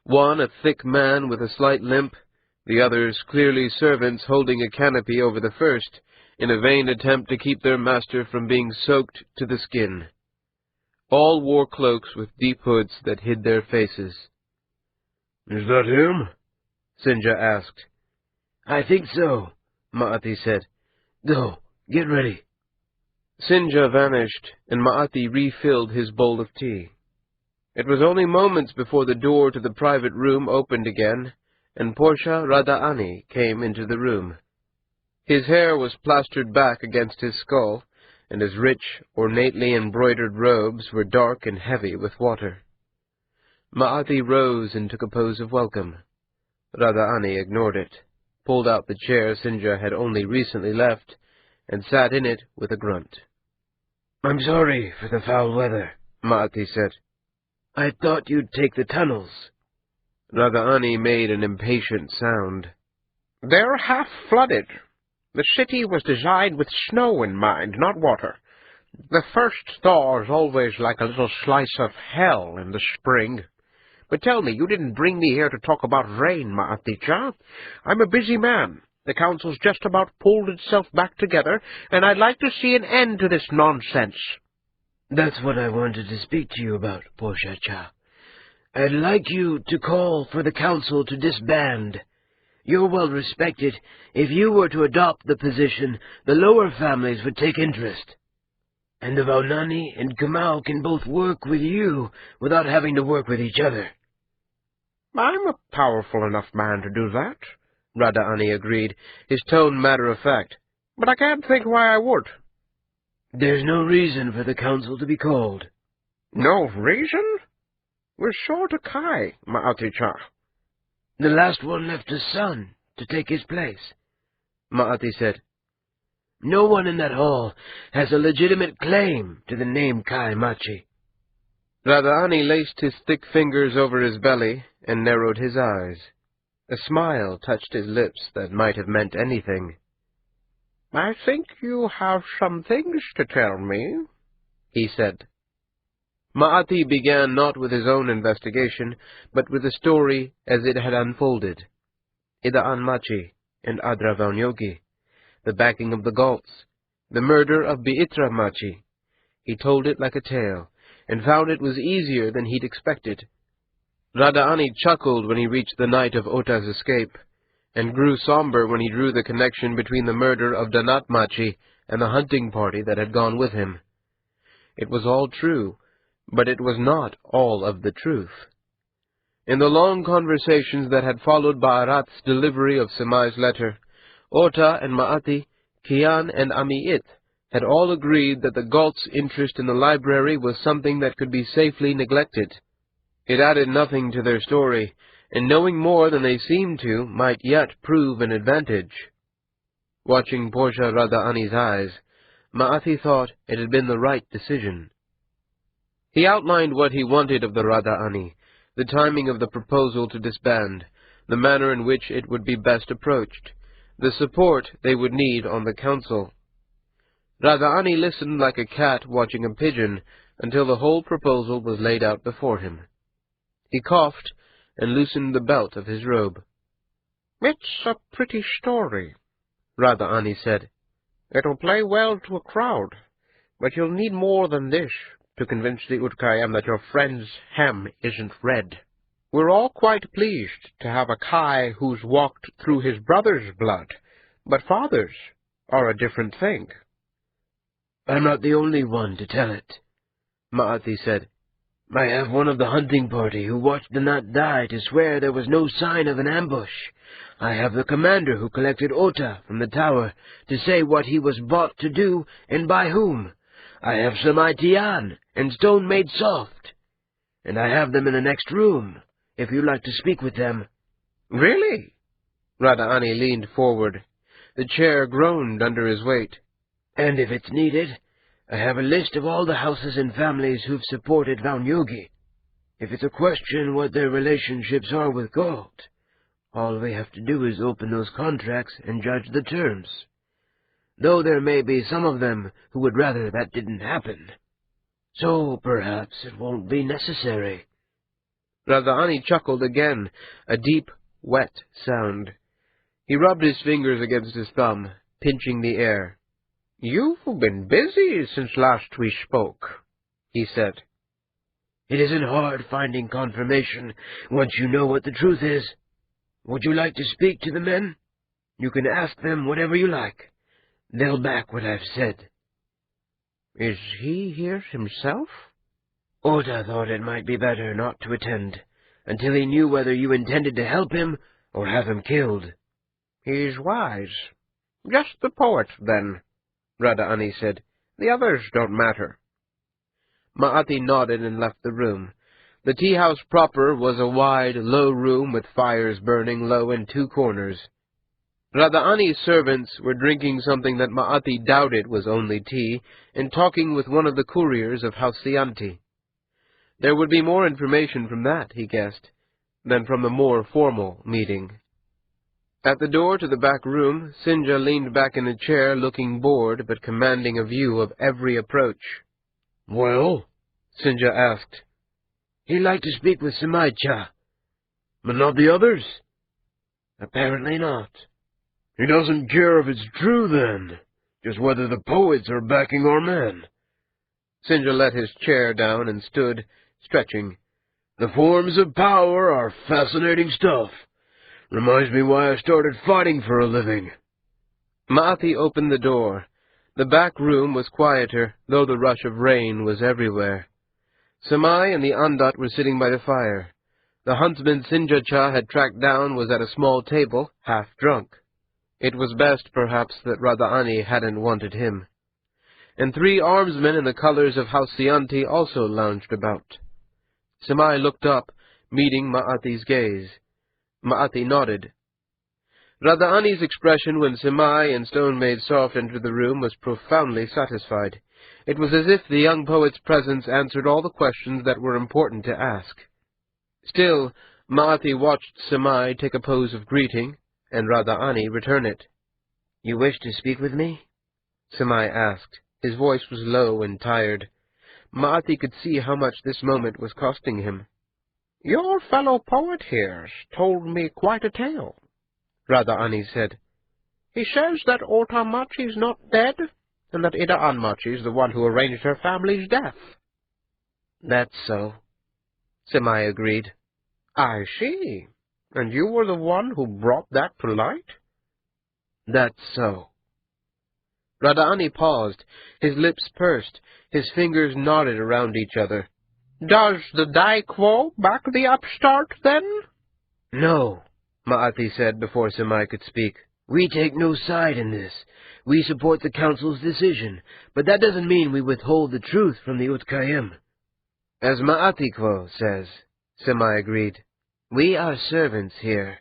one a thick man with a slight limp, the others clearly servants holding a canopy over the first, in a vain attempt to keep their master from being soaked to the skin. All wore cloaks with deep hoods that hid their faces. "Is that him?" Sinja asked. "I think so," Ma'ati said. "Go, get ready." Sinja vanished, and Ma'ati refilled his bowl of tea. It was only moments before the door to the private room opened again, and Portia Radhaani came into the room. His hair was plastered back against his skull, and his rich, ornately embroidered robes were dark and heavy with water. Ma'ati rose and took a pose of welcome. Radhaani ignored it, pulled out the chair Sinja had only recently left, and sat in it with a grunt. "I'm sorry for the foul weather," Ma'ati said. "I thought you'd take the tunnels." Radhaani made an impatient sound. "They're half-flooded. The city was designed with snow in mind, not water. The first thaw is always like a little slice of hell in the spring. But tell me, you didn't bring me here to talk about rain, Ma'ati-cha. I'm a busy man. The council's just about pulled itself back together, and I'd like to see an end to this nonsense." "That's what I wanted to speak to you about, Portia-cha. I'd like you to call for the council to disband. You're well respected. If you were to adopt the position, the lower families would take interest. And the Vaunani and Kamau can both work with you without having to work with each other." "I'm a powerful enough man to do that. Radha-ani agreed, his tone matter-of-fact. "But I can't think why I would." "There's no reason for the council to be called." "No reason? We're short a Kai, Ma'ati-cha." "The last one left a son to take his place," Ma'ati said. "No one in that hall has a legitimate claim to the name Kai Machi." Radha-ani laced his thick fingers over his belly and narrowed his eyes. A smile touched his lips that might have meant anything. "I think you have some things to tell me," he said. Ma'ati began not with his own investigation, but with the story as it had unfolded. Ida'an Machi and Adra Vaunyogi, the backing of the Galts, the murder of Beitra Machi. He told it like a tale, and found it was easier than he'd expected. Radha-ani chuckled when he reached the night of Ota's escape, and grew somber when he drew the connection between the murder of Danat Machi and the hunting party that had gone with him. It was all true, but it was not all of the truth. In the long conversations that had followed Bharat's delivery of Semai's letter, Ota and Ma'ati, Kian and Ami'it had all agreed that the Galt's interest in the library was something that could be safely neglected. It added nothing to their story, and knowing more than they seemed to might yet prove an advantage. Watching Portia Radha-ani's eyes, Ma'ati thought it had been the right decision. He outlined what he wanted of the Radha-ani, the timing of the proposal to disband, the manner in which it would be best approached, the support they would need on the council. Radha-ani listened like a cat watching a pigeon until the whole proposal was laid out before him. He coughed and loosened the belt of his robe. "It's a pretty story," Radha-ani said. "It'll play well to a crowd, but you'll need more than this to convince the Utkayam that your friend's hem isn't red. We're all quite pleased to have a Kai who's walked through his brother's blood, but fathers are a different thing." "I'm not the only one to tell it," Ma'ati said. "I have one of the hunting party who watched Danat die to swear there was no sign of an ambush. I have the commander who collected Ota from the tower to say what he was bought to do and by whom. I have Samai Tian and Stone Made Soft, and I have them in the next room, if you'd like to speak with them." "Really?" Radha-ani leaned forward. The chair groaned under his weight. "And if it's needed, I have a list of all the houses and families who've supported Vaunyogi. If it's a question what their relationships are with Galt, all we have to do is open those contracts and judge the terms. Though there may be some of them who would rather that didn't happen. So perhaps it won't be necessary." Radha-ani chuckled again, a deep, wet sound. He rubbed his fingers against his thumb, pinching the air. "You've been busy since last we spoke," he said. "It isn't hard finding confirmation once you know what the truth is. Would you like to speak to the men? You can ask them whatever you like. They'll back what I've said." "Is he here himself?" "Ota thought it might be better not to attend, until he knew whether you intended to help him or have him killed." "He's wise. Just the poet, then," Radha-ani said. "The others don't matter." Ma'ati nodded and left the room. The tea-house proper was a wide, low room with fires burning low in two corners. Radha-ani's servants were drinking something that Ma'ati doubted was only tea, and talking with one of the couriers of Halcyanti. There would be more information from that, he guessed, than from the more formal meeting. At the door to the back room, Sinja leaned back in a chair, looking bored, but commanding a view of every approach. "Well?" Sinja asked. "He'd like to speak with Samai-cha." "But not the others?" "Apparently not." "He doesn't care if it's true, then, just whether the poets are backing our man." Sinja let his chair down and stood, stretching. "The forms of power are fascinating stuff. Reminds me why I started fighting for a living." Ma'ati opened the door. The back room was quieter, though the rush of rain was everywhere. Samai and the Andat were sitting by the fire. The huntsman Sinjacha had tracked down was at a small table, half drunk. It was best, perhaps, that Radhaani hadn't wanted him. And 3 armsmen in the colors of Halcyanti also lounged about. Semai looked up, meeting Ma'ati's gaze. Ma'ati nodded. Radhaani's expression when Semai and Stone Maid Soft entered the room was profoundly satisfied. It was as if the young poet's presence answered all the questions that were important to ask. Still, Ma'ati watched Semai take a pose of greeting, and Radhaani return it. "You wish to speak with me?" Semai asked. His voice was low and tired. Ma'ati could see how much this moment was costing him. "Your fellow poet here's told me quite a tale," Radhaani said. "He says that Otamachi's not dead, and that Ida Anmachi's the one who arranged her family's death." "That's so," Semai agreed. "I see. And you were the one who brought that to light?" "That's so." Radhaani paused. His lips pursed. His fingers knotted around each other. "Does the Daikwo back the upstart, then?" "No," Ma'ati said before Semai could speak. "We take no side in this. We support the council's decision, but that doesn't mean we withhold the truth from the Utkayim." As Ma'atikwo says, Semai agreed. "We are servants here."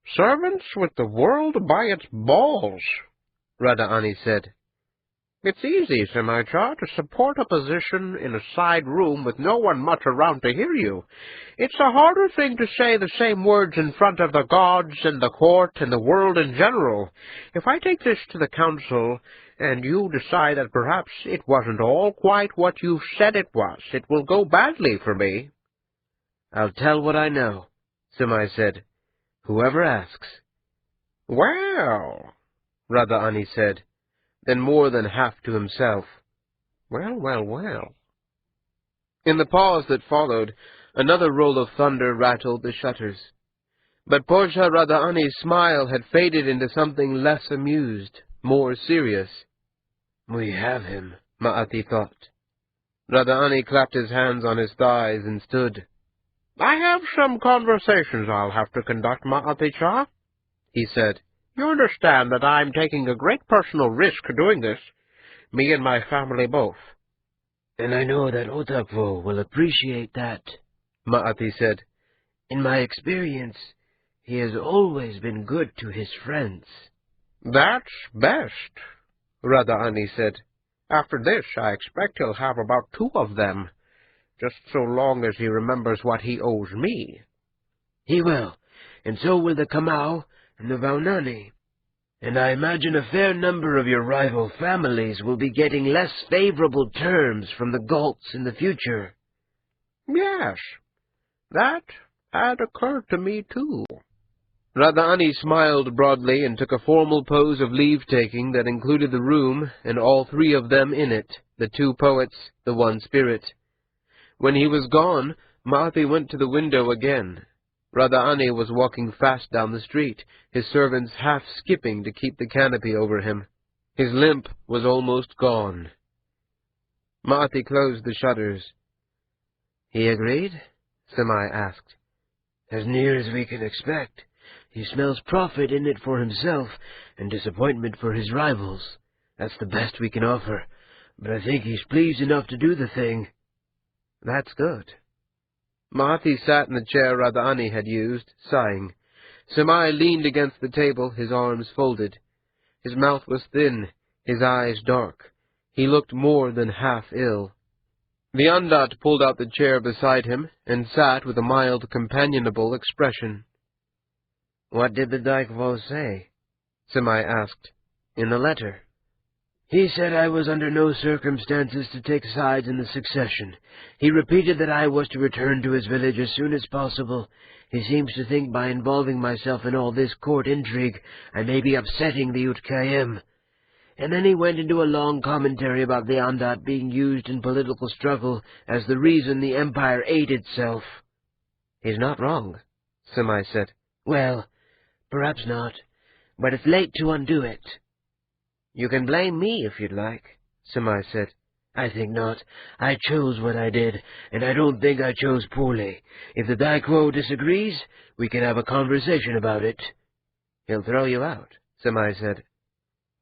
"Servants with the world by its balls," Radhaani said. "It's easy, Semaicha, to support a position in a side room with no one much around to hear you. It's a harder thing to say the same words in front of the gods and the court and the world in general. If I take this to the council, and you decide that perhaps it wasn't all quite what you've said it was, it will go badly for me." "I'll tell what I know," Semai said. "Whoever asks." "Well," Radhaani said, then more than half to himself. Well. In the pause that followed, another roll of thunder rattled the shutters. But Portia Radhaani's smile had faded into something less amused, more serious. "We have him," Ma'ati thought. Radhaani clapped his hands on his thighs and stood. "I have some conversations I'll have to conduct, Ma'ati-cha," he said. "You understand that I'm taking a great personal risk doing this, me and my family both." "And I know that Otakvo will appreciate that," Ma'ati said. "In my experience, he has always been good to his friends." "That's best," Radhaani said. "After this, I expect he'll have about 2 of them, just so long as he remembers what he owes me." "He will, and so will the Kamau and the Vaunani. And I imagine a fair number of your rival families will be getting less favorable terms from the Galts in the future." "Yes, that had occurred to me, too." Radhaani smiled broadly and took a formal pose of leave-taking that included the room and all 3 of them in it, the 2 poets, the 1 spirit. When he was gone, Ma'ati went to the window again. Radhaani was walking fast down the street, his servants half skipping to keep the canopy over him. His limp was almost gone. Ma'ati closed the shutters. "He agreed?" Semai asked. "As near as we can expect. He smells profit in it for himself and disappointment for his rivals. That's the best we can offer, but I think he's pleased enough to do the thing." "That's good." Ma'ati sat in the chair Radhaani had used, sighing. Semai leaned against the table, his arms folded. His mouth was thin, his eyes dark. He looked more than half ill. The Andat pulled out the chair beside him and sat with a mild, companionable expression. "What did the Daikvo say?" Semai asked. "In the letter?" "He said I was under no circumstances to take sides in the succession. He repeated that I was to return to his village as soon as possible. He seems to think by involving myself in all this court intrigue, I may be upsetting the Utkayim. And then he went into a long commentary about the Andat being used in political struggle as the reason the empire ate itself." "He's not wrong," Semai said. "Well, perhaps not, but it's late to undo it." "You can blame me if you'd like," Semai said. I think not. I chose what I did, and I don't think I chose poorly. If the Daiko disagrees, we can have a conversation about it. He'll throw you out, Samai said.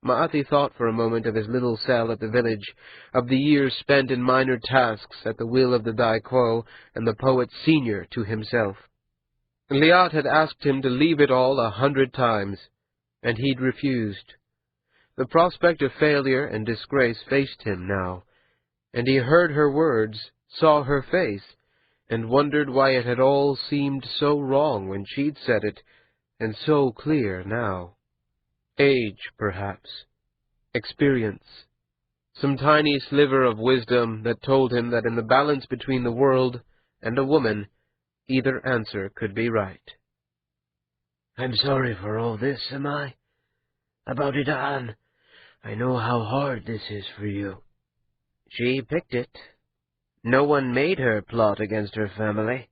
Ma'ati thought for a moment of his little cell at the village, of the years spent in minor tasks at the will of the Daiko and the poet's senior to himself. Liat had asked him to leave it all 100 times, and he'd refused. The prospect of failure and disgrace faced him now, and he heard her words, saw her face, and wondered why it had all seemed so wrong when she'd said it, and so clear now. Age, perhaps. Experience. Some tiny sliver of wisdom that told him that in the balance between the world and a woman, either answer could be right. I'm sorry for all this, am I? About Idan. I know how hard this is for you. She picked it. No one made her plot against her family.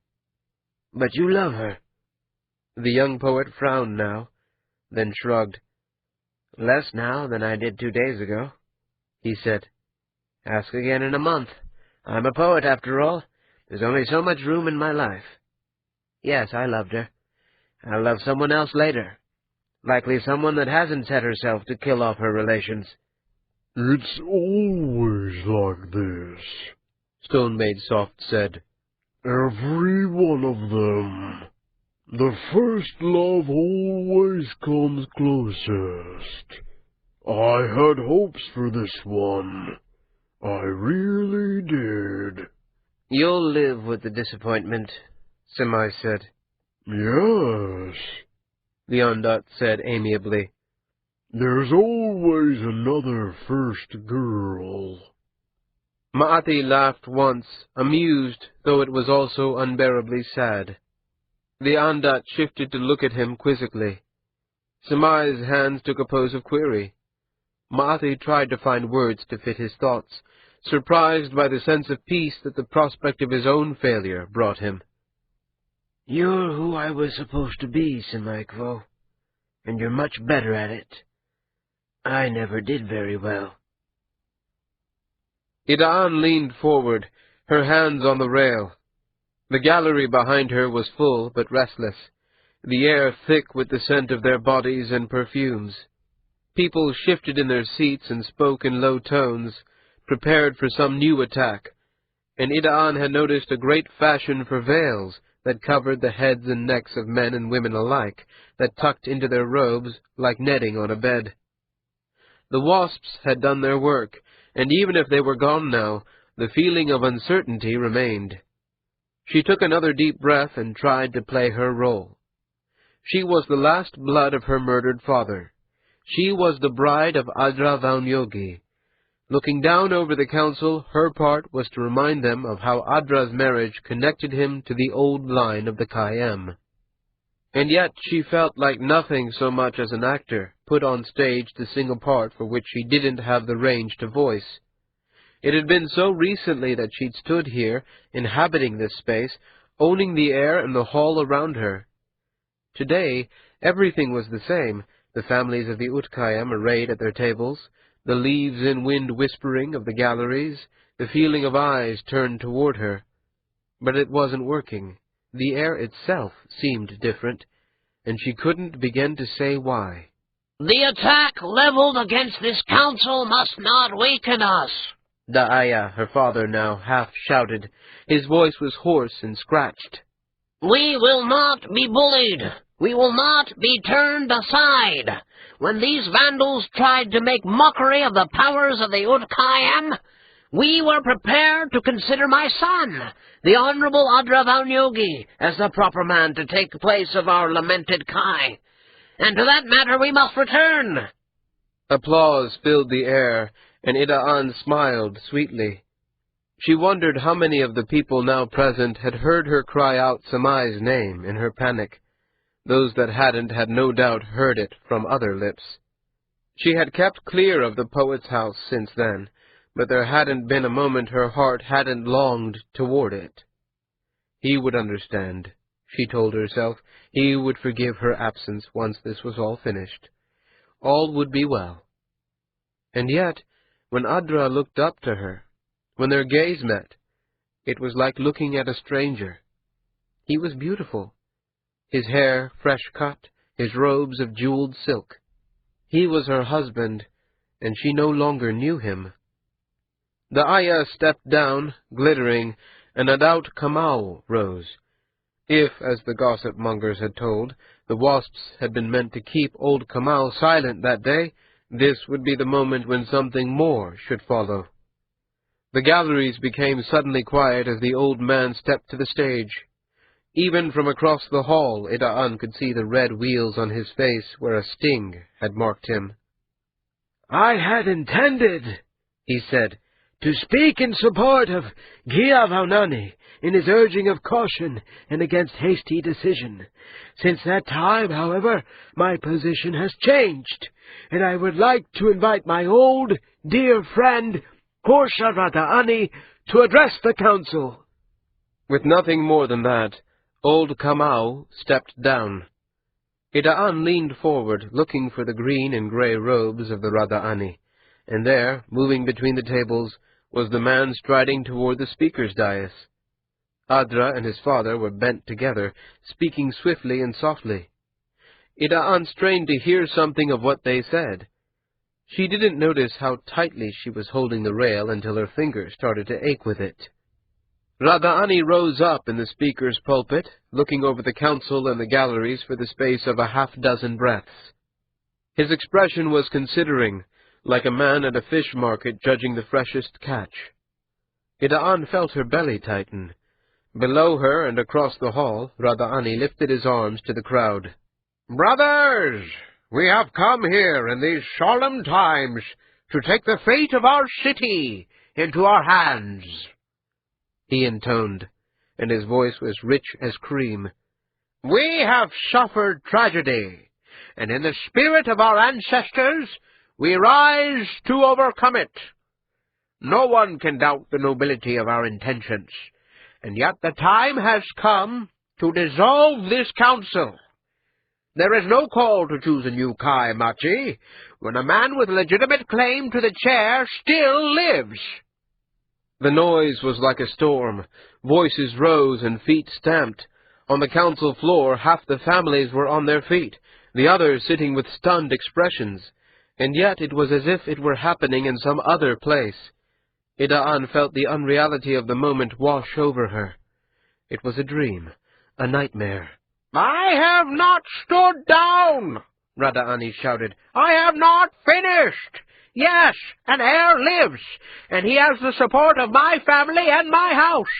But you love her. The young poet frowned now, then shrugged. Less now than I did 2 days ago, he said. Ask again in a month. I'm a poet, after all. There's only so much room in my life. Yes, I loved her. I'll love someone else later. Likely someone that hasn't set herself to kill off her relations. It's always like this, Stonemaid Soft said. Every one of them. The first love always comes closest. I had hopes for this one. I really did. You'll live with the disappointment, Samai said. Yes, the Ondat said amiably. There's always another first girl. Ma'ati laughed once, amused, though it was also unbearably sad. The Ondat shifted to look at him quizzically. Samai's hands took a pose of query. Ma'ati tried to find words to fit his thoughts, surprised by the sense of peace that the prospect of his own failure brought him. You're who I was supposed to be, Samaikvo, and you're much better at it. I never did very well. Idaan leaned forward, her hands on the rail. The gallery behind her was full but restless, the air thick with the scent of their bodies and perfumes. People shifted in their seats and spoke in low tones, prepared for some new attack, and Idaan had noticed a great fashion for veils that covered the heads and necks of men and women alike, that tucked into their robes like netting on a bed. The wasps had done their work, and even if they were gone now, the feeling of uncertainty remained. She took another deep breath and tried to play her role. She was the last blood of her murdered father. She was the bride of Adra Vaunyogi. Looking down over the council, her part was to remind them of how Adra's marriage connected him to the old line of the Kayem. And yet she felt like nothing so much as an actor, put on stage to sing a part for which she didn't have the range to voice. It had been so recently that she'd stood here, inhabiting this space, owning the air and the hall around her. Today, everything was the same, the families of the Utkayam arrayed at their tables, the leaves in wind whispering of the galleries, the feeling of eyes turned toward her. But it wasn't working. The air itself seemed different, and she couldn't begin to say why. The attack leveled against this council must not weaken us. Da'aya, her father now, half shouted. His voice was hoarse and scratched. We will not be bullied. We will not be turned aside. When these vandals tried to make mockery of the powers of the Utkayam, we were prepared to consider my son, the Honorable Adra Vaunyogi, as the proper man to take the place of our lamented Kai. And to that matter we must return. Applause filled the air, and Idaan smiled sweetly. She wondered how many of the people now present had heard her cry out Samai's name in her panic. Those that hadn't had no doubt heard it from other lips. She had kept clear of the poet's house since then, but there hadn't been a moment her heart hadn't longed toward it. He would understand, she told herself. He would forgive her absence once this was all finished. All would be well. And yet, when Adra looked up to her, When their gaze met, it was like looking at a stranger. He was beautiful, his hair fresh cut, his robes of jeweled silk. He was her husband, and she no longer knew him. The ayah stepped down, glittering, and a Daut Kamau rose. If, as the gossip-mongers had told, the wasps had been meant to keep old Kamau silent that day, this would be the moment when something more should follow. The galleries became suddenly quiet as the old man stepped to the stage. Even from across the hall, Ida'an could see the red wheels on his face where a sting had marked him. "I had intended," he said, "to speak in support of Gia Vaunani in his urging of caution and against hasty decision. Since that time, however, my position has changed, and I would like to invite my old, dear friend, Portia Rada'ani, to address the council." With nothing more than that, old Kamau stepped down. Ida'an leaned forward, looking for the green and grey robes of the Rada'ani, and there, moving between the tables, was the man striding toward the speaker's dais. Adra and his father were bent together, speaking swiftly and softly. Ida'an strained to hear something of what they said. She didn't notice how tightly she was holding the rail until her fingers started to ache with it. Rada'ani rose up in the speaker's pulpit, looking over the council and the galleries for the space of a half-dozen breaths. His expression was considering, like a man at a fish market judging the freshest catch. Ida'an felt her belly tighten. Below her and across the hall, Rada'ani lifted his arms to the crowd. "Brothers, we have come here in these solemn times to take the fate of our city into our hands," he intoned, and his voice was rich as cream. "We have suffered tragedy, and in the spirit of our ancestors, we rise to overcome it. No one can doubt the nobility of our intentions, and yet the time has come to dissolve this council. There is no call to choose a new Kai Machi when a man with legitimate claim to the chair still lives." The noise was like a storm. Voices rose and feet stamped. On the council floor, half the families were on their feet, the others sitting with stunned expressions. And yet it was as if it were happening in some other place. Ida'an felt the unreality of the moment wash over her. It was a dream, a nightmare. "I have not stood down," Rada'ani shouted. "I have not finished. Yes, an heir lives, and he has the support of my family and my house.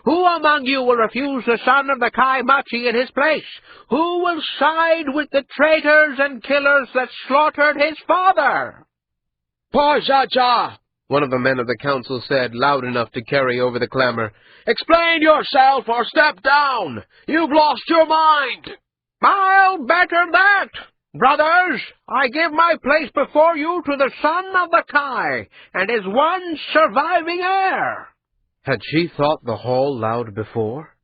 Who among you will refuse the son of the Kai Machi in his place? Who will side with the traitors and killers that slaughtered his father?" "Parjaja!" one of the men of the council said, loud enough to carry over the clamor. "Explain yourself or step down! You've lost your mind!" "I'll better that! Brothers, I give my place before you to the son of the Kai, and his one surviving heir." Had she thought the hall loud before?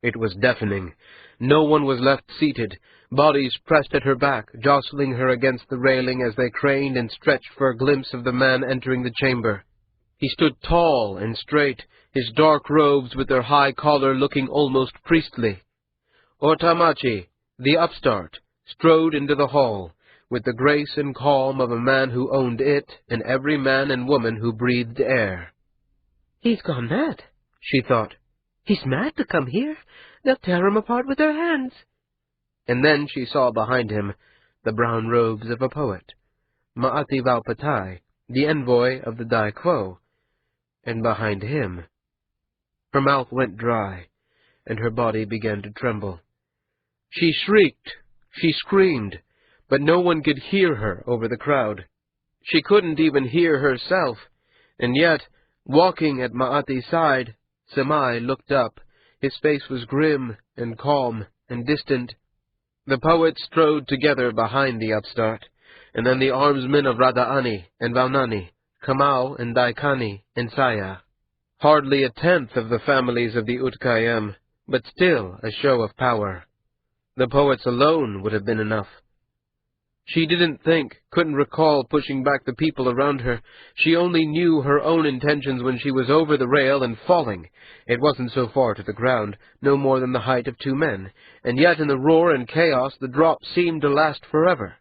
It was deafening. No one was left seated. Bodies pressed at her back, jostling her against the railing as they craned and stretched for a glimpse of the man entering the chamber. He stood tall and straight, his dark robes with their high collar looking almost priestly. Otamachi, the upstart, strode into the hall, with the grace and calm of a man who owned it and every man and woman who breathed air. "He's gone mad," she thought. "He's mad to come here. They'll tear him apart with their hands." And then she saw behind him the brown robes of a poet, Ma'ati Valpatai, the envoy of the Dai Quo, and behind him. Her mouth went dry, and her body began to tremble. She shrieked, she screamed, but no one could hear her over the crowd. She couldn't even hear herself, and yet, walking at Ma'ati's side, Samai looked up. His face was grim and calm and distant. The poets strode together behind the upstart, and then the armsmen of Rada'ani and Vaunani, Kamau and Daikani and Saya. Hardly a tenth of the families of the Utkayem, but still a show of power. The poets alone would have been enough. She didn't think, couldn't recall pushing back the people around her. She only knew her own intentions when she was over the rail and falling. It wasn't so far to the ground, no more than the height of 2 men, and yet in the roar and chaos the drop seemed to last forever.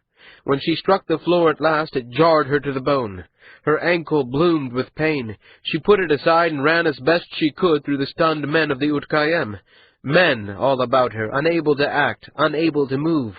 When she struck the floor at last, it jarred her to the bone. Her ankle bloomed with pain. She put it aside and ran as best she could through the stunned men of the Utkayem. Men all about her, unable to act, unable to move.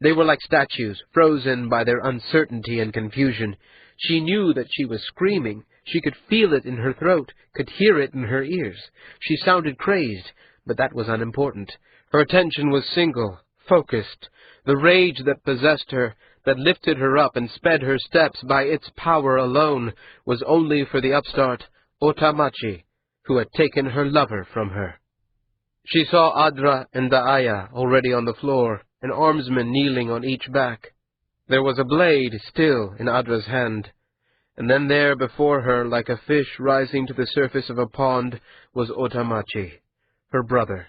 They were like statues, frozen by their uncertainty and confusion. She knew that she was screaming. She could feel it in her throat, could hear it in her ears. She sounded crazed, but that was unimportant. Her attention was single, focused. The rage that possessed her, that lifted her up and sped her steps by its power alone, was only for the upstart, Otamachi, who had taken her lover from her. She saw Adra and Daaya already on the floor, an armsman kneeling on each back. There was a blade still in Adra's hand, and then there before her, like a fish rising to the surface of a pond, was Otamachi, her brother.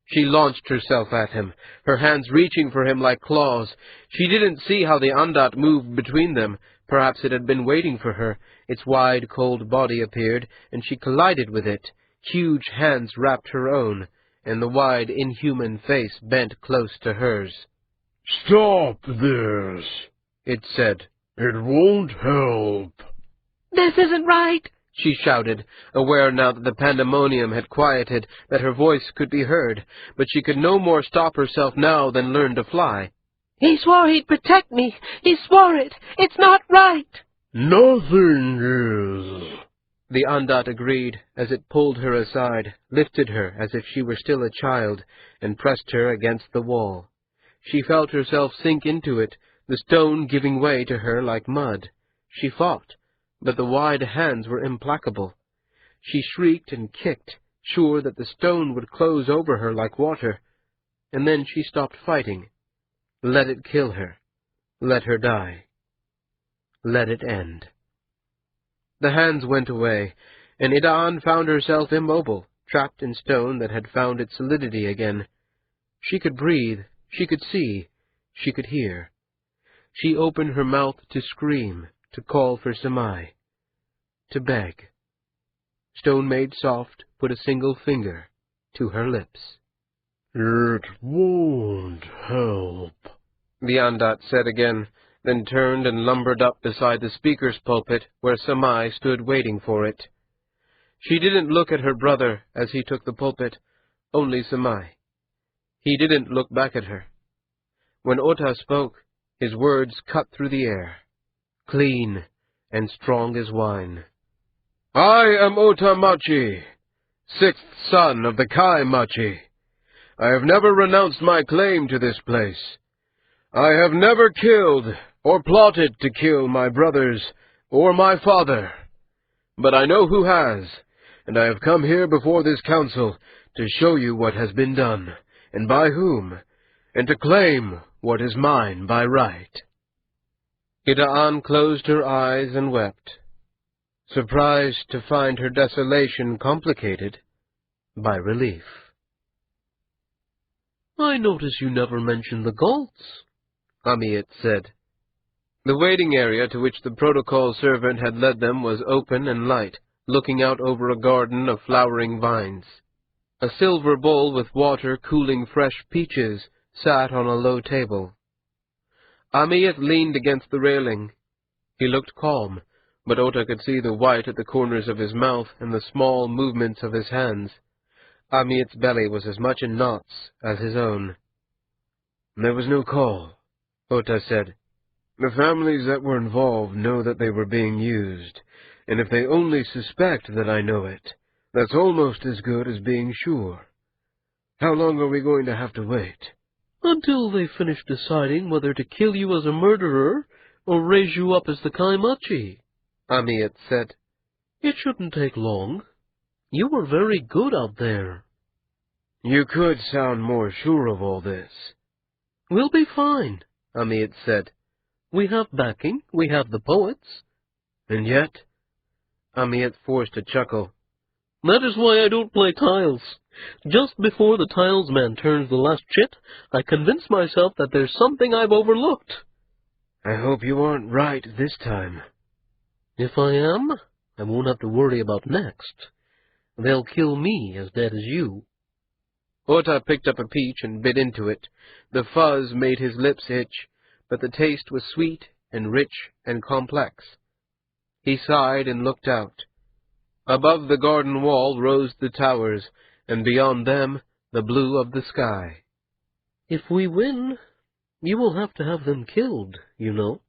She launched herself at him, her hands reaching for him like claws. She didn't see how the Andat moved between them. Perhaps it had been waiting for her. Its wide, cold body appeared, and she collided with it. Huge hands wrapped her own, and the wide, inhuman face bent close to hers. "Stop this," it said. "It won't help." This isn't right, she shouted, aware now that the pandemonium had quieted, that her voice could be heard, but she could no more stop herself now than learn to fly. He swore he'd protect me. He swore it. It's not right. "Nothing is." The Andat agreed, as it pulled her aside, lifted her as if she were still a child, and pressed her against the wall. She felt herself sink into it, the stone giving way to her like mud. She fought, but the wide hands were implacable. She shrieked and kicked, sure that the stone would close over her like water, and then she stopped fighting. Let it kill her. Let her die. Let it end. The hands went away, and Ida'an found herself immobile, trapped in stone that had found its solidity again. She could breathe, she could see, she could hear. She opened her mouth to scream, to call for Samai, to beg. Stone made soft put a single finger to her lips. "It won't help," the Andat said again, then turned and lumbered up beside the speaker's pulpit where Samai stood waiting for it. She didn't look at her brother as he took the pulpit, only Samai. He didn't look back at her. When Ota spoke, his words cut through the air, clean and strong as wine. "I am Otamachi, 6th son of the Kai Machi. I have never renounced my claim to this place. I have never killed or plotted to kill my brothers or my father. But I know who has, and I have come here before this council to show you what has been done, and by whom, and to claim what is mine by right." Ida'an closed her eyes and wept, surprised to find her desolation complicated by relief. "I notice you never mention the Gaults," Amiet said. The waiting area to which the protocol servant had led them was open and light, looking out over a garden of flowering vines. A silver bowl with water cooling fresh peaches sat on a low table. Amiet leaned against the railing. He looked calm, but Ota could see the white at the corners of his mouth and the small movements of his hands. Amiet's belly was as much in knots as his own. "There was no call," Ota said. "The families that were involved know that they were being used, and if they only suspect that I know it, that's almost as good as being sure. How long are we going to have to wait?" "Until they finish deciding whether to kill you as a murderer or raise you up as the Kaimachi," Amiet said. "It shouldn't take long. You were very good out there." "You could sound more sure of all this." "We'll be fine," Amiet said. "We have backing, we have the poets." "And yet?" Amiet forced a chuckle. "That is why I don't play tiles. Just before the tiles man turns the last chit, I convince myself that there's something I've overlooked." I hope you aren't right this time. If I am, I won't have to worry about next. They'll kill me as dead as you. Ota picked up a peach and bit into it. The fuzz made his lips itch, but the taste was sweet and rich and complex. He sighed and looked out. Above the garden wall rose the towers, and beyond them the blue of the sky. If we win, you will have to have them killed, you know,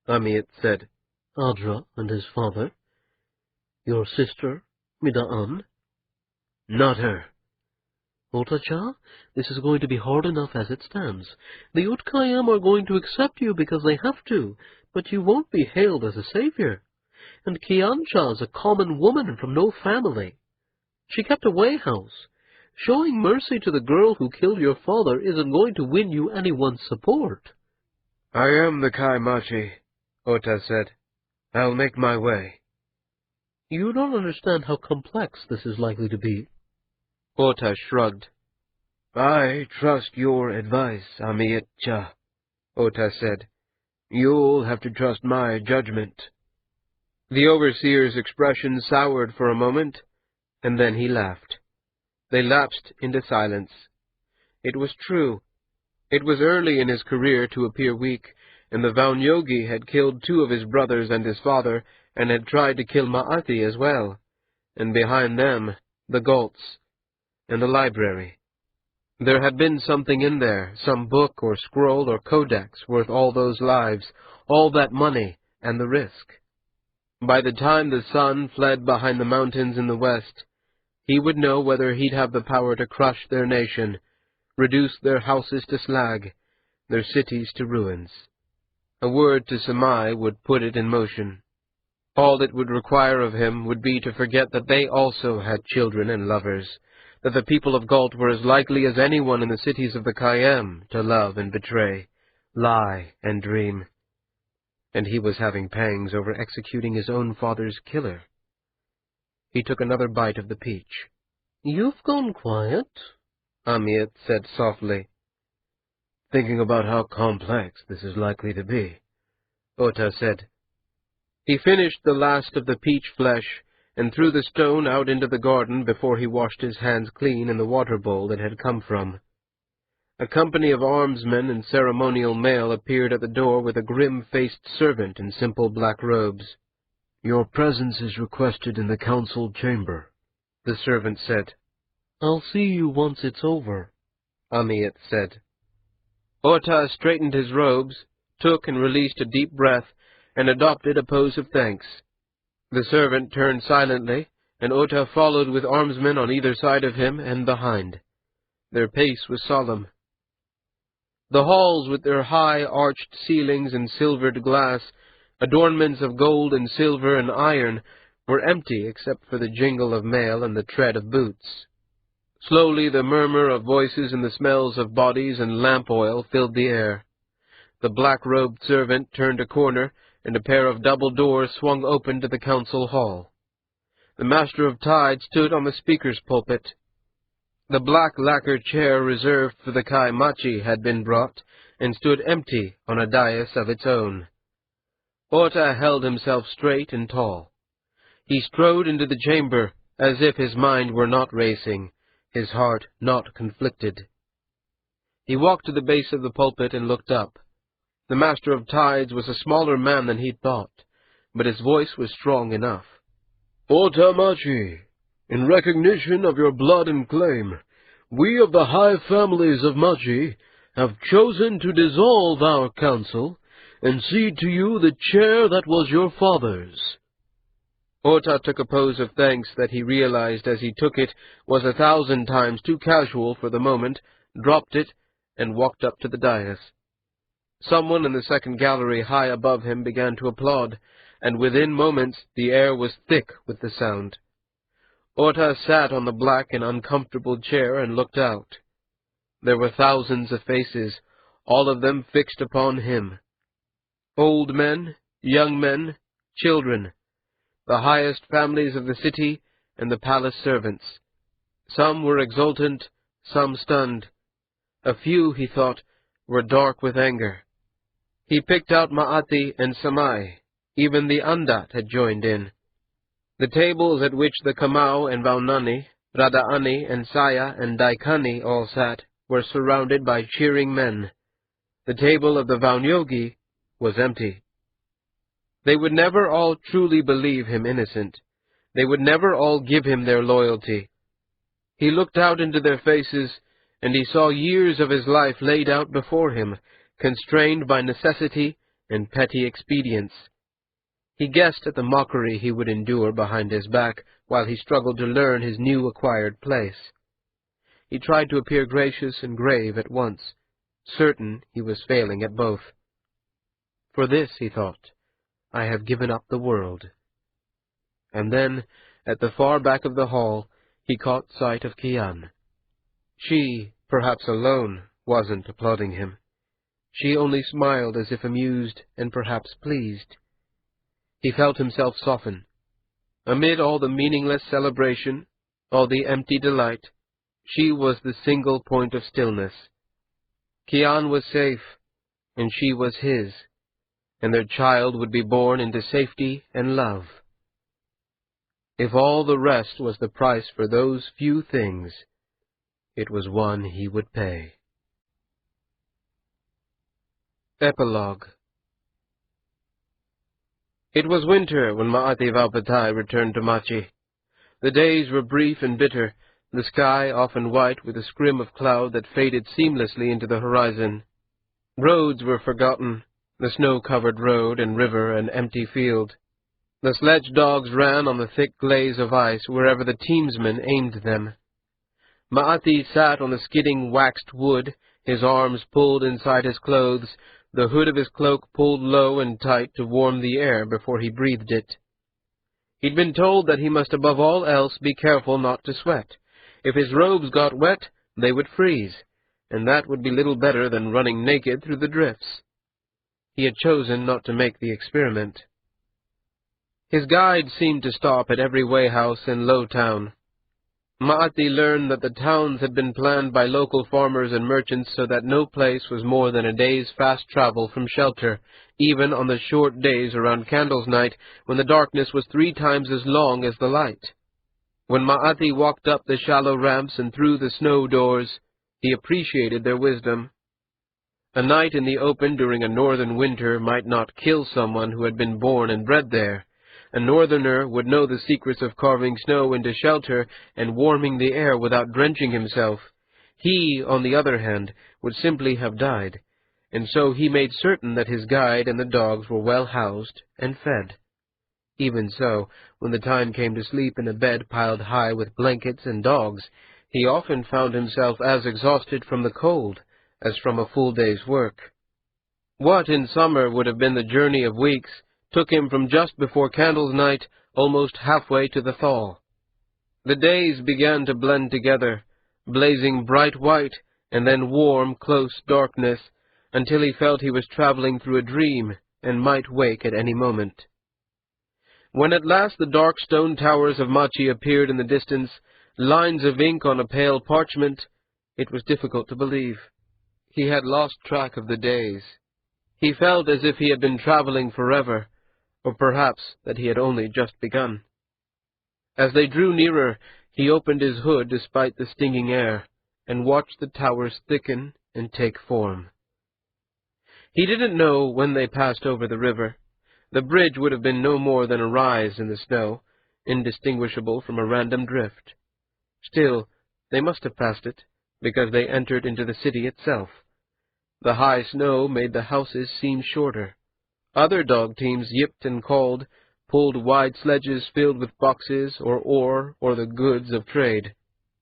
Amiet said. Adra and his father. Your sister, Mida'an. Not her. Otacha, this is going to be hard enough as it stands. The Utkayam are going to accept you because they have to, but you won't be hailed as a savior. And Kiancha is a common woman from no family. She kept a way house. Showing mercy to the girl who killed your father isn't going to win you anyone's support. I am the Kai Machi, Ota said. I'll make my way. You don't understand how complex this is likely to be. Ota shrugged. I trust your advice, Amiet Cha, Ota said. You'll have to trust my judgment. The overseer's expression soured for a moment, and then he laughed. They lapsed into silence. It was true. It was early in his career to appear weak, and the Vaunyogi had killed 2 of his brothers and his father, and had tried to kill Ma'ati as well. And behind them, the Galts, and the library. There had been something in there, some book or scroll or codex worth all those lives, all that money, and the risk. By the time the sun fled behind the mountains in the west, he would know whether he'd have the power to crush their nation, reduce their houses to slag, their cities to ruins. A word to Samai would put it in motion. All it would require of him would be to forget that they also had children and lovers, that the people of Galt were as likely as anyone in the cities of the Kayam to love and betray, lie and dream. And he was having pangs over executing his own father's killer. He took another bite of the peach. You've gone quiet, Amiet said softly. Thinking about how complex this is likely to be, Ota said. He finished the last of the peach flesh and threw the stone out into the garden before he washed his hands clean in the water bowl it had come from. A company of armsmen in ceremonial mail appeared at the door with a grim-faced servant in simple black robes. Your presence is requested in the council chamber, the servant said. I'll see you once it's over, Amiet said. Ota straightened his robes, took and released a deep breath, and adopted a pose of thanks. The servant turned silently, and Ota followed with armsmen on either side of him and behind. Their pace was solemn. The halls, with their high arched ceilings and silvered glass, adornments of gold and silver and iron, were empty except for the jingle of mail and the tread of boots. Slowly the murmur of voices and the smells of bodies and lamp oil filled the air. The black-robed servant turned a corner, and a pair of double doors swung open to the council hall. The Master of Tide stood on the speaker's pulpit. The black lacquer chair reserved for the Kai Machi had been brought, and stood empty on a dais of its own. Ota held himself straight and tall. He strode into the chamber, as if his mind were not racing, his heart not conflicted. He walked to the base of the pulpit and looked up. The Master of Tides was a smaller man than he'd thought, but his voice was strong enough. Ota Machi, in recognition of your blood and claim, we of the high families of Machi have chosen to dissolve our council and cede to you the chair that was your father's. Ota took a pose of thanks that he realized as he took it was 1,000 times too casual for the moment, dropped it, and walked up to the dais. Someone in the second gallery high above him began to applaud, and within moments the air was thick with the sound. Ota sat on the black and uncomfortable chair and looked out. There were thousands of faces, all of them fixed upon him. Old men, young men, children, the highest families of the city, and the palace servants. Some were exultant, some stunned. A few, he thought, were dark with anger. He picked out Ma'ati and Samai. Even the Andat had joined in. The tables at which the Kamau and Vaunani, Radhaani and Saya and Daikani all sat were surrounded by cheering men. The table of the Vaunyogi was empty. They would never all truly believe him innocent. They would never all give him their loyalty. He looked out into their faces, and he saw years of his life laid out before him, constrained by necessity and petty expedients. He guessed at the mockery he would endure behind his back while he struggled to learn his new acquired place. He tried to appear gracious and grave at once, certain he was failing at both. For this, he thought, I have given up the world. And then, at the far back of the hall, he caught sight of Kian. She, perhaps alone, wasn't applauding him. She only smiled as if amused and perhaps pleased. He felt himself soften. Amid all the meaningless celebration, all the empty delight, she was the single point of stillness. Kian was safe, and she was his, and their child would be born into safety and love. If all the rest was the price for those few things, it was one he would pay. Epilogue. It was winter when Ma'ati Vaupatai returned to Machi. The days were brief and bitter, the sky often white with a scrim of cloud that faded seamlessly into the horizon. Roads were forgotten, the snow-covered road and river and empty field. The sledge dogs ran on the thick glaze of ice wherever the teamsmen aimed them. Ma'ati sat on the skidding waxed wood, his arms pulled inside his clothes, the hood of his cloak pulled low and tight to warm the air before he breathed it. He'd been told that he must above all else be careful not to sweat. If his robes got wet, they would freeze, and that would be little better than running naked through the drifts. He had chosen not to make the experiment. His guide seemed to stop at every wayhouse and low town. Ma'ati learned that the towns had been planned by local farmers and merchants so that no place was more than a day's fast travel from shelter, even on the short days around Candles Night when the darkness was 3 times as long as the light. When Ma'ati walked up the shallow ramps and through the snow doors, he appreciated their wisdom. A night in the open during a northern winter might not kill someone who had been born and bred there. A northerner would know the secrets of carving snow into shelter and warming the air without drenching himself. He, on the other hand, would simply have died, and so he made certain that his guide and the dogs were well housed and fed. Even so, when the time came to sleep in a bed piled high with blankets and dogs, he often found himself as exhausted from the cold as from a full day's work. What in summer would have been the journey of weeks took him from just before Candles Night almost halfway to the thaw. The days began to blend together, blazing bright white and then warm, close darkness, until he felt he was traveling through a dream and might wake at any moment. When at last the dark stone towers of Machi appeared in the distance, lines of ink on a pale parchment, it was difficult to believe. He had lost track of the days. He felt as if he had been traveling forever, or perhaps that he had only just begun. As they drew nearer, he opened his hood despite the stinging air, and watched the towers thicken and take form. He didn't know when they passed over the river. The bridge would have been no more than a rise in the snow, indistinguishable from a random drift. Still, they must have passed it, because they entered into the city itself. The high snow made the houses seem shorter. Other dog teams yipped and called, pulled wide sledges filled with boxes or ore or the goods of trade.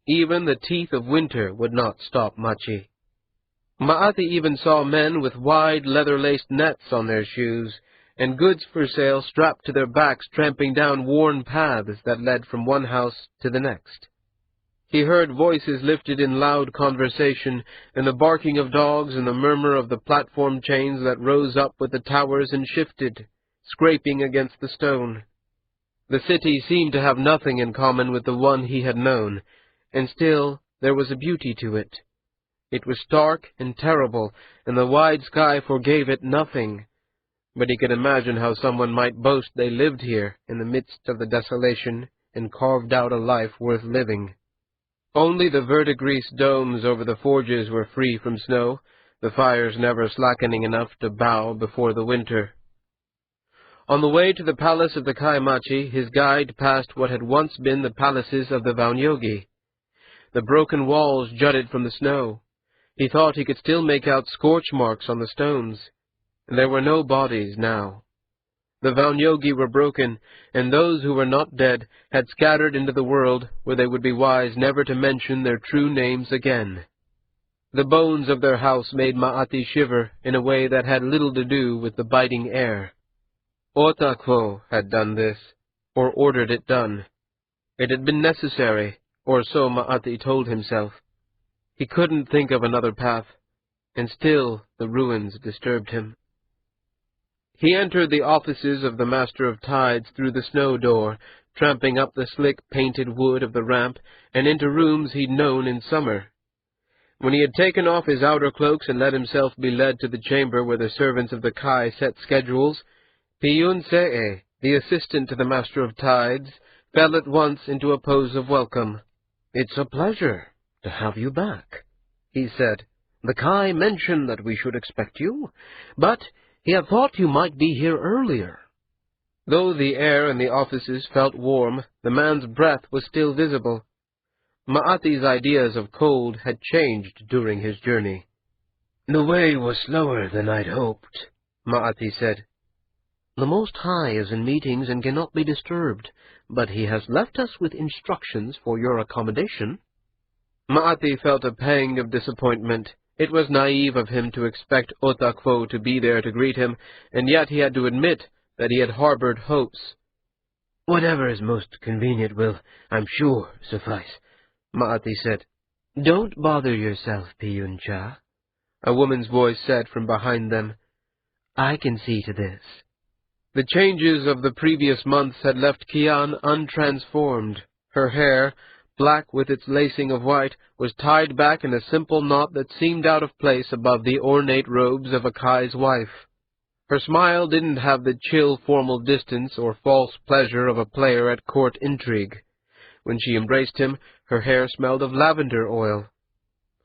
Even the teeth of winter would not stop Machi. Ma'ati even saw men with wide leather-laced nets on their shoes, and goods for sale strapped to their backs tramping down worn paths that led from one house to the next. He heard voices lifted in loud conversation, and the barking of dogs and the murmur of the platform chains that rose up with the towers and shifted, scraping against the stone. The city seemed to have nothing in common with the one he had known, and still there was a beauty to it. It was stark and terrible, and the wide sky forgave it nothing. But he could imagine how someone might boast they lived here in the midst of the desolation and carved out a life worth living. Only the verdigris domes over the forges were free from snow, the fires never slackening enough to bow before the winter. On the way to the palace of the Kaimachi, his guide passed what had once been the palaces of the Vaunyogi. The broken walls jutted from the snow. He thought he could still make out scorch marks on the stones. There were no bodies now. The Vaunyogi were broken, and those who were not dead had scattered into the world where they would be wise never to mention their true names again. The bones of their house made Ma'ati shiver in a way that had little to do with the biting air. Otakwo had done this, or ordered it done. It had been necessary, or so Ma'ati told himself. He couldn't think of another path, and still the ruins disturbed him. He entered the offices of the Master of Tides through the snow door, tramping up the slick painted wood of the ramp and into rooms he'd known in summer. When he had taken off his outer cloaks and let himself be led to the chamber where the servants of the Kai set schedules, Piyun Se'e, the assistant to the Master of Tides, fell at once into a pose of welcome. "It's a pleasure to have you back," he said. "The Kai mentioned that we should expect you, but he had thought you might be here earlier." Though the air in the offices felt warm, the man's breath was still visible. Ma'ati's ideas of cold had changed during his journey. "The way was slower than I'd hoped," Ma'ati said. "The Most High is in meetings and cannot be disturbed, but he has left us with instructions for your accommodation." Ma'ati felt a pang of disappointment. It was naive of him to expect Otakwo to be there to greet him, and yet he had to admit that he had harbored hopes. "Whatever is most convenient will, I'm sure, suffice," Ma'ati said. "Don't bother yourself, Piyun-cha," a woman's voice said from behind them. "I can see to this." The changes of the previous months had left Kian untransformed. Her hair, black with its lacing of white, was tied back in a simple knot that seemed out of place above the ornate robes of a Kai's wife. Her smile didn't have the chill formal distance or false pleasure of a player at court intrigue. When she embraced him, her hair smelled of lavender oil.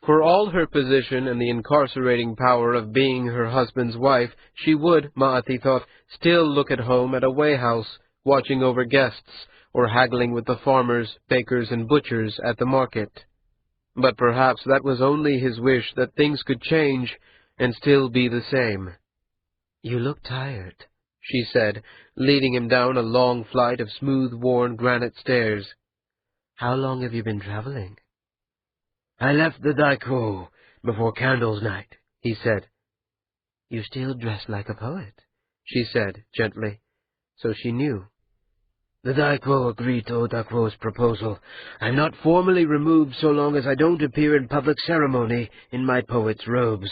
For all her position and the incarcerating power of being her husband's wife, she would, Ma'ati thought, still look at home at a weighhouse, watching over guests, or haggling with the farmers, bakers, and butchers at the market. But perhaps that was only his wish that things could change and still be the same. "You look tired," she said, leading him down a long flight of smooth-worn granite stairs. "How long have you been traveling?" "I left the Daiko before Candles Night," he said. "You still dress like a poet," she said gently, so she knew. "The Daiko agreed to Otakwo's proposal. I'm not formally removed so long as I don't appear in public ceremony in my poet's robes.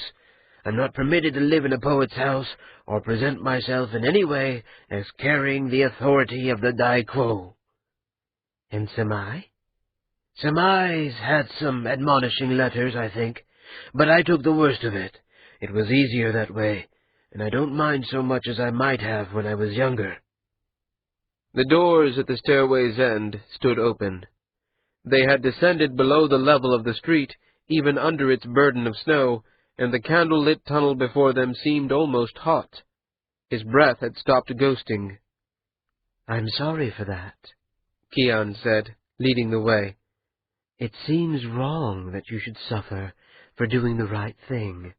I'm not permitted to live in a poet's house or present myself in any way as carrying the authority of the Daiko." "And Samai?" "Samai's had some admonishing letters, I think, but I took the worst of it. It was easier that way, and I don't mind so much as I might have when I was younger." The doors at the stairway's end stood open. They had descended below the level of the street, even under its burden of snow, and the candle-lit tunnel before them seemed almost hot. His breath had stopped ghosting. "I'm sorry for that," Kian said, leading the way. "It seems wrong that you should suffer for doing the right thing."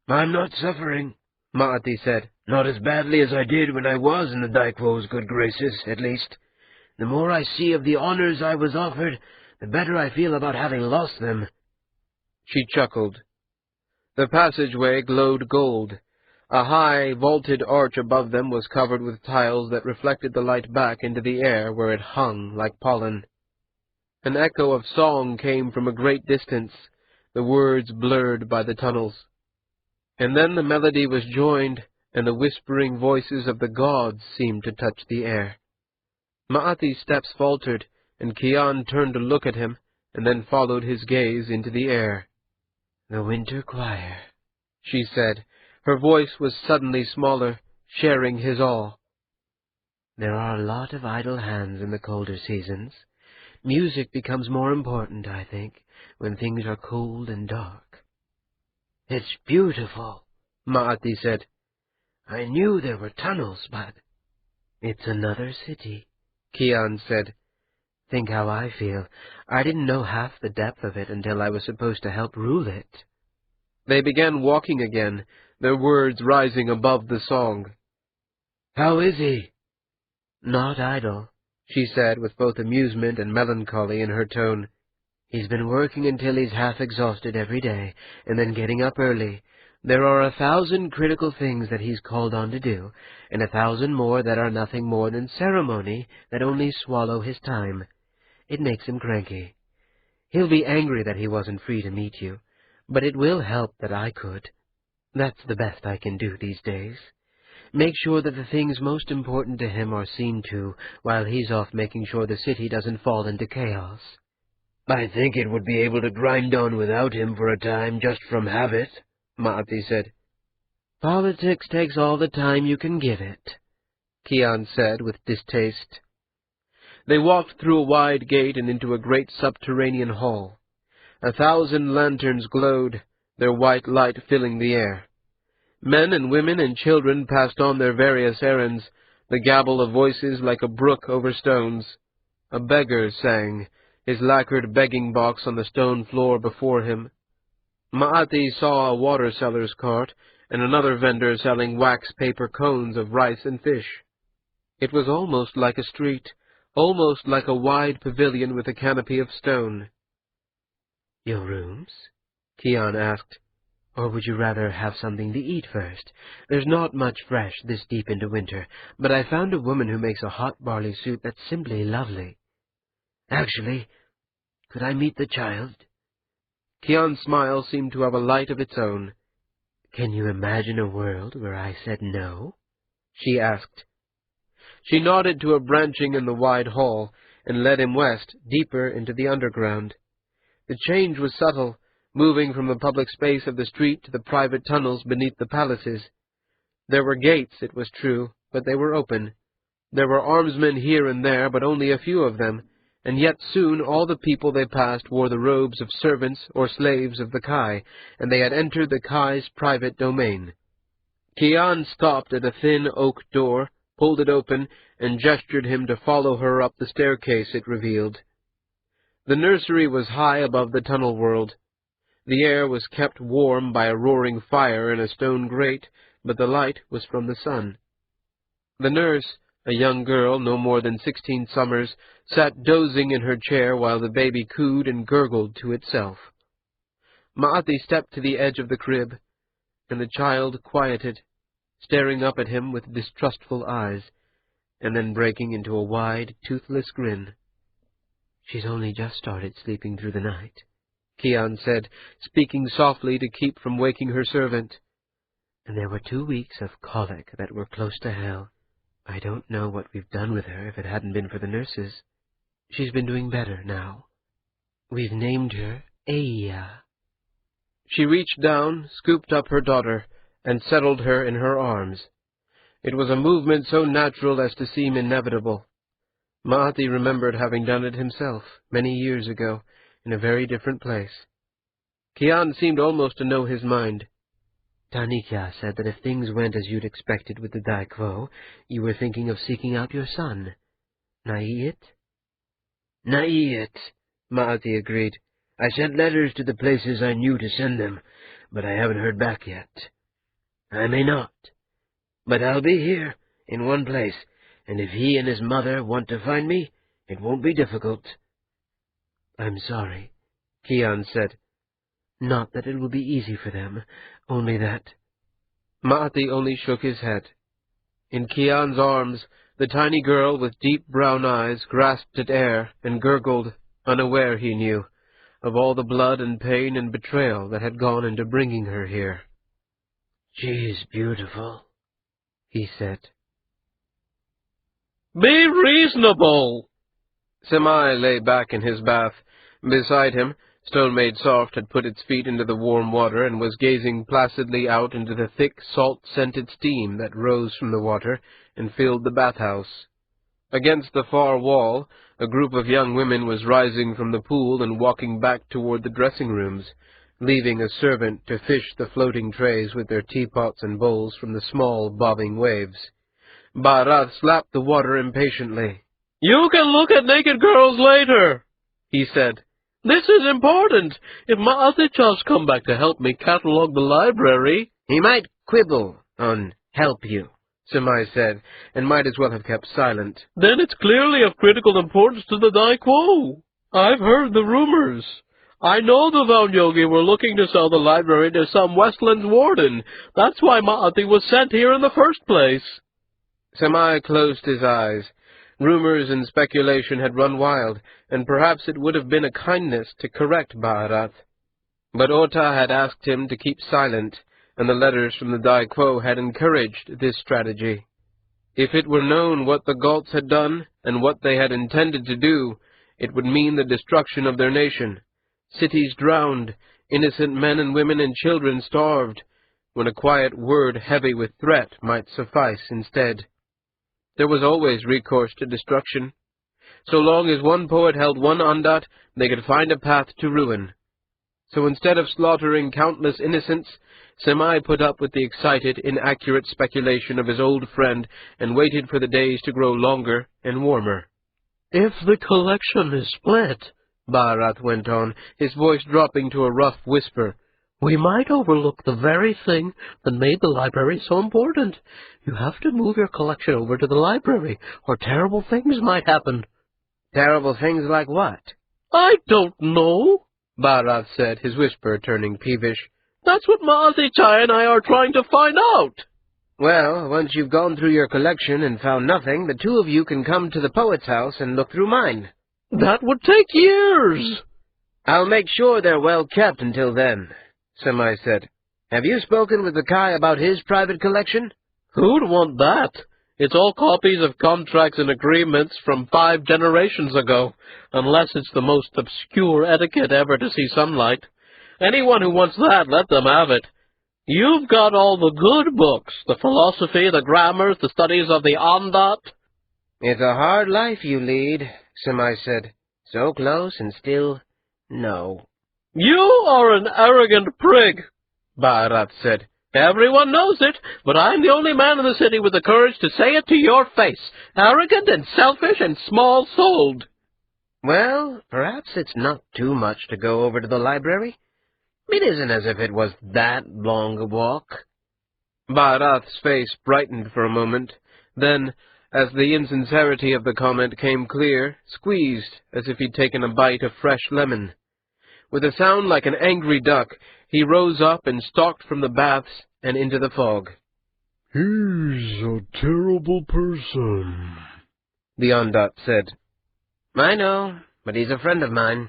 "I'm not suffering," Ma'ati said. "Not as badly as I did when I was in the Daiko's good graces, at least. The more I see of the honors I was offered, the better I feel about having lost them." She chuckled. The passageway glowed gold. A high, vaulted arch above them was covered with tiles that reflected the light back into the air where it hung like pollen. An echo of song came from a great distance, the words blurred by the tunnels. And then the melody was joined, and the whispering voices of the gods seemed to touch the air. Ma'ati's steps faltered, and Kian turned to look at him, and then followed his gaze into the air. "The winter choir," she said. Her voice was suddenly smaller, sharing his awe. "There are a lot of idle hands in the colder seasons. Music becomes more important, I think, when things are cold and dark." "It's beautiful," Maati said. "I knew there were tunnels, but—" "It's another city," Kian said. "Think how I feel. I didn't know half the depth of it until I was supposed to help rule it." They began walking again, their words rising above the song. "How is he?" "Not idle," she said, with both amusement and melancholy in her tone. "He's been working until he's half exhausted every day, and then getting up early. There are 1,000 critical things that he's called on to do, and 1,000 more that are nothing more than ceremony that only swallow his time. It makes him cranky. He'll be angry that he wasn't free to meet you, but it will help that I could. That's the best I can do these days. Make sure that the things most important to him are seen to, while he's off making sure the city doesn't fall into chaos." "I think it would be able to grind on without him for a time, just from habit," Maati said. "Politics takes all the time you can give it," Kian said with distaste. They walked through a wide gate and into a great subterranean hall. 1,000 lanterns glowed, their white light filling the air. Men and women and children passed on their various errands, the gabble of voices like a brook over stones. A beggar sang, his lacquered begging box on the stone floor before him. Maati saw a water-seller's cart and another vendor selling wax-paper cones of rice and fish. It was almost like a street, almost like a wide pavilion with a canopy of stone. "Your rooms?" Kian asked. "Or would you rather have something to eat first? There's not much fresh this deep into winter, but I found a woman who makes a hot barley soup that's simply lovely. Actually, could I meet the child?" Kian's smile seemed to have a light of its own. "Can you imagine a world where I said no?" she asked. She nodded to a branching in the wide hall, and led him west, deeper into the underground. The change was subtle, moving from the public space of the street to the private tunnels beneath the palaces. There were gates, it was true, but they were open. There were armsmen here and there, but only a few of them, and yet soon all the people they passed wore the robes of servants or slaves of the Kai, and they had entered the Kai's private domain. Kian stopped at a thin oak door, pulled it open, and gestured him to follow her up the staircase it revealed. The nursery was high above the tunnel world. The air was kept warm by a roaring fire in a stone grate, but the light was from the sun. The nurse, a young girl no more than 16 summers, sat dozing in her chair while the baby cooed and gurgled to itself. Maati stepped to the edge of the crib, and the child quieted, staring up at him with distrustful eyes, and then breaking into a wide, toothless grin. "She's only just started sleeping through the night," Kian said, speaking softly to keep from waking her servant. "And there were 2 weeks of colic that were close to hell. I don't know what we've done with her if it hadn't been for the nurses. She's been doing better now. We've named her Aya." She reached down, scooped up her daughter, and settled her in her arms. It was a movement so natural as to seem inevitable. Maati remembered having done it himself, many years ago, in a very different place. Kian seemed almost to know his mind. "Tanikya said that if things went as you'd expected with the Dai Quo, you were thinking of seeking out your son. Naiit?" "Naiit," Maati agreed. "I sent letters to the places I knew to send them, but I haven't heard back yet. I may not. But I'll be here, in one place, and if he and his mother want to find me, it won't be difficult." "I'm sorry," Kian said. "Not that it will be easy for them, only that—" Maati only shook his head. In Kian's arms, the tiny girl with deep brown eyes grasped at air and gurgled, unaware, he knew, of all the blood and pain and betrayal that had gone into bringing her here. "She's beautiful," he said. "Be reasonable!" Semai lay back in his bath. Beside him, Stone Made Soft had put its feet into the warm water and was gazing placidly out into the thick, salt-scented steam that rose from the water and filled the bathhouse. Against the far wall, a group of young women was rising from the pool and walking back toward the dressing-rooms, leaving a servant to fish the floating trays with their teapots and bowls from the small, bobbing waves. Bharat slapped the water impatiently. "You can look at naked girls later," he said. "This is important. If Ma'atichas come back to help me catalog the library—" "He might quibble on help you," Samai said, and might as well have kept silent. "Then it's clearly of critical importance to the Dai Quo. I've heard the rumors. I know the Vaunyogi were looking to sell the library to some Westlands warden. That's why Ma'ati was sent here in the first place." Samai closed his eyes. Rumors and speculation had run wild, and perhaps it would have been a kindness to correct Bharat. But Ota had asked him to keep silent, and the letters from the Dai Quo had encouraged this strategy. If it were known what the Gaults had done, and what they had intended to do, it would mean the destruction of their nation. Cities drowned, innocent men and women and children starved, when a quiet word heavy with threat might suffice instead. There was always recourse to destruction. So long as one poet held one Ondat, they could find a path to ruin. So instead of slaughtering countless innocents, Samai put up with the excited, inaccurate speculation of his old friend and waited for the days to grow longer and warmer. "If the collection is split," Bharat went on, his voice dropping to a rough whisper, "we might overlook the very thing that made the library so important. You have to move your collection over to the library, or terrible things might happen." "Terrible things like what?" "I don't know," Bharat said, his whisper turning peevish. "That's what Ma'atichai and I are trying to find out." "Well, once you've gone through your collection and found nothing, the two of you can come to the poet's house and look through mine." "That would take years." "I'll make sure they're well kept until then," Samai said. "Have you spoken with the Kai about his private collection?" "Who'd want that? It's all copies of contracts and agreements from 5 generations ago, unless it's the most obscure etiquette ever to see sunlight. Anyone who wants that, let them have it. You've got all the good books, the philosophy, the grammars, the studies of the Ondat." "It's a hard life you lead," Samai said. "So close and still no." "You are an arrogant prig," Bharat said. "Everyone knows it, but I'm the only man in the city with the courage to say it to your face. Arrogant and selfish and small-souled." "Well, perhaps it's not too much to go over to the library. It isn't as if it was that long a walk." Bharat's face brightened for a moment, then, as the insincerity of the comment came clear, squeezed as if he'd taken a bite of fresh lemon. With a sound like an angry duck, he rose up and stalked from the baths and into the fog. "He's a terrible person," the Ondat said. "I know, but he's a friend of mine."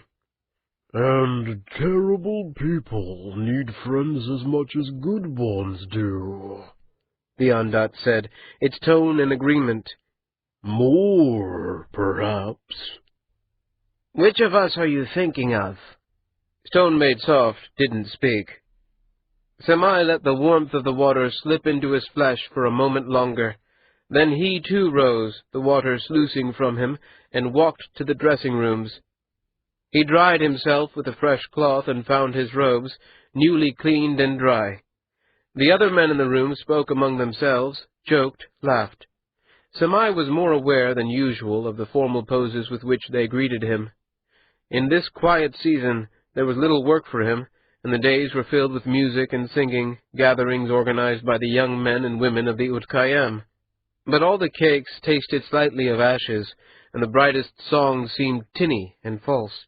"And terrible people need friends as much as good ones do," the Ondat said, its tone in agreement. "More, perhaps." "Which of us are you thinking of?" Stone Made Soft didn't speak. Samai let the warmth of the water slip into his flesh for a moment longer. Then he, too, rose, the water sluicing from him, and walked to the dressing-rooms. He dried himself with a fresh cloth and found his robes, newly cleaned and dry. The other men in the room spoke among themselves, joked, laughed. Samai was more aware than usual of the formal poses with which they greeted him. In this quiet season, there was little work for him, and the days were filled with music and singing, gatherings organized by the young men and women of the Utkayam. But all the cakes tasted slightly of ashes, and the brightest songs seemed tinny and false.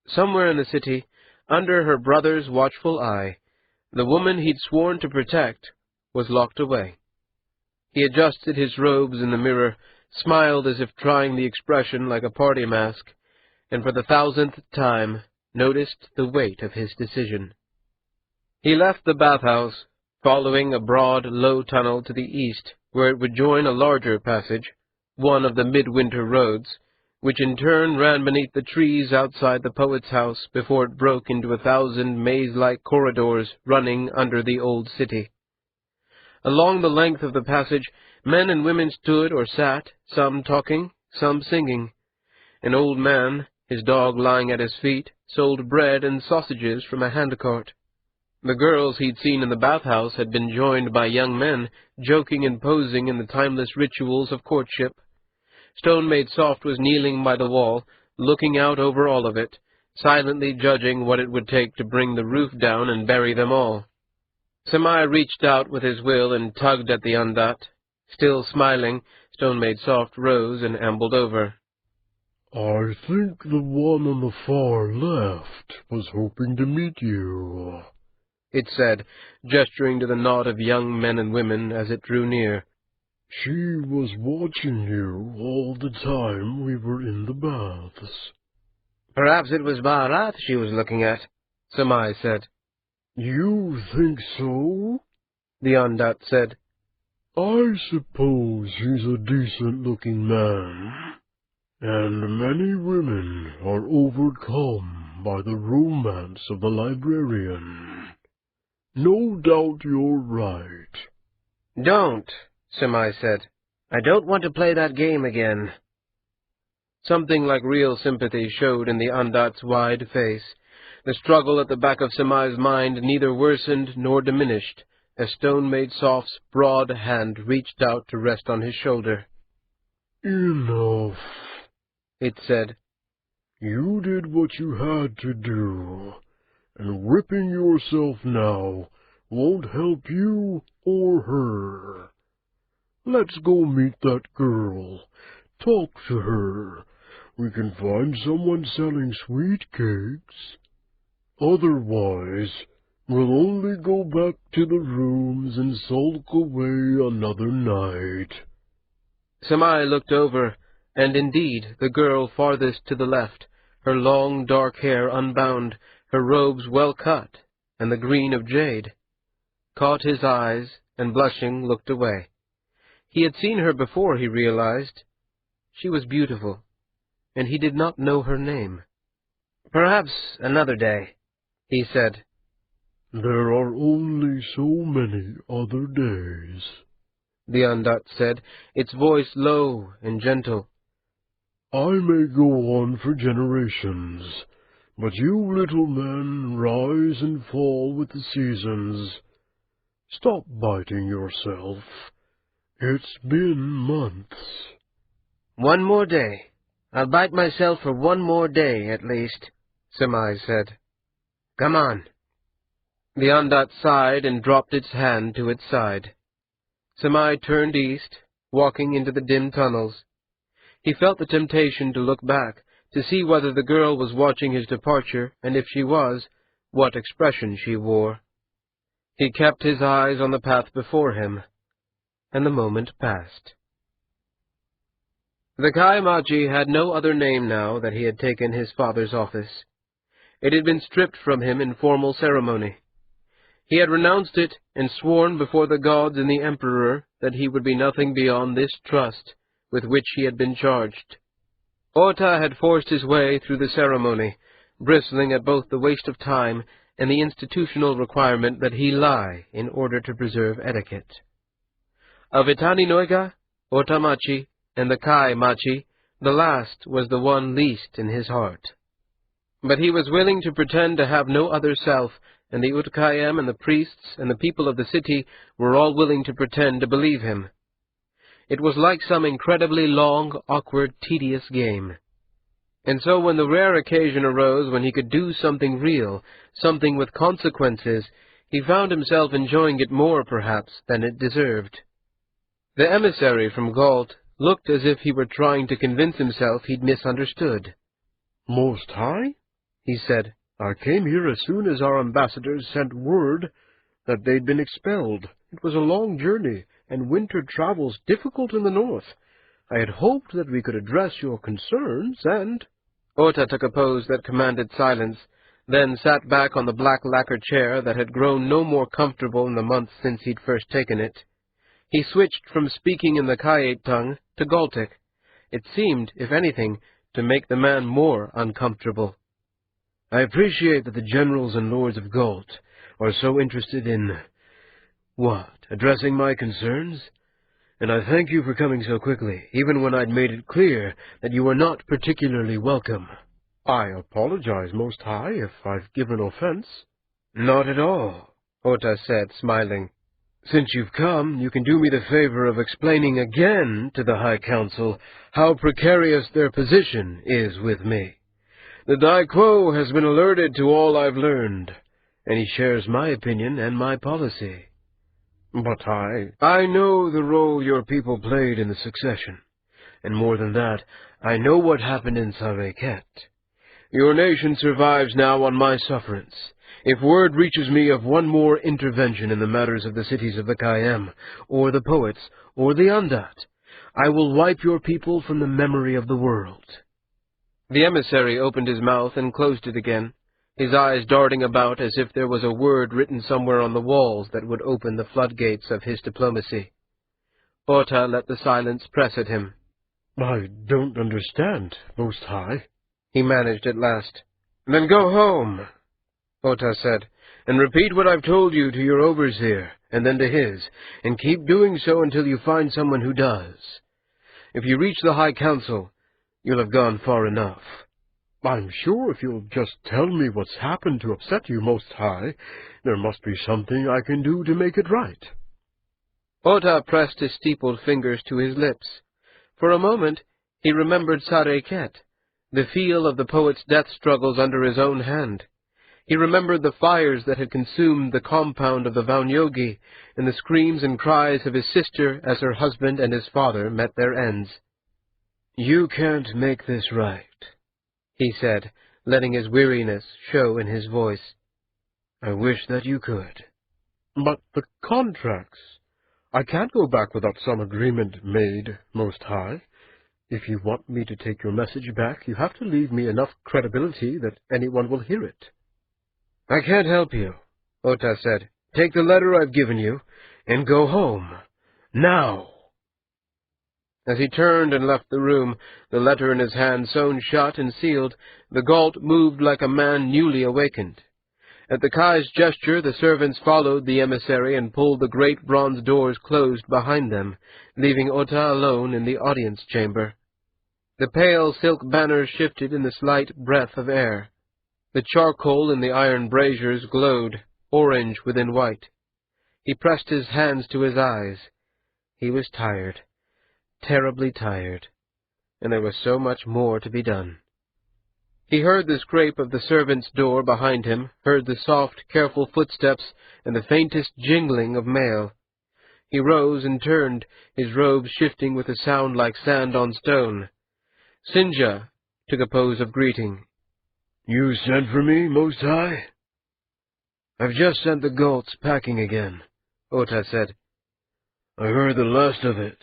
Somewhere in the city, under her brother's watchful eye, the woman he'd sworn to protect was locked away. He adjusted his robes in the mirror, smiled as if trying the expression like a party mask, and for the 1,000th time noticed the weight of his decision. He left the bathhouse, following a broad, low tunnel to the east, where it would join a larger passage, one of the midwinter roads, which in turn ran beneath the trees outside the poet's house before it broke into 1,000 maze-like corridors running under the old city. Along the length of the passage, men and women stood or sat, some talking, some singing. An old man, his dog lying at his feet, sold bread and sausages from a handcart. The girls he'd seen in the bathhouse had been joined by young men, joking and posing in the timeless rituals of courtship. Stone Made Soft was kneeling by the wall, looking out over all of it, silently judging what it would take to bring the roof down and bury them all. Samai reached out with his will and tugged at the undat. Still smiling, Stone Made Soft rose and ambled over. I think the one on the far left was hoping to meet you, it said, gesturing to the knot of young men and women as it drew near. She was watching you all the time we were in the baths. Perhaps it was Bharat she was looking at, Samai said. You think so? The undat said. I suppose he's a decent-looking man, and many women are overcome by the romance of the librarian. No doubt you're right. Don't, Samai said. I don't want to play that game again. Something like real sympathy showed in the undat's wide face. The struggle at the back of Samai's mind neither worsened nor diminished, as Stone Made Soft's broad hand reached out to rest on his shoulder. Enough, it said. You did what you had to do, and whipping yourself now won't help you or her. Let's go meet that girl. Talk to her. We can find someone selling sweet cakes. Otherwise, we'll only go back to the rooms and sulk away another night. Samai looked over, and indeed the girl farthest to the left, her long dark hair unbound, her robes well cut, and the green of jade, caught his eyes, and blushing looked away. He had seen her before, he realized. She was beautiful, and he did not know her name. Perhaps another day, he said. There are only so many other days, the undat said, its voice low and gentle. I may go on for generations, but you little men rise and fall with the seasons. Stop biting yourself. It's been months. One more day. I'll bite myself for one more day, at least, Samai said. Come on. The undat sighed and dropped its hand to its side. Samai turned east, walking into the dim tunnels. He felt the temptation to look back, to see whether the girl was watching his departure, and if she was, what expression she wore. He kept his eyes on the path before him, and the moment passed. The Kaimachi had no other name now that he had taken his father's office. It had been stripped from him in formal ceremony. He had renounced it and sworn before the gods and the emperor that he would be nothing beyond this trust with which he had been charged. Ota had forced his way through the ceremony, bristling at both the waste of time and the institutional requirement that he lie in order to preserve etiquette. Of Itani Noiga, Otamachi, and the Kai-machi, the last was the one least in his heart. But he was willing to pretend to have no other self, and the Utkayem and the priests and the people of the city were all willing to pretend to believe him. It was like some incredibly long, awkward, tedious game. And so when the rare occasion arose when he could do something real, something with consequences, he found himself enjoying it more, perhaps, than it deserved. The emissary from Galt looked as if he were trying to convince himself he'd misunderstood. Most High, he said, I came here as soon as our ambassadors sent word that they'd been expelled. It was a long journey, and winter travel's difficult in the north. I had hoped that we could address your concerns, and— Ota took a pose that commanded silence, then sat back on the black lacquer chair that had grown no more comfortable in the months since he'd first taken it. He switched from speaking in the Kayate tongue to Galtic. It seemed, if anything, to make the man more uncomfortable. I appreciate that the generals and lords of Galt are so interested in, addressing my concerns? And I thank you for coming so quickly, even when I'd made it clear that you were not particularly welcome. I apologize, Most High, if I've given offense. Not at all, Ota said, smiling. Since you've come, you can do me the favor of explaining again to the High Council how precarious their position is with me. The Dai Quo has been alerted to all I've learned, and he shares my opinion and my policy. But I know the role your people played in the succession, and more than that, I know what happened in Sareket. Your nation survives now on my sufferance. If word reaches me of one more intervention in the matters of the cities of the Kayem, or the poets, or the Andat, I will wipe your people from the memory of the world. The emissary opened his mouth and closed it again, his eyes darting about as if there was a word written somewhere on the walls that would open the floodgates of his diplomacy. Ota let the silence press at him. I don't understand, Most High, he managed at last. Then go home, Ota said, and repeat what I've told you to your overseer, and then to his, and keep doing so until you find someone who does. If you reach the High Council, you'll have gone far enough. I'm sure if you'll just tell me what's happened to upset you, Most High, there must be something I can do to make it right. Ota pressed his steepled fingers to his lips. For a moment, he remembered Sareket, the feel of the poet's death struggles under his own hand. He remembered the fires that had consumed the compound of the Vaunyogi, and the screams and cries of his sister as her husband and his father met their ends. You can't make this right, he said, letting his weariness show in his voice. I wish that you could. But the contracts. I can't go back without some agreement made, Most High. If you want me to take your message back, you have to leave me enough credibility that anyone will hear it. I can't help you, Ota said. Take the letter I've given you, and go home. Now! As he turned and left the room, the letter in his hand sewn shut and sealed, the Galt moved like a man newly awakened. At the Kai's gesture, the servants followed the emissary and pulled the great bronze doors closed behind them, leaving Ota alone in the audience chamber. The pale silk banners shifted in the slight breath of air. The charcoal in the iron braziers glowed, orange within white. He pressed his hands to his eyes. He was tired, terribly tired, and there was so much more to be done. He heard the scrape of the servant's door behind him, heard the soft, careful footsteps and the faintest jingling of mail. He rose and turned, his robes shifting with a sound like sand on stone. Sinja took a pose of greeting. You sent for me, Most High? I've just sent the Galts packing again, Ota said. I heard the last of it.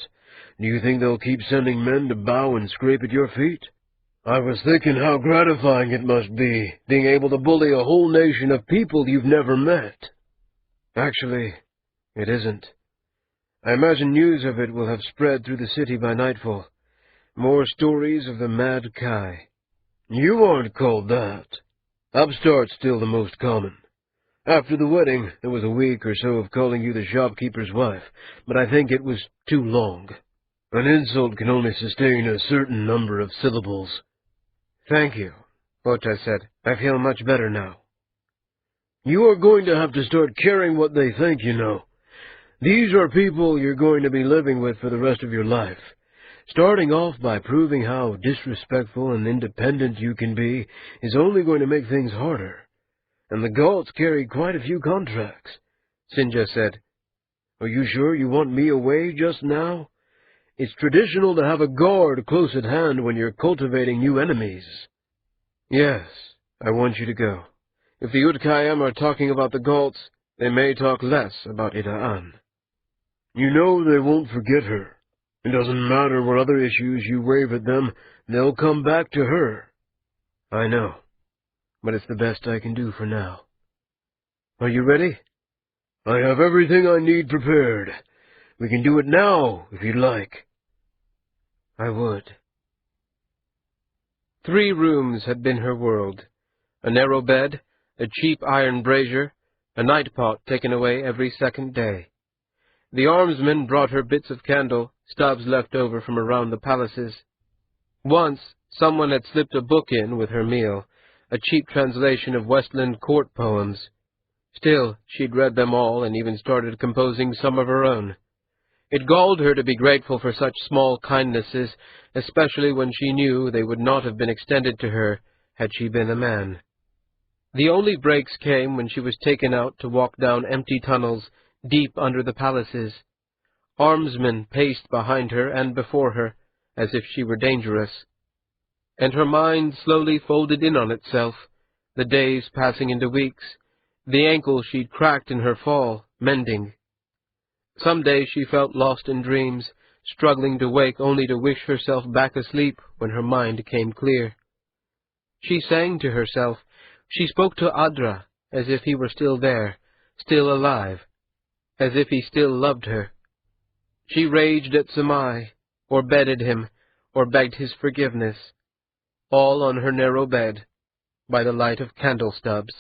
Do you think they'll keep sending men to bow and scrape at your feet? I was thinking how gratifying it must be, being able to bully a whole nation of people you've never met. Actually, it isn't. I imagine news of it will have spread through the city by nightfall. More stories of the Mad Kai. You aren't called that. Upstart's still the most common. After the wedding, there was a week or so of calling you the shopkeeper's wife, but I think it was too long. An insult can only sustain a certain number of syllables. Thank you, Ota said. I feel much better now. You are going to have to start caring what they think, you know. These are people you're going to be living with for the rest of your life. Starting off by proving how disrespectful and independent you can be is only going to make things harder. And the Galts carry quite a few contracts, Sinja said. Are you sure you want me away just now? It's traditional to have a guard close at hand when you're cultivating new enemies. Yes, I want you to go. If the Utkayam are talking about the Galts, they may talk less about Ida'an. You know they won't forget her. It doesn't matter what other issues you wave at them, they'll come back to her. I know, but it's the best I can do for now. Are you ready? I have everything I need prepared. We can do it now, if you'd like. I would. 3 rooms had been her world: a narrow bed, a cheap iron brazier, a night pot taken away every second day. The armsmen brought her bits of candle, stubs left over from around the palaces. Once, someone had slipped a book in with her meal, a cheap translation of Westland court poems. Still, she'd read them all and even started composing some of her own. It galled her to be grateful for such small kindnesses, especially when she knew they would not have been extended to her had she been a man. The only breaks came when she was taken out to walk down empty tunnels deep under the palaces. Armsmen paced behind her and before her, as if she were dangerous. And her mind slowly folded in on itself, the days passing into weeks, the ankle she'd cracked in her fall mending. Some days she felt lost in dreams, struggling to wake only to wish herself back asleep when her mind came clear. She sang to herself. She spoke to Adra as if he were still there, still alive, as if he still loved her. She raged at Samai, or bedded him, or begged his forgiveness, all on her narrow bed, by the light of candle stubs.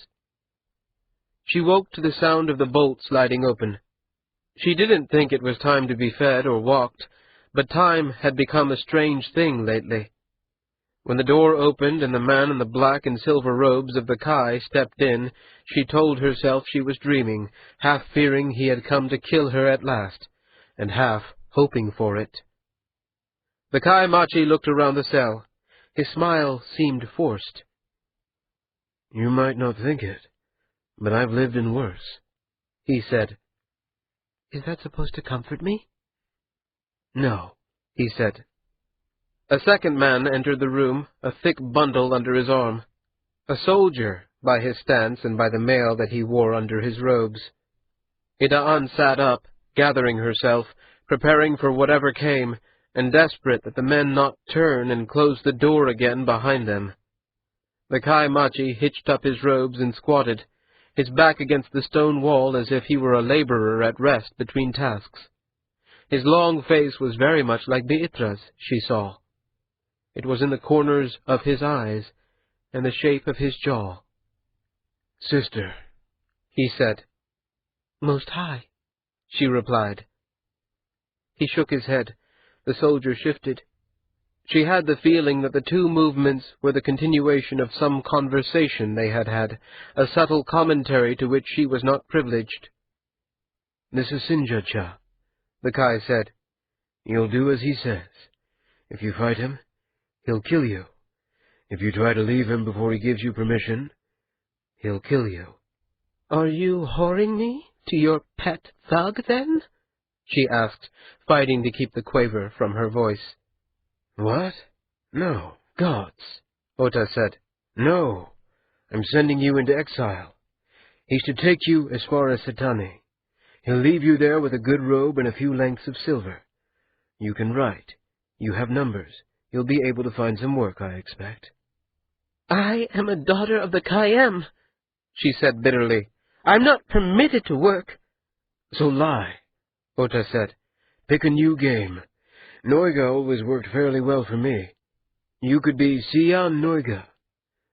She woke to the sound of the bolt sliding open. She didn't think it was time to be fed or walked, but time had become a strange thing lately. When the door opened and the man in the black and silver robes of the Kai stepped in, she told herself she was dreaming, half fearing he had come to kill her at last, and half hoping for it. The Kai Machi looked around the cell. His smile seemed forced. "You might not think it, but I've lived in worse," he said. "Is that supposed to comfort me?" "No," he said. A second man entered the room, a thick bundle under his arm. A soldier, by his stance and by the mail that he wore under his robes. Ida'an sat up, gathering herself, preparing for whatever came, and desperate that the men not turn and close the door again behind them. The Kai Machi hitched up his robes and squatted, his back against the stone wall as if he were a laborer at rest between tasks. His long face was very much like Beatra's, she saw. It was in the corners of his eyes and the shape of his jaw. "Sister," he said. "Most High," she replied. He shook his head. The soldier shifted. She had the feeling that the 2 movements were the continuation of some conversation they had had, a subtle commentary to which she was not privileged. "This is Sinja-cha," the Kai said. "You'll do as he says. If you fight him, he'll kill you. If you try to leave him before he gives you permission, he'll kill you." "Are you whoring me to your pet thug, then?" she asked, fighting to keep the quaver from her voice. "What? No, gods," Ota said. "No, I'm sending you into exile. He's to take you as far as Satani. He'll leave you there with a good robe and a few lengths of silver. You can write. You have numbers. You'll be able to find some work, I expect." "I am a daughter of the Kayam," she said bitterly. "I'm not permitted to work." "So lie," Ota said. "Pick a new game. Noiga always worked fairly well for me. You could be Sian Noiga.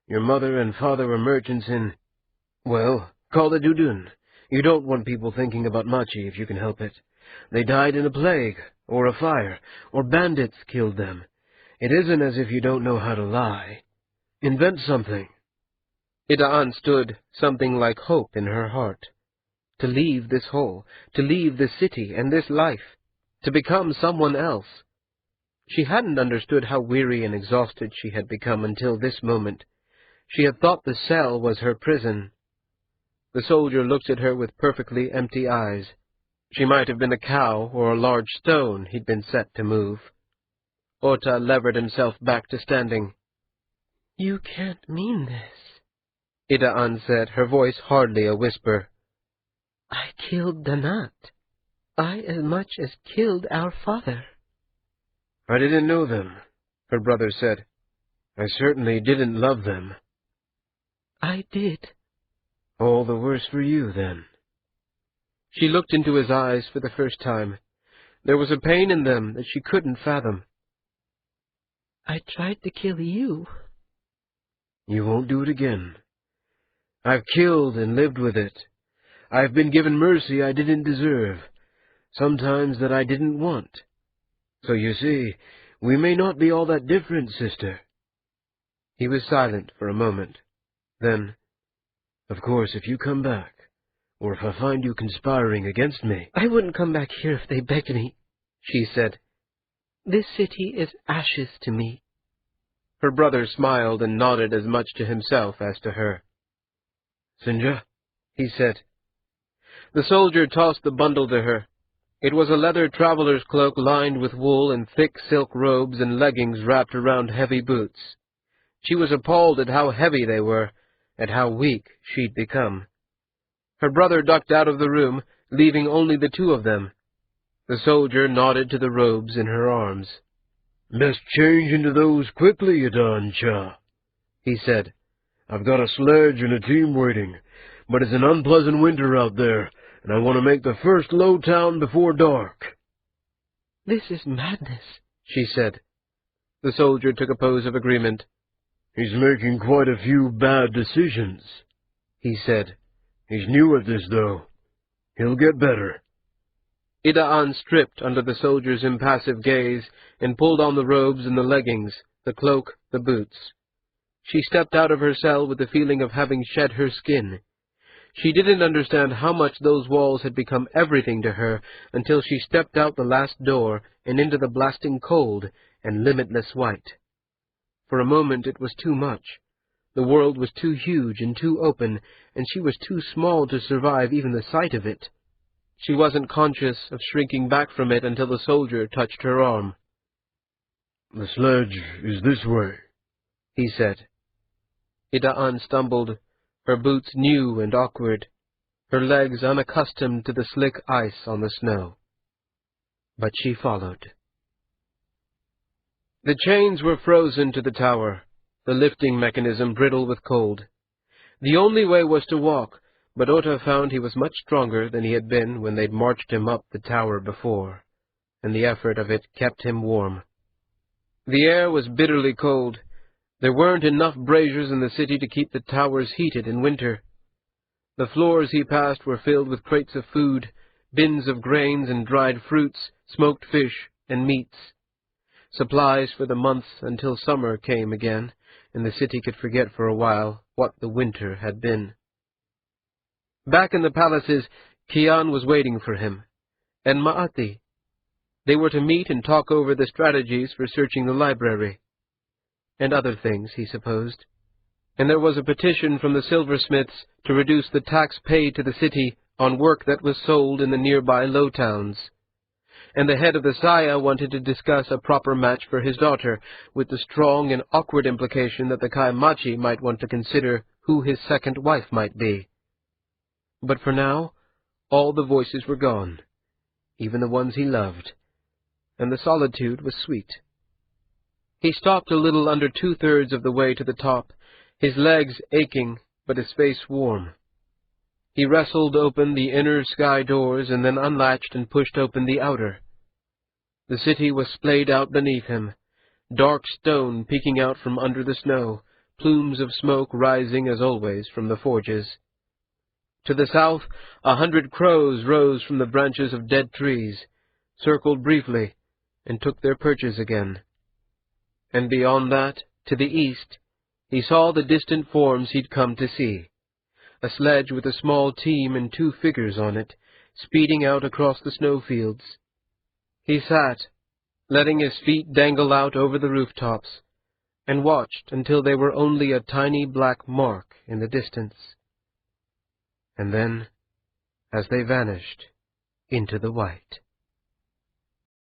Your mother and father were merchants in, well, call it Dudun. You don't want people thinking about Machi if you can help it. They died in a plague, or a fire, or bandits killed them. It isn't as if you don't know how to lie. Invent something." Ida'an stood, something like hope in her heart. To leave this hole, to leave this city and this life, to become someone else. She hadn't understood how weary and exhausted she had become until this moment. She had thought the cell was her prison. The soldier looked at her with perfectly empty eyes. She might have been a cow or a large stone he'd been set to move. Ota levered himself back to standing. "You can't mean this," Ida'an said, her voice hardly a whisper. "I killed Danat. I as much as killed our father." "I didn't know them," her brother said. "I certainly didn't love them." "I did." "All the worse for you, then." She looked into his eyes for the first time. There was a pain in them that she couldn't fathom. "I tried to kill you, You won't do it again. I've killed and lived with it. I've been given mercy I didn't deserve, sometimes that I didn't want. So you see, we may not be all that different, sister." He was silent for a moment. Then, "Of course, if you come back, or if I find you conspiring against me—" "I wouldn't come back here if they begged me," she said. "This city is ashes to me." her brother smiled and nodded as much to himself as to her. "Sinja," he said. The soldier tossed the bundle to her. It was a leather traveler's cloak lined with wool and thick silk robes and leggings wrapped around heavy boots. She was appalled at how heavy they were, at how weak she'd become. Her brother ducked out of the room, leaving only the two of them. The soldier nodded to the robes in her arms. "Best change into those quickly, Yadan-cha," he said. "I've got a sledge and a team waiting, but it's an unpleasant winter out there, and I want to make the first low town before dark." "This is madness," she said. The soldier took a pose of agreement. "He's making quite a few bad decisions," he said. "He's new at this, though. He'll get better." Ida'an stripped under the soldier's impassive gaze and pulled on the robes and the leggings, the cloak, the boots. She stepped out of her cell with the feeling of having shed her skin. She didn't understand how much those walls had become everything to her until she stepped out the last door and into the blasting cold and limitless white. For a moment it was too much. The world was too huge and too open, and she was too small to survive even the sight of it. She wasn't conscious of shrinking back from it until the soldier touched her arm. "The sledge is this way," he said. Ida'an stumbled, her boots new and awkward, her legs unaccustomed to the slick ice on the snow. But she followed. The chains were frozen to the tower, the lifting mechanism brittle with cold. The only way was to walk, but Ota found he was much stronger than he had been when they'd marched him up the tower before, and the effort of it kept him warm. The air was bitterly cold. There weren't enough braziers in the city to keep the towers heated in winter. The floors he passed were filled with crates of food, bins of grains and dried fruits, smoked fish, and meats. Supplies for the months until summer came again, and the city could forget for a while what the winter had been. Back in the palaces, Kian was waiting for him, and Ma'ati. They were to meet and talk over the strategies for searching the library. And other things, he supposed. And there was a petition from the silversmiths to reduce the tax paid to the city on work that was sold in the nearby low towns. And the head of the Saya wanted to discuss a proper match for his daughter, with the strong and awkward implication that the Kaimachi might want to consider who his second wife might be. But for now, all the voices were gone, even the ones he loved, and the solitude was sweet. He stopped a little under 2/3 of the way to the top, his legs aching, but his face warm. He wrestled open the inner sky doors and then unlatched and pushed open the outer. The city was splayed out beneath him, dark stone peeking out from under the snow, plumes of smoke rising as always from the forges. To the south, 100 crows rose from the branches of dead trees, circled briefly, and took their perches again. And beyond that, to the east, he saw the distant forms he'd come to see, a sledge with a small team and 2 figures on it, speeding out across the snowfields. He sat, letting his feet dangle out over the rooftops, and watched until they were only a tiny black mark in the distance. And then, as they vanished into the white,